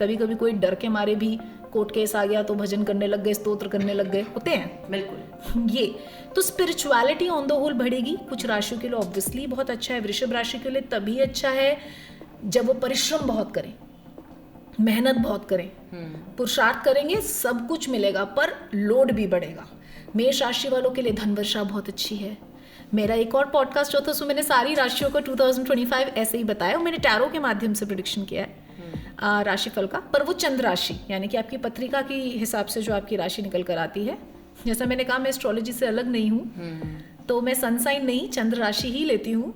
कभी कभी कोई डर के मारे भी कोर्ट केस आ गया तो भजन करने लग गए, स्तोत्र करने लग गए, होते हैं बिल्कुल। ये तो स्पिरिचुअलिटी ऑन द होल बढ़ेगी। कुछ राशियों के लिए ऑब्वियसली बहुत अच्छा है। वृषभ राशि के लिए तभी अच्छा है जब वो परिश्रम बहुत करें, मेहनत बहुत करें, पुरुषार्थ करेंगे, सब कुछ मिलेगा, पर लोड भी बढ़ेगा। मेष राशि वालों के लिए धन वर्षा बहुत अच्छी है। मेरा एक और पॉडकास्ट होता है, उसमें मैंने सारी राशियों का 2025 ऐसे ही बताया, और मैंने टैरो के माध्यम से प्रेडिक्शन किया है राशिफल का। पर वो चंद्र राशि, यानी कि आपकी पत्रिका की हिसाब से जो आपकी राशि निकल कर आती है। जैसा मैंने कहा, मैं एस्ट्रोलॉजी से अलग नहीं हूँ, तो मैं सन साइन नहीं, चंद्र राशि ही लेती हूँ।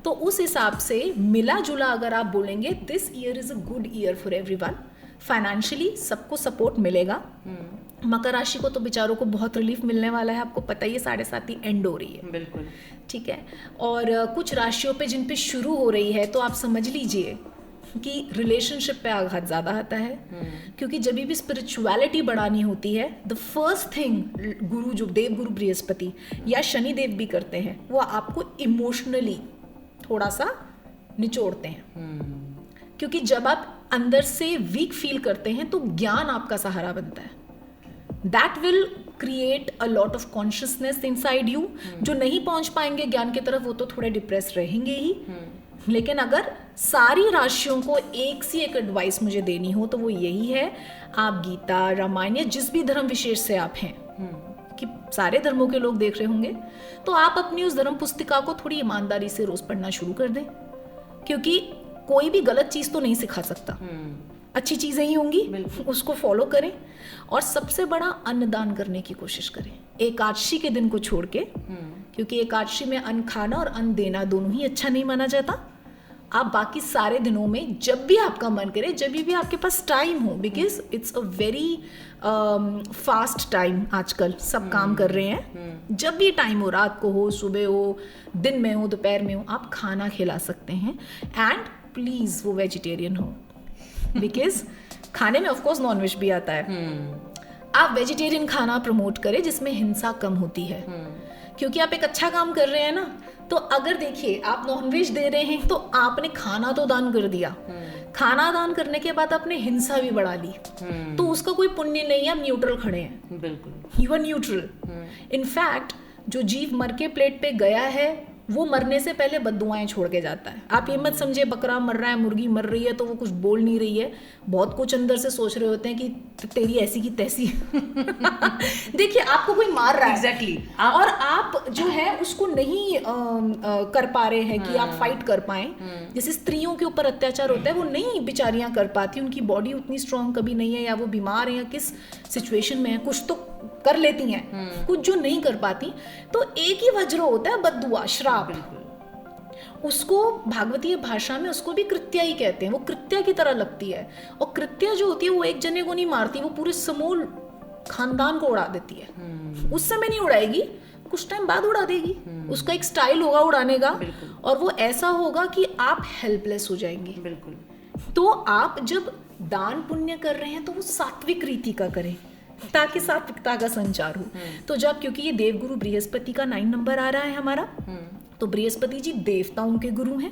तो उस हिसाब से मिला जुला अगर आप बोलेंगे, this year is a good year for everyone. Financially सबको सपोर्ट मिलेगा। मकर राशि को तो बेचारों को बहुत रिलीफ मिलने वाला है, आपको पता ही है, 7.5 एंड हो रही है, बिल्कुल ठीक है। और कुछ राशियों पे जिन पे शुरू हो रही है, तो आप समझ लीजिए कि रिलेशनशिप पे आघात ज़्यादा आता है, क्योंकि जब भी स्पिरिचुअलिटी बढ़ानी होती है, द फर्स्ट थिंग गुरु, जो देव गुरु बृहस्पति या शनि देव भी करते हैं, वो आपको इमोशनली थोड़ा सा निचोड़ते हैं। क्योंकि जब आप अंदर से वीक फील करते हैं तो ज्ञान आपका सहारा बनता है। That will create a lot of consciousness inside you. जो नहीं पहुंच पाएंगे ज्ञान की तरफ, वो तो थोड़े डिप्रेस रहेंगे ही। लेकिन अगर सारी राशियों को एक सी एक एडवाइस मुझे देनी हो तो वो यही है, आप गीता, रामायण या जिस भी धर्म विशेष से आप हैं, कि सारे धर्मों के लोग देख रहे होंगे, तो आप अपनी उस धर्म पुस्तिका को थोड़ी ईमानदारी से रोज पढ़ना शुरू कर दें। क्योंकि कोई भी गलत चीज़ तो नहीं सिखा सकता, अच्छी चीज़ें ही होंगी, उसको फॉलो करें। और सबसे बड़ा अन्नदान करने की कोशिश करें एकादशी के दिन को छोड़ के, क्योंकि एकादशी में अन्न खाना और अन्न देना दोनों ही अच्छा नहीं माना जाता। आप बाकी सारे दिनों में जब भी आपका मन करे, जब भी आपके पास टाइम हो, because it's a very fast time, आजकल सब काम कर रहे हैं, जब भी टाइम हो, रात को हो, सुबह हो, दिन में हो, दोपहर में हो, आप खाना खिला सकते हैं। एंड प्लीज़ वो वेजिटेरियन हो, बिकॉज खाने में ऑफकोर्स नॉनवेज भी आता है। आप वेजिटेरियन खाना प्रमोट करें जिसमें हिंसा कम होती है, क्योंकि आप एक अच्छा काम कर रहे हैं ना। तो अगर देखिए, आप नॉनवेज दे रहे हैं तो आपने खाना तो दान कर दिया, खाना दान करने के बाद आपने हिंसा भी बढ़ा ली, तो उसका कोई पुण्य नहीं है। आप न्यूट्रल खड़े हैं, बिल्कुल, यू आर न्यूट्रल। इनफैक्ट जो जीव मर के प्लेट पे गया है, वो मरने से पहले बद्दुआएं छोड़ के जाता है। आप ये मत समझे बकरा मर रहा है, मुर्गी मर रही है तो वो कुछ बोल नहीं रही है, बहुत कुछ अंदर से सोच रहे होते हैं कि तेरी ऐसी की तैसी। देखिए, आपको कोई मार रहा है, एग्जैक्टली, और आप जो है उसको नहीं कर पा रहे हैं कि आप फाइट कर पाएं। जैसे स्त्रियों के ऊपर अत्याचार होता है, वो नहीं बेचारियां कर पाती, उनकी बॉडी उतनी स्ट्रांग कभी नहीं है, या वो बीमार है, या किस सिचुएशन में है, कुछ तो कर लेती हैं, कुछ जो नहीं कर पाती, तो एक ही वज्र होता है, बद्दुआ, श्राप। उसको भागवतीय भाषा में उसको भी कृत्या ही कहते हैं, वो कृत्या की तरह लगती है। और कृत्या जो होती है वो एक जने को नहीं मारती, वो पूरे समूल खानदान को उड़ा देती है। उस समय नहीं उड़ाएगी, कुछ टाइम बाद उड़ा देगी। उसका एक स्टाइल होगा उड़ाने का, और वो ऐसा होगा कि आप हेल्पलेस हो जाएंगे। बिल्कुल। तो आप जब दान पुण्य कर रहे हैं तो वो सात्विक रीति का करें, ताकि सात्विकता का संचार हो। तो जब, क्योंकि ये देवगुरु बृहस्पति का 9 नंबर आ रहा है हमारा, तो बृहस्पति जी देवताओं के गुरु हैं,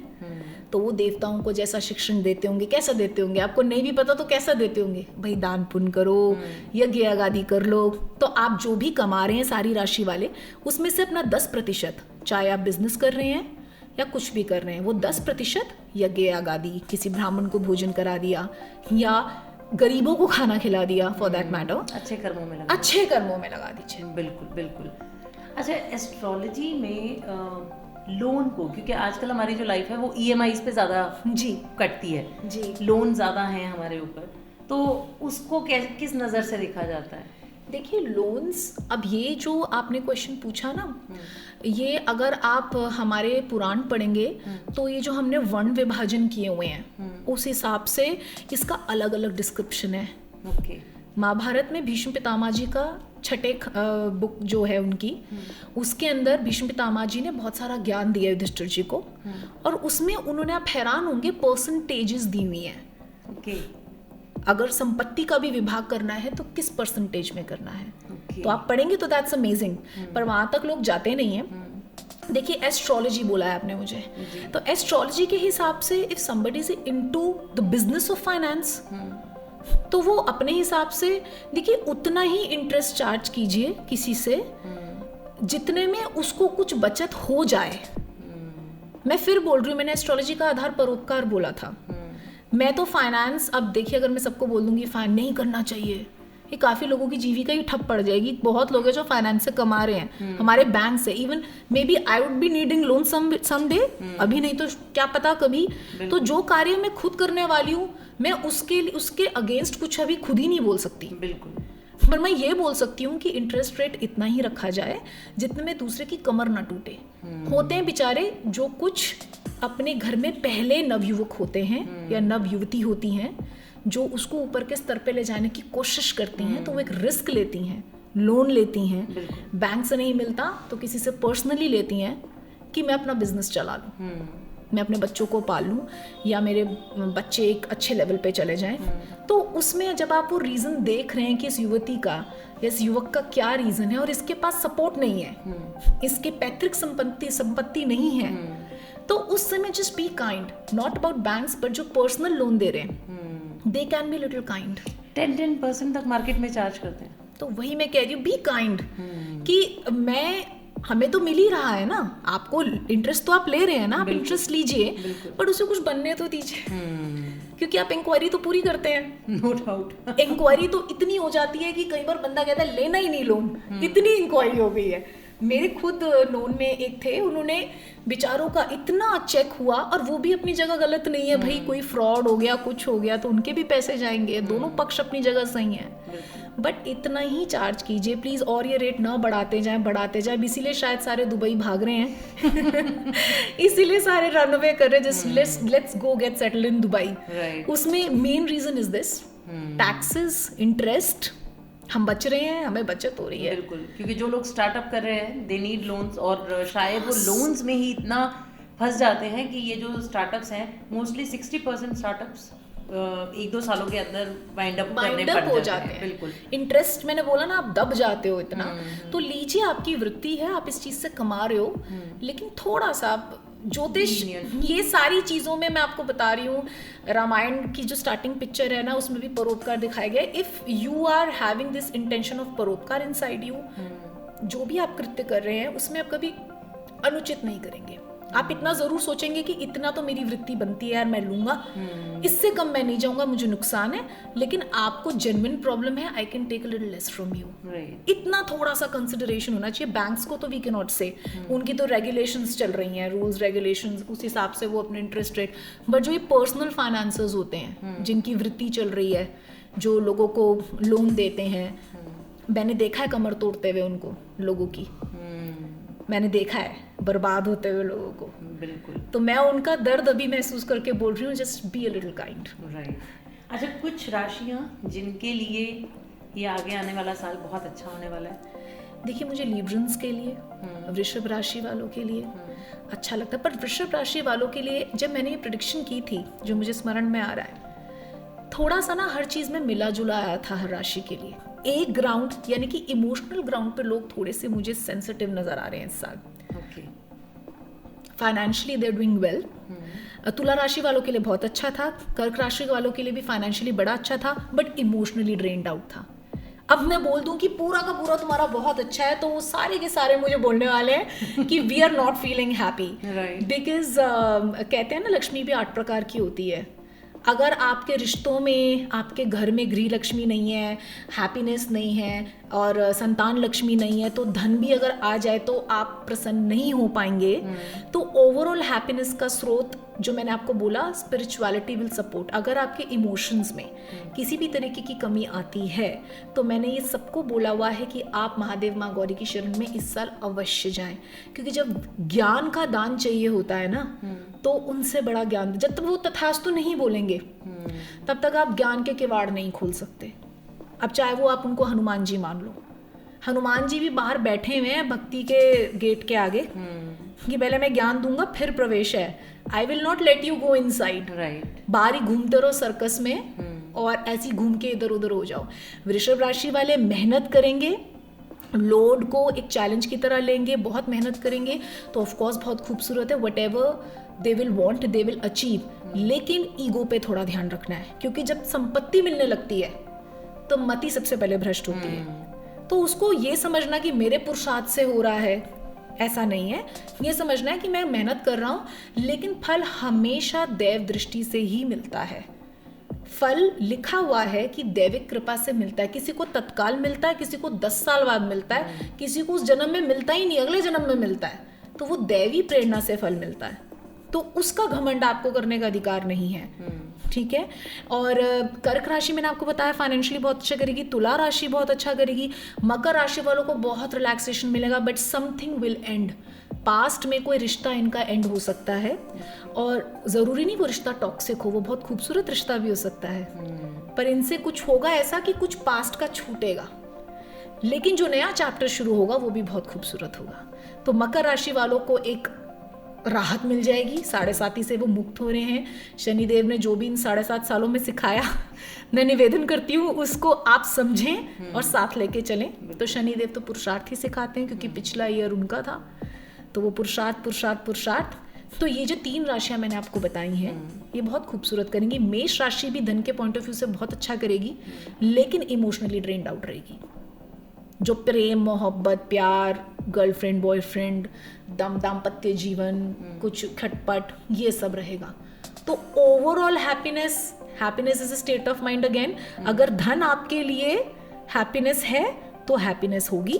तो वो देवताओं को जैसा शिक्षण देते होंगे, कैसा देते होंगे आपको नहीं भी पता, तो कैसा देते होंगे, भाई दान पुण्य करो, यज्ञ यागादि कर लो। तो आप जो भी कमा रहे हैं सारी राशि वाले, उसमें से अपना 10%, चाहे आप बिजनेस कर रहे हैं या कुछ भी कर रहे हैं, वो 10% यज्ञ यागादि, किसी ब्राह्मण को भोजन करा दिया या गरीबों को खाना खिला दिया, फॉर दैट मैटर, अच्छे कर्मों में लगा दीजिए। बिल्कुल बिल्कुल। अच्छा, एस्ट्रोलॉजी में लोन को, क्योंकि आजकल हमारी जो लाइफ है वो EMIs पे ज़्यादा जी कटती है जी, लोन ज़्यादा हैं हमारे ऊपर, तो उसको किस नज़र से देखा जाता है? देखिए लोन्स, अब ये जो आपने क्वेश्चन पूछा ना, ये अगर आप हमारे पुराण पढ़ेंगे तो ये जो हमने वर्ण विभाजन किए हुए हैं उस हिसाब से इसका अलग अलग डिस्क्रिप्शन है। ओके। महाभारत में भीष्म पितामह जी का छठे बुक जो है उनकी, उसके अंदर भीष्म पितामह जी ने बहुत सारा ज्ञान दिया युधिष्ठिर जी को, और उसमें उन्होंने, आप हैरान होंगे, परसेंटेजेस दी हुई हैं। ओके। अगर संपत्ति का भी विभाग करना है तो किस परसेंटेज में करना है, Okay. तो आप पढ़ेंगे तो दैट्स अमेजिंग, पर वहां तक लोग जाते नहीं हैं। देखिए एस्ट्रोलॉजी बोला है आपने मुझे, तो एस्ट्रोलॉजी के हिसाब से if somebody is into the business of finance, तो वो अपने हिसाब से, देखिए उतना ही इंटरेस्ट चार्ज कीजिए किसी से जितने में उसको कुछ बचत हो जाए। मैं फिर बोल रही हूँ, मैंने एस्ट्रोलॉजी का आधार परोपकार बोला था। मैं तो फाइनेंस, अब देखिए अगर मैं सबको बोल दूंगी फाइन नहीं करना चाहिए, ये काफ़ी लोगों की जीविका ही ठप पड़ जाएगी। बहुत लोग हैं जो फाइनेंस से कमा रहे हैं, हमारे बैंक से। Even maybe I would be needing loan some day, अभी नहीं तो क्या पता कभी। तो जो कार्य मैं खुद करने वाली हूँ, मैं उसके अगेंस्ट कुछ अभी खुद ही नहीं बोल सकती। बिल्कुल। पर मैं ये बोल सकती हूँ कि इंटरेस्ट रेट इतना ही रखा जाए जितने में दूसरे की कमर ना टूटे। होते हैं बेचारे जो कुछ अपने घर में पहले नवयुवक होते हैं या नव युवती होती हैं, जो उसको ऊपर के स्तर पे ले जाने की कोशिश करती हैं, तो वो एक रिस्क लेती हैं, लोन लेती हैं, बैंक से नहीं मिलता तो किसी से पर्सनली लेती हैं कि मैं अपना बिजनेस चला लूँ, मैं अपने बच्चों को पाल लूँ, या मेरे बच्चे एक अच्छे लेवल पे चले जाएं। तो उसमें जब आप वो रीज़न देख रहे हैं कि इस युवती का या इस युवक का क्या रीज़न है और इसके पास सपोर्ट नहीं है, इसके पैतृक संपत्ति नहीं है, तो उस समय just be kind, not about banks, but जो पर्सनल लोन दे रहे हैं they can be little kind. 10% तक मार्केट में चार्ज करते हैं। तो वही मैं कह रही हूँ, बी काइंड, कि हमें तो मिल ही रहा है ना, आपको इंटरेस्ट तो आप ले रहे हैं ना, आप इंटरेस्ट लीजिए, बट उसे कुछ बनने तो दीजिए, क्योंकि आप इंक्वायरी तो पूरी करते हैं। No doubt. इंक्वायरी तो इतनी हो जाती है कि कई बार बंदा कहता है लेना ही नहीं लोन, इतनी इंक्वायरी हो गई है। मेरे खुद नोन में एक थे, उन्होंने बेचारों का इतना चेक हुआ, और वो भी अपनी जगह गलत नहीं है भाई, कोई फ्रॉड हो गया कुछ हो गया तो उनके भी पैसे जाएंगे, दोनों पक्ष अपनी जगह सही है, बट इतना ही चार्ज कीजिए प्लीज, और ये रेट ना बढ़ाते जाएं। इसीलिए शायद सारे दुबई भाग रहे हैं इसीलिए सारे रन अवे कर रहे हैं, just let's go get settled in Dubai. उसमें main reason is this, taxes, interest, हम बच रहे हैं, हमें बचत हो रही है। बिल्कुल, क्योंकि जो लोग स्टार्टअप कर रहे हैं दे नीड लोन्स, और शायद वो लोन्स में ही इतना फंस जाते हैं कि ये जो स्टार्टअप्स हैं मोस्टली 60% स्टार्टअप्स 1-2 सालों के अंदर वाइंड अप हो जाते हैं। बिल्कुल। इंटरेस्ट, मैंने बोला ना, आप दब जाते हो इतना, तो लीजिए, आपकी वृत्ति है, आप इस चीज से कमा रहे हो, लेकिन थोड़ा सा आप ज्योतिष, ये सारी चीजों में मैं आपको बता रही हूँ, रामायण की जो स्टार्टिंग पिक्चर है ना, उसमें भी परोपकार दिखाया गया। If you are having this intention of परोपकार इनसाइड यू, जो भी आप कृत्य कर रहे हैं उसमें आप कभी अनुचित नहीं करेंगे। आप इतना जरूर सोचेंगे कि इतना तो मेरी वृत्ति बनती है यार, मैं लूंगा, इससे कम मैं नहीं जाऊंगा, मुझे नुकसान है, लेकिन आपको जेन्युइन प्रॉब्लम है, I can take a little less from you. इतना थोड़ा सा कंसिडरेशन होना चाहिए। बैंक्स को तो वी कैन नॉट से, उनकी तो रेगुलेशंस चल रही हैं, रूल्स रेगुलेशंस, उस हिसाब से वो अपने इंटरेस्ट रेट, बट जो ये पर्सनल फाइनेंसर्स होते हैं जिनकी वृत्ति चल रही है, जो लोगों को लोन देते हैं, मैंने देखा है कमर तोड़ते हुए उनको, लोगों की, मैंने देखा है बर्बाद होते हुए लोगों को। बिल्कुल। तो मैं उनका दर्द अभी महसूस करके बोल रही हूँ, just be a little kind. Right. अच्छा, कुछ राशियाँ जिनके लिए ये आगे आने वाला साल बहुत अच्छा होने वाला है? देखिए, मुझे लिब्रंस के लिए, वृषभ राशि वालों के लिए अच्छा लगता है। पर वृषभ राशि वालों के लिए जब मैंने ये प्रेडिक्शन की थी, जो मुझे स्मरण में आ रहा है, थोड़ा सा ना हर चीज में मिला जुला आया था हर राशि के लिए। एक ग्राउंड यानी कि इमोशनल ग्राउंड पे लोग थोड़े से मुझे सेंसिटिव नजर आ रहे हैं इस साल। Okay. Financially they are doing well. तुला राशि वालों के लिए बहुत अच्छा था, कर्क राशि वालों के लिए भी फाइनेंशियली बड़ा अच्छा था, बट इमोशनली ड्रेन्ड आउट था। अब मैं बोल दूं कि पूरा का पूरा तुम्हारा बहुत अच्छा है, तो वो सारे के सारे मुझे बोलने वाले हैं कि we are not feeling happy, because कहते हैं ना, लक्ष्मी भी 8 प्रकार की होती है। अगर आपके रिश्तों में, आपके घर में गृह लक्ष्मी नहीं है, हैप्पीनेस नहीं है और संतान लक्ष्मी नहीं है, तो धन भी अगर आ जाए तो आप प्रसन्न नहीं हो पाएंगे। तो ओवरऑल हैप्पीनेस का स्रोत, जो मैंने आपको बोला, स्पिरिचुअलिटी विल सपोर्ट। अगर आपके इमोशंस में किसी भी तरीके की कमी आती है, तो मैंने ये सबको बोला हुआ है कि आप महादेव माँ गौरी की शरण में इस साल अवश्य जाएं, क्योंकि जब ज्ञान का दान चाहिए होता है ना, तो उनसे बड़ा ज्ञान, जब तक वो तथास्तु नहीं बोलेंगे तब तक आप ज्ञान के किवाड़ नहीं खोल सकते। अब चाहे वो आप उनको हनुमान जी मान लो, हनुमान जी भी बाहर बैठे हुए हैं भक्ति के गेट के आगे कि पहले मैं ज्ञान दूंगा फिर प्रवेश है, I will not let you go inside. Right. बाहर ही घूमते रहो सर्कस में और ऐसी घूम के इधर उधर हो जाओ। वृषभ राशि वाले मेहनत करेंगे, लोड को एक चैलेंज की तरह लेंगे, बहुत मेहनत करेंगे, तो ऑफ कोर्स बहुत खूबसूरत है। What ever they will want they will achieve, लेकिन ईगो पे थोड़ा ध्यान रखना है, क्योंकि जब संपत्ति मिलने लगती है तो मति सबसे पहले भ्रष्ट होती है। तो उसको ये समझना कि मेरे पुरुषार्थ से हो रहा है, ऐसा नहीं है। ये समझना है कि मैं मेहनत कर रहा हूँ, लेकिन फल हमेशा दैव दृष्टि से ही मिलता है। फल लिखा हुआ है कि दैविक कृपा से मिलता है। किसी को तत्काल मिलता है, किसी को 10 साल बाद मिलता है, किसी को उस जन्म में मिलता ही नहीं, अगले जन्म में मिलता है। तो वो दैवी प्रेरणा से फल मिलता है, तो उसका घमंड आपको करने का अधिकार नहीं है, ठीक है। और कर्क राशि मैंने आपको बताया फाइनेंशियली बहुत अच्छा करेगी, तुला राशि बहुत अच्छा करेगी, मकर राशि वालों को बहुत रिलैक्सेशन मिलेगा, but something will and. Past में कोई रिश्ता इनका एंड हो सकता है, और ज़रूरी नहीं वो रिश्ता टॉक्सिक हो, वो बहुत खूबसूरत रिश्ता भी हो सकता है, पर इनसे कुछ होगा ऐसा कि कुछ पास्ट का छूटेगा, लेकिन जो नया चैप्टर शुरू होगा वो भी बहुत खूबसूरत होगा। तो मकर राशि वालों को एक राहत मिल जाएगी, 7.5 से वो मुक्त हो रहे हैं। शनिदेव ने जो भी इन 7.5 सालों में सिखाया, मैं निवेदन करती हूँ उसको आप समझें और साथ लेके चलें। तो शनिदेव तो पुरुषार्थ ही सिखाते हैं, क्योंकि पिछला ईयर उनका था, तो वो पुरुषार्थ पुरुषार्थ पुरुषार्थ। तो ये जो 3 राशियां मैंने आपको बताई हैं, ये बहुत खूबसूरत करेंगी। मेष राशि भी धन के पॉइंट ऑफ व्यू से बहुत अच्छा करेगी, लेकिन इमोशनली ड्रेन्ड आउट रहेगी। जो प्रेम, मोहब्बत, प्यार, गर्लफ्रेंड, बॉयफ्रेंड, दाम्पत्य जीवन, कुछ खटपट, ये सब रहेगा। तो overall happiness is a state of mind again. अगर धन आपके लिए हैप्पीनेस है तो हैप्पीनेस होगी।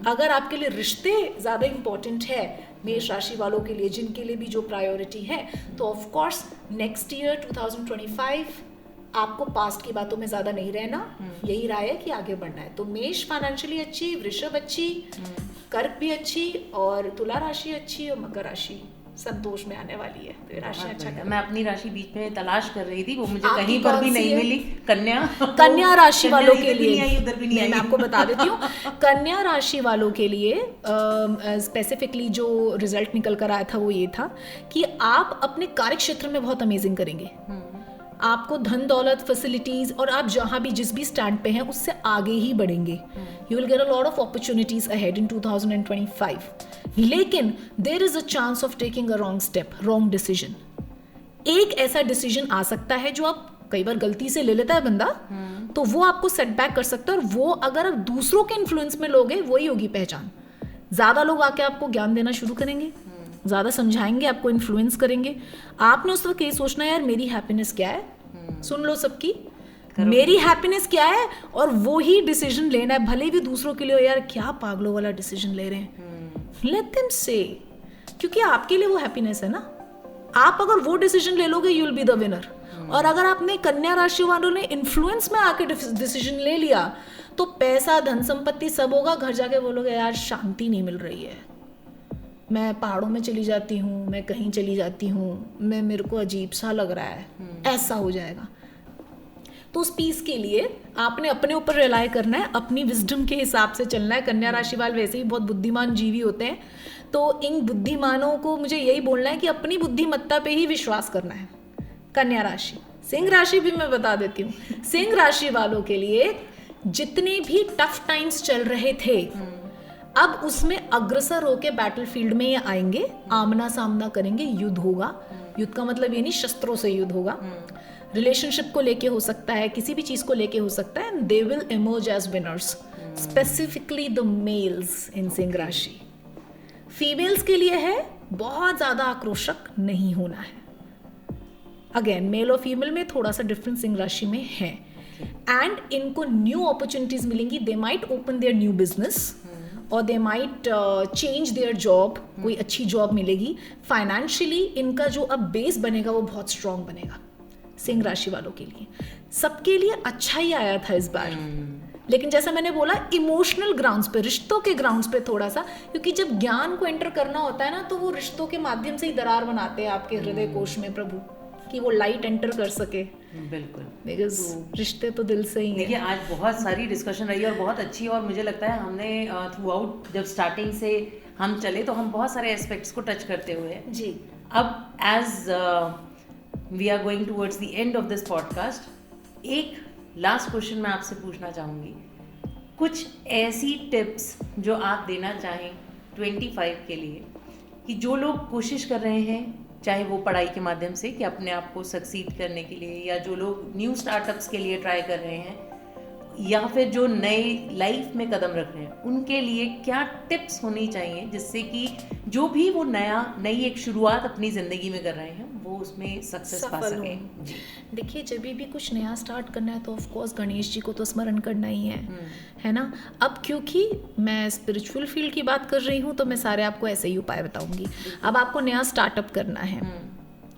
अगर आपके लिए रिश्ते ज्यादा इंपॉर्टेंट है, मेष राशि वालों के लिए, जिनके लिए भी जो प्रायोरिटी है, तो ऑफ कोर्स नेक्स्ट ईयर 2025 आपको पास्ट की बातों में ज्यादा नहीं रहना, यही राय है कि आगे बढ़ना है। तो मेष फाइनेंशियली अच्छी, वृषभ अच्छी, कर्क भी अच्छी, और तुला राशि अच्छी, और मकर राशि संतोष में आने वाली है। तो ये राशि अच्छा कर। मैं अपनी राशि बीच में तलाश कर रही थी, वो मुझे कहीं पर भी नहीं मिली। कन्या राशि वालों के लिए उधर भी नहीं आई। मैं आपको बता देती हूँ, कन्या राशि वालों के लिए स्पेसिफिकली जो रिजल्ट निकल कर आया था वो ये था कि आप अपने कार्य क्षेत्र में बहुत अमेजिंग करेंगे। आपको धन दौलत, फैसिलिटीज, और आप जहां भी जिस भी स्टैंड पे हैं उससे आगे ही बढ़ेंगे। You will get a lot of opportunities ahead in 2025, लेकिन there is a chance of taking a wrong step, wrong decision. एक ऐसा डिसीजन आ सकता है जो आप कई बार गलती से ले लेता है बंदा, तो वो आपको सेटबैक कर सकता है, और वो अगर आप दूसरों के इन्फ्लुएंस में लोगे, वही होगी पहचान। ज्यादा लोग आके आपको ज्ञान देना शुरू करेंगे, ज्यादा समझाएंगे, आपको इन्फ्लुएंस करेंगे। आपने उस वक्त ये सोचना है, यार मेरी हैप्पीनेस क्या है, सुन लो सबकी, मेरी हैप्पीनेस क्या है, और वो ही डिसीजन लेना है। भले भी दूसरों के लिए यार क्या पागलों वाला डिसीजन ले रहे हैं, लेट देम से, क्योंकि आपके लिए वो हैप्पीनेस है ना। आप अगर वो डिसीजन ले लोगे, you will be the winner. और अगर आपने कन्या राशि वालों ने इन्फ्लुएंस में आके डिसीजन ले लिया, तो पैसा, धन संपत्ति सब होगा, घर जाके बोलोगे यार शांति नहीं मिल रही है, मैं पहाड़ों में चली जाती हूँ, मैं कहीं चली जाती हूँ, मेरे को अजीब सा लग रहा है, ऐसा हो जाएगा। तो उस पीस के लिए आपने अपने ऊपर रिलाय करना है, अपनी विजडम के हिसाब से चलना है। कन्या राशि वाले वैसे ही बहुत बुद्धिमान जीवी होते हैं, तो इन बुद्धिमानों को मुझे यही बोलना है कि अपनी बुद्धिमत्ता पे ही विश्वास करना है। कन्या राशि, सिंह राशि भी मैं बता देती हूँ। सिंह राशि वालों के लिए जितने भी टफ टाइम्स चल रहे थे, अब उसमें अग्रसर होके बैटलफील्ड में ये आएंगे, आमना सामना करेंगे, युद्ध होगा। युद्ध का मतलब ये नहीं शस्त्रों से युद्ध होगा, रिलेशनशिप को लेके हो सकता है, किसी भी चीज को लेके हो सकता है, and they will emerge as winners, specifically the males in सिंह राशि। फीमेल्स के लिए है बहुत ज्यादा आक्रोशक नहीं होना है। अगेन मेल और फीमेल में थोड़ा सा डिफरेंस सिंह राशि में है, एंड इनको न्यू अपॉर्चुनिटीज मिलेंगी। They might open their new business और they might change their job, कोई अच्छी जॉब मिलेगी। फाइनेंशियली इनका जो अब बेस बनेगा वो बहुत स्ट्रांग बनेगा। सिंह राशि वालों के लिए सबके लिए अच्छा ही आया था इस बार, लेकिन जैसा मैंने बोला इमोशनल ग्राउंड्स पे, रिश्तों के ग्राउंड्स पे थोड़ा सा, क्योंकि जब ज्ञान को एंटर करना होता है ना, तो वो रिश्तों के माध्यम से ही दरार बनाते हैं आपके हृदय कोश में प्रभु, कि वो लाइट एंटर कर सके। बिल्कुल, बिकॉज रिश्ते तो दिल से ही हैं। देखिए आज बहुत सारी डिस्कशन रही और बहुत अच्छी, और मुझे लगता है हमने थ्रू आउट जब स्टार्टिंग से हम चले तो हम बहुत सारे एस्पेक्ट्स को टच करते हुए जी। अब as we are going towards the end of this podcast, एक लास्ट क्वेश्चन मैं आपसे पूछना चाहूँगी। कुछ ऐसी टिप्स जो आप देना चाहें 25 के लिए, कि जो लोग कोशिश कर रहे हैं, चाहे वो पढ़ाई के माध्यम से कि अपने आप को सक्सीड करने के लिए, या जो लोग न्यू स्टार्टअप्स के लिए ट्राई कर रहे हैं, या फिर जो नए लाइफ में कदम रख रहे हैं, उनके लिए क्या टिप्स होनी चाहिए जिससे कि जो भी वो नई एक शुरुआत अपनी ज़िंदगी में कर रहे हैं वो उसमें सक्सेस पा सकें? देखिए जब भी कुछ नया स्टार्ट करना है तो ऑफ कोर्स गणेश जी को तो स्मरण करना ही है ना। अब क्योंकि मैं स्पिरिचुअल फील्ड की बात कर रही हूँ तो मैं सारे आपको ऐसे ही उपाय बताऊंगी। अब आपको नया स्टार्टअप करना है,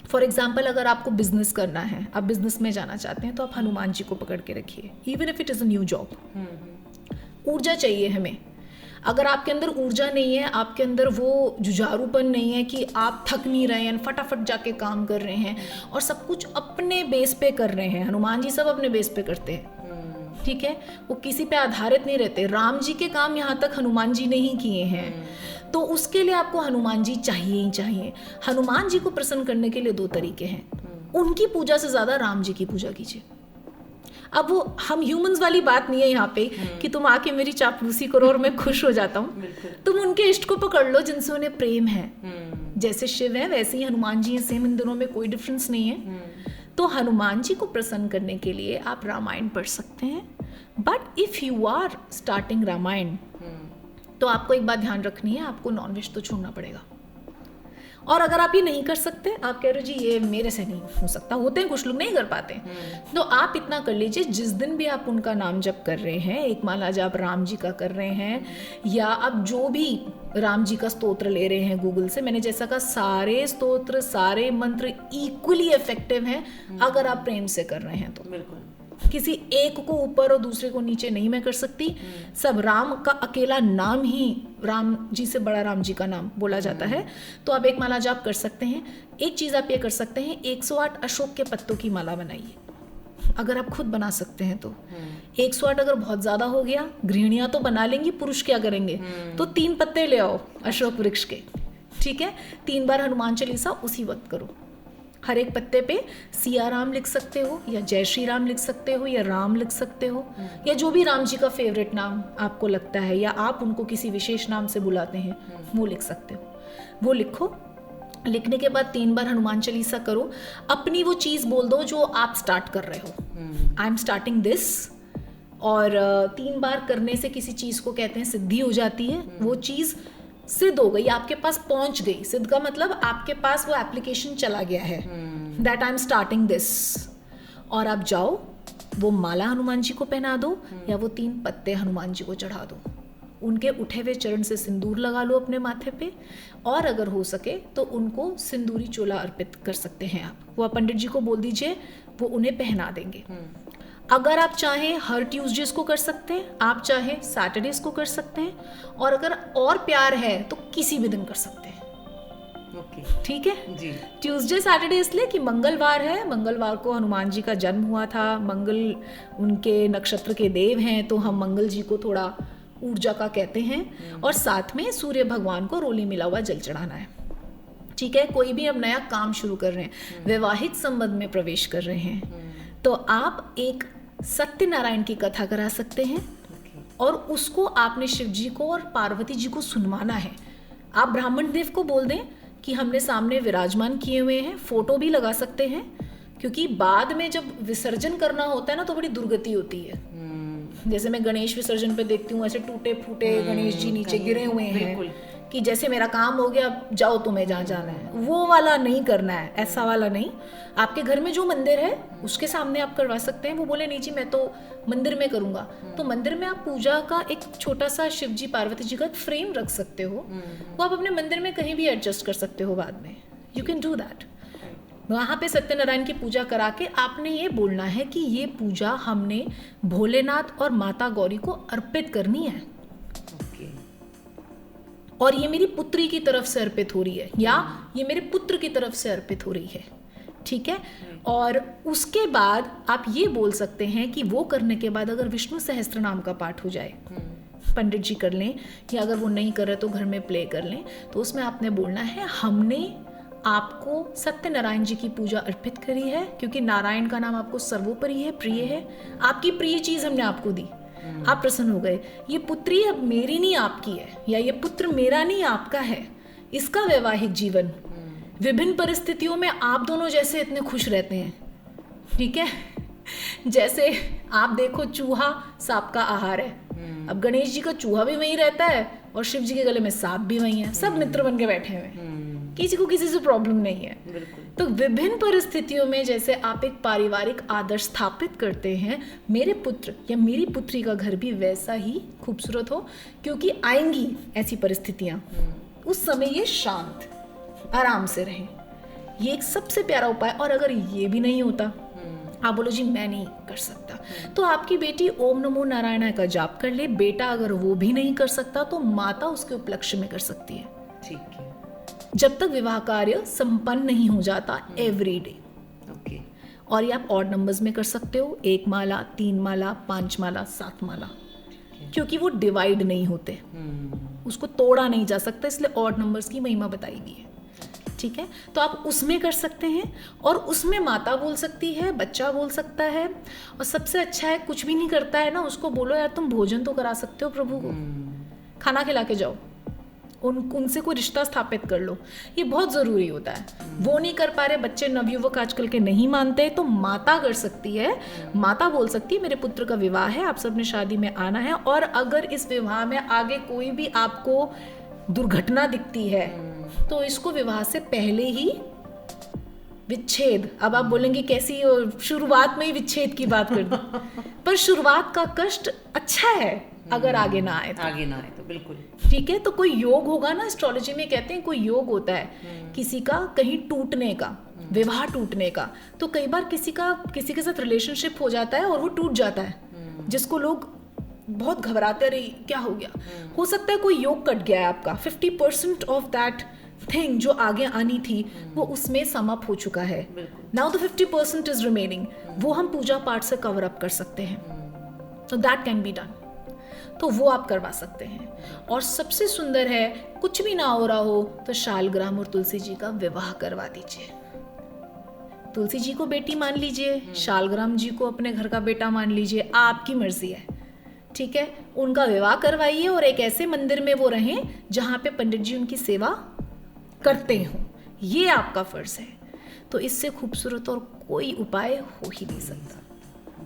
फॉर एग्जाम्पल अगर आपको बिजनेस करना है, आप बिजनेस में जाना चाहते हैं, तो आप हनुमान जी को पकड़ के रखिए, even if it is a new job. ऊर्जा चाहिए हमें। अगर आपके अंदर ऊर्जा नहीं है, आपके अंदर वो जुझारूपन नहीं है कि आप थक नहीं रहे हैं, फटाफट जाके काम कर रहे हैं और सब कुछ अपने बेस पे कर रहे हैं। हनुमान जी सब अपने बेस पे करते हैं, ठीक है, वो किसी पे आधारित नहीं रहते। राम जी के काम यहाँ तक हनुमान जी ने ही किए हैं, तो उसके लिए आपको हनुमान जी चाहिए ही चाहिए। हनुमान जी को प्रसन्न करने के लिए 2 तरीके हैं, उनकी पूजा से ज्यादा राम जी की पूजा कीजिए। अब वो हम ह्यूमंस वाली बात नहीं है यहाँ पे कि तुम आके मेरी चापलूसी करो और मैं खुश हो जाता हूँ। तुम उनके इष्ट को पकड़ लो जिनसे उन्हें प्रेम है। जैसे शिव है वैसे ही हनुमान जी हैं, सेम, इन दोनों में कोई डिफरेंस नहीं है। तो हनुमान जी को प्रसन्न करने के लिए आप रामायण पढ़ सकते हैं, but if you are starting Ramayan तो आपको एक बात ध्यान रखनी है, आपको नॉनवेज तो छोड़ना पड़ेगा। और अगर आप ये नहीं कर सकते, आप कह रहे हो जी ये मेरे से नहीं हो सकता, होते हैं कुछ लोग नहीं कर पाते, तो आप इतना कर लीजिए, जिस दिन भी आप उनका नाम जप कर रहे हैं, एक माला जाप राम जी का कर रहे हैं, या आप जो भी राम जी का स्तोत्र ले रहे हैं गूगल से, मैंने जैसा कहा सारे स्तोत्र सारे मंत्र इक्वली इफेक्टिव हैं अगर आप प्रेम से कर रहे हैं तो। बिल्कुल, किसी एक को ऊपर और दूसरे को नीचे नहीं मैं कर सकती। सब राम का अकेला नाम ही, राम जी से बड़ा राम जी का नाम बोला जाता है। तो आप एक माला जाप कर सकते हैं। एक चीज़ आप ये कर सकते हैं, 108 अशोक के पत्तों की माला बनाइए, अगर आप खुद बना सकते हैं तो। 108 अगर बहुत ज़्यादा हो गया, गृहिणियाँ तो बना लेंगी, पुरुष क्या करेंगे, तो 3 पत्ते ले आओ अशोक वृक्ष के, ठीक है। 3 बार हनुमान चालीसा उसी वक्त करो। हर एक पत्ते पे सिया राम लिख सकते हो, या जय श्री राम लिख सकते हो, या राम लिख सकते हो, या जो भी राम जी का फेवरेट नाम आपको लगता है, या आप उनको किसी विशेष नाम से बुलाते हैं, वो लिख सकते हो। वो लिखो। लिखने के बाद 3 बार हनुमान चालीसा करो। अपनी वो चीज़ बोल दो जो आप स्टार्ट कर रहे हो। आई एम स्टार्टिंग दिस, और 3 बार करने से किसी चीज़ को कहते हैं सिद्धि हो जाती है। वो चीज़ सिद्ध हो गई, आपके पास पहुंच गई। सिद्ध का मतलब आपके पास वो एप्लीकेशन चला गया है, that I am starting this. और आप जाओ, वो माला हनुमान जी को पहना दो, या वो 3 पत्ते हनुमान जी को चढ़ा दो। उनके उठे हुए चरण से सिंदूर लगा लो अपने माथे पे, और अगर हो सके तो उनको सिंदूरी चोला अर्पित कर सकते हैं आप। वो पंडित जी को बोल दीजिए, वो उन्हें पहना देंगे। अगर आप चाहें हर ट्यूसडेज को कर सकते हैं, आप चाहें सैटरडेज को कर सकते हैं, और अगर और प्यार है तो किसी भी दिन कर सकते हैं। ओके ठीक है जी। ट्यूसडे सैटरडे इसलिए कि मंगलवार है, मंगलवार को हनुमान जी का जन्म हुआ था, मंगल उनके नक्षत्र के देव हैं, तो हम मंगल जी को थोड़ा ऊर्जा का कहते हैं। और साथ में सूर्य भगवान को रोली मिला हुआ जल चढ़ाना है। ठीक है, कोई भी अब नया काम शुरू कर रहे हैं, वैवाहिक संबंध में प्रवेश कर रहे हैं, तो आप एक सत्यनारायण की कथा करा सकते हैं, और उसको आपने शिव जी को और पार्वती जी को सुनवाना है। आप ब्राह्मण देव को बोल दें कि हमने सामने विराजमान किए हुए हैं, फोटो भी लगा सकते हैं, क्योंकि बाद में जब विसर्जन करना होता है ना तो बड़ी दुर्गति होती है। जैसे मैं गणेश विसर्जन पे देखती हूँ, ऐसे टूटे फूटे गणेश जी नीचे गिरे हुए हैं कि जैसे मेरा काम हो गया, जाओ तुम्हें जहाँ जाना है। वो वाला नहीं करना है, ऐसा वाला नहीं। आपके घर में जो मंदिर है उसके सामने आप करवा सकते हैं। वो बोले नहीं जी मैं तो मंदिर में करूंगा, तो मंदिर में आप पूजा का एक छोटा सा शिव जी पार्वती जी का फ्रेम रख सकते हो, वो आप अपने मंदिर में कहीं भी एडजस्ट कर सकते हो बाद में। You can do that. वहाँ पे सत्यनारायण की पूजा करा के आपने ये बोलना है कि ये पूजा हमने भोलेनाथ और माता गौरी को अर्पित करनी है, और ये मेरी पुत्री की तरफ से अर्पित हो रही है, या ये मेरे पुत्र की तरफ से अर्पित हो रही है। ठीक है, और उसके बाद आप ये बोल सकते हैं कि वो करने के बाद अगर विष्णु सहस्त्र नाम का पाठ हो जाए, पंडित जी कर लें, या अगर वो नहीं कर रहे तो घर में प्ले कर लें, तो उसमें आपने बोलना है हमने आपको सत्यनारायण जी की पूजा अर्पित करी है, क्योंकि नारायण का नाम आपको सर्वोपरि है, प्रिय है, आपकी प्रिय चीज हमने आपको दी, आप प्रसन्न हो गए। ये पुत्री अब मेरी नहीं आपकी है, या ये पुत्र मेरा नहीं आपका है। इसका वैवाहिक जीवन विभिन्न परिस्थितियों में आप दोनों जैसे इतने खुश रहते हैं। ठीक है, जैसे आप देखो चूहा सांप का आहार है, अब गणेश जी का चूहा भी वहीं रहता है और शिव जी के गले में सांप भी वहीं है, सब मित्र बन के बैठे हुए, किसी को किसी से प्रॉब्लम नहीं है। तो विभिन्न परिस्थितियों में जैसे आप एक पारिवारिक आदर्श स्थापित करते हैं, मेरे पुत्र या मेरी पुत्री का घर भी वैसा ही खूबसूरत हो, क्योंकि आएंगी ऐसी परिस्थितियां, उस समय ये शांत आराम से रहें। ये एक सबसे प्यारा उपाय। और अगर ये भी नहीं होता, आप बोलो जी मैं नहीं कर सकता, तो आपकी बेटी ओम नमो नारायण का जाप कर ले। बेटा अगर वो भी नहीं कर सकता तो माता उसके उपलक्ष्य में कर सकती है। ठीक है, जब तक विवाह कार्य संपन्न नहीं हो जाता एवरी डे। ओके। और ये आप ऑड नंबर्स में कर सकते हो, 1 माला, 3 माला, 5 माला, 7 माला, क्योंकि वो डिवाइड नहीं होते, उसको तोड़ा नहीं जा सकता, इसलिए ऑड नंबर्स की महिमा बताई गई है। ठीक है, तो आप उसमें कर सकते हैं, और उसमें माता बोल सकती है, बच्चा बोल सकता है, और सबसे अच्छा है कुछ भी नहीं करता है ना, उसको बोलो यार तुम भोजन तो करा सकते हो प्रभु को, खाना खिला के जाओ, उनसे कोई रिश्ता स्थापित कर लो। ये बहुत ज़रूरी होता है। वो नहीं कर पा रहे, बच्चे नवयुवक आजकल के नहीं मानते, तो माता कर सकती है। माता बोल सकती है मेरे पुत्र का विवाह है, आप सबने शादी में आना है, और अगर इस विवाह में आगे कोई भी आपको दुर्घटना दिखती है तो इसको विवाह से पहले ही विच्छेद। अब आप बोलेंगे कैसी, शुरुआत में ही विच्छेद की बात कर दी, पर शुरुआत का कष्ट अच्छा है अगर आगे ना आए तो बिल्कुल ठीक है। तो कोई योग होगा ना, एस्ट्रोलॉजी में कहते हैं कोई योग होता है किसी का कहीं टूटने का, विवाह टूटने का। तो कई बार किसी के साथ रिलेशनशिप हो जाता है और वो टूट जाता है, जिसको लोग बहुत घबराते, रही क्या हो गया। हो सकता है कोई योग कट गया है आपका, 50% ऑफ दैट थिंग जो आगे आनी थी वो उसमें सम अप हो चुका है। नाउ द 50% इज रिमेनिंग, वो हम पूजा पाठ से कवर अप कर सकते हैं, तो दैट कैन बी डन। तो वो आप करवा सकते हैं। और सबसे सुंदर है, कुछ भी ना हो रहा हो तो शालग्राम और तुलसी जी का विवाह करवा दीजिए। तुलसी जी को बेटी मान लीजिए, शालग्राम जी को अपने घर का बेटा मान लीजिए, आपकी मर्जी है। ठीक है, उनका विवाह करवाइए और एक ऐसे मंदिर में वो रहें जहाँ पे पंडित जी उनकी सेवा करते हों, ये आपका फर्ज है। तो इससे खूबसूरत और कोई उपाय हो ही नहीं सकता।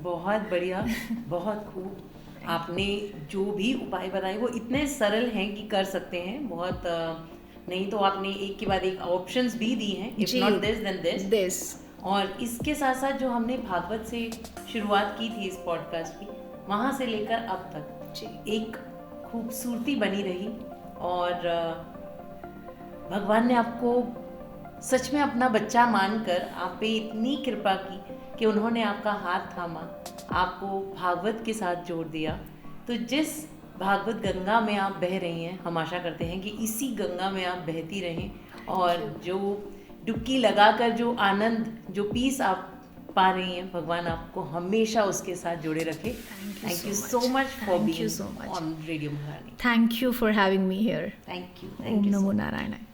बहुत बढ़िया, बहुत खूब। आपने जो भी उपाय बताए वो इतने सरल हैं कि कर सकते हैं। बहुत नहीं तो आपने एक के बाद एक ऑप्शंस भी दी हैं, if not this then this. और इसके साथ साथ जो हमने भागवत से शुरुआत की थी इस पॉडकास्ट की, वहाँ से लेकर अब तक एक खूबसूरती बनी रही, और भगवान ने आपको सच में अपना बच्चा मानकर आप पे इतनी कृपा की कि उन्होंने आपका हाथ थामा आपको भागवत के साथ जोड़ दिया। तो जिस भागवत गंगा में आप बह रही हैं, हम आशा करते हैं कि इसी गंगा में आप बहती रहें और जो डुबकी लगाकर जो आनंद, जो पीस आप पा रही हैं, भगवान आपको हमेशा उसके साथ जोड़े रखे। Thank you so much for being on radio महारानी। Thank you for having me here. Thank you Om Namo Narayana.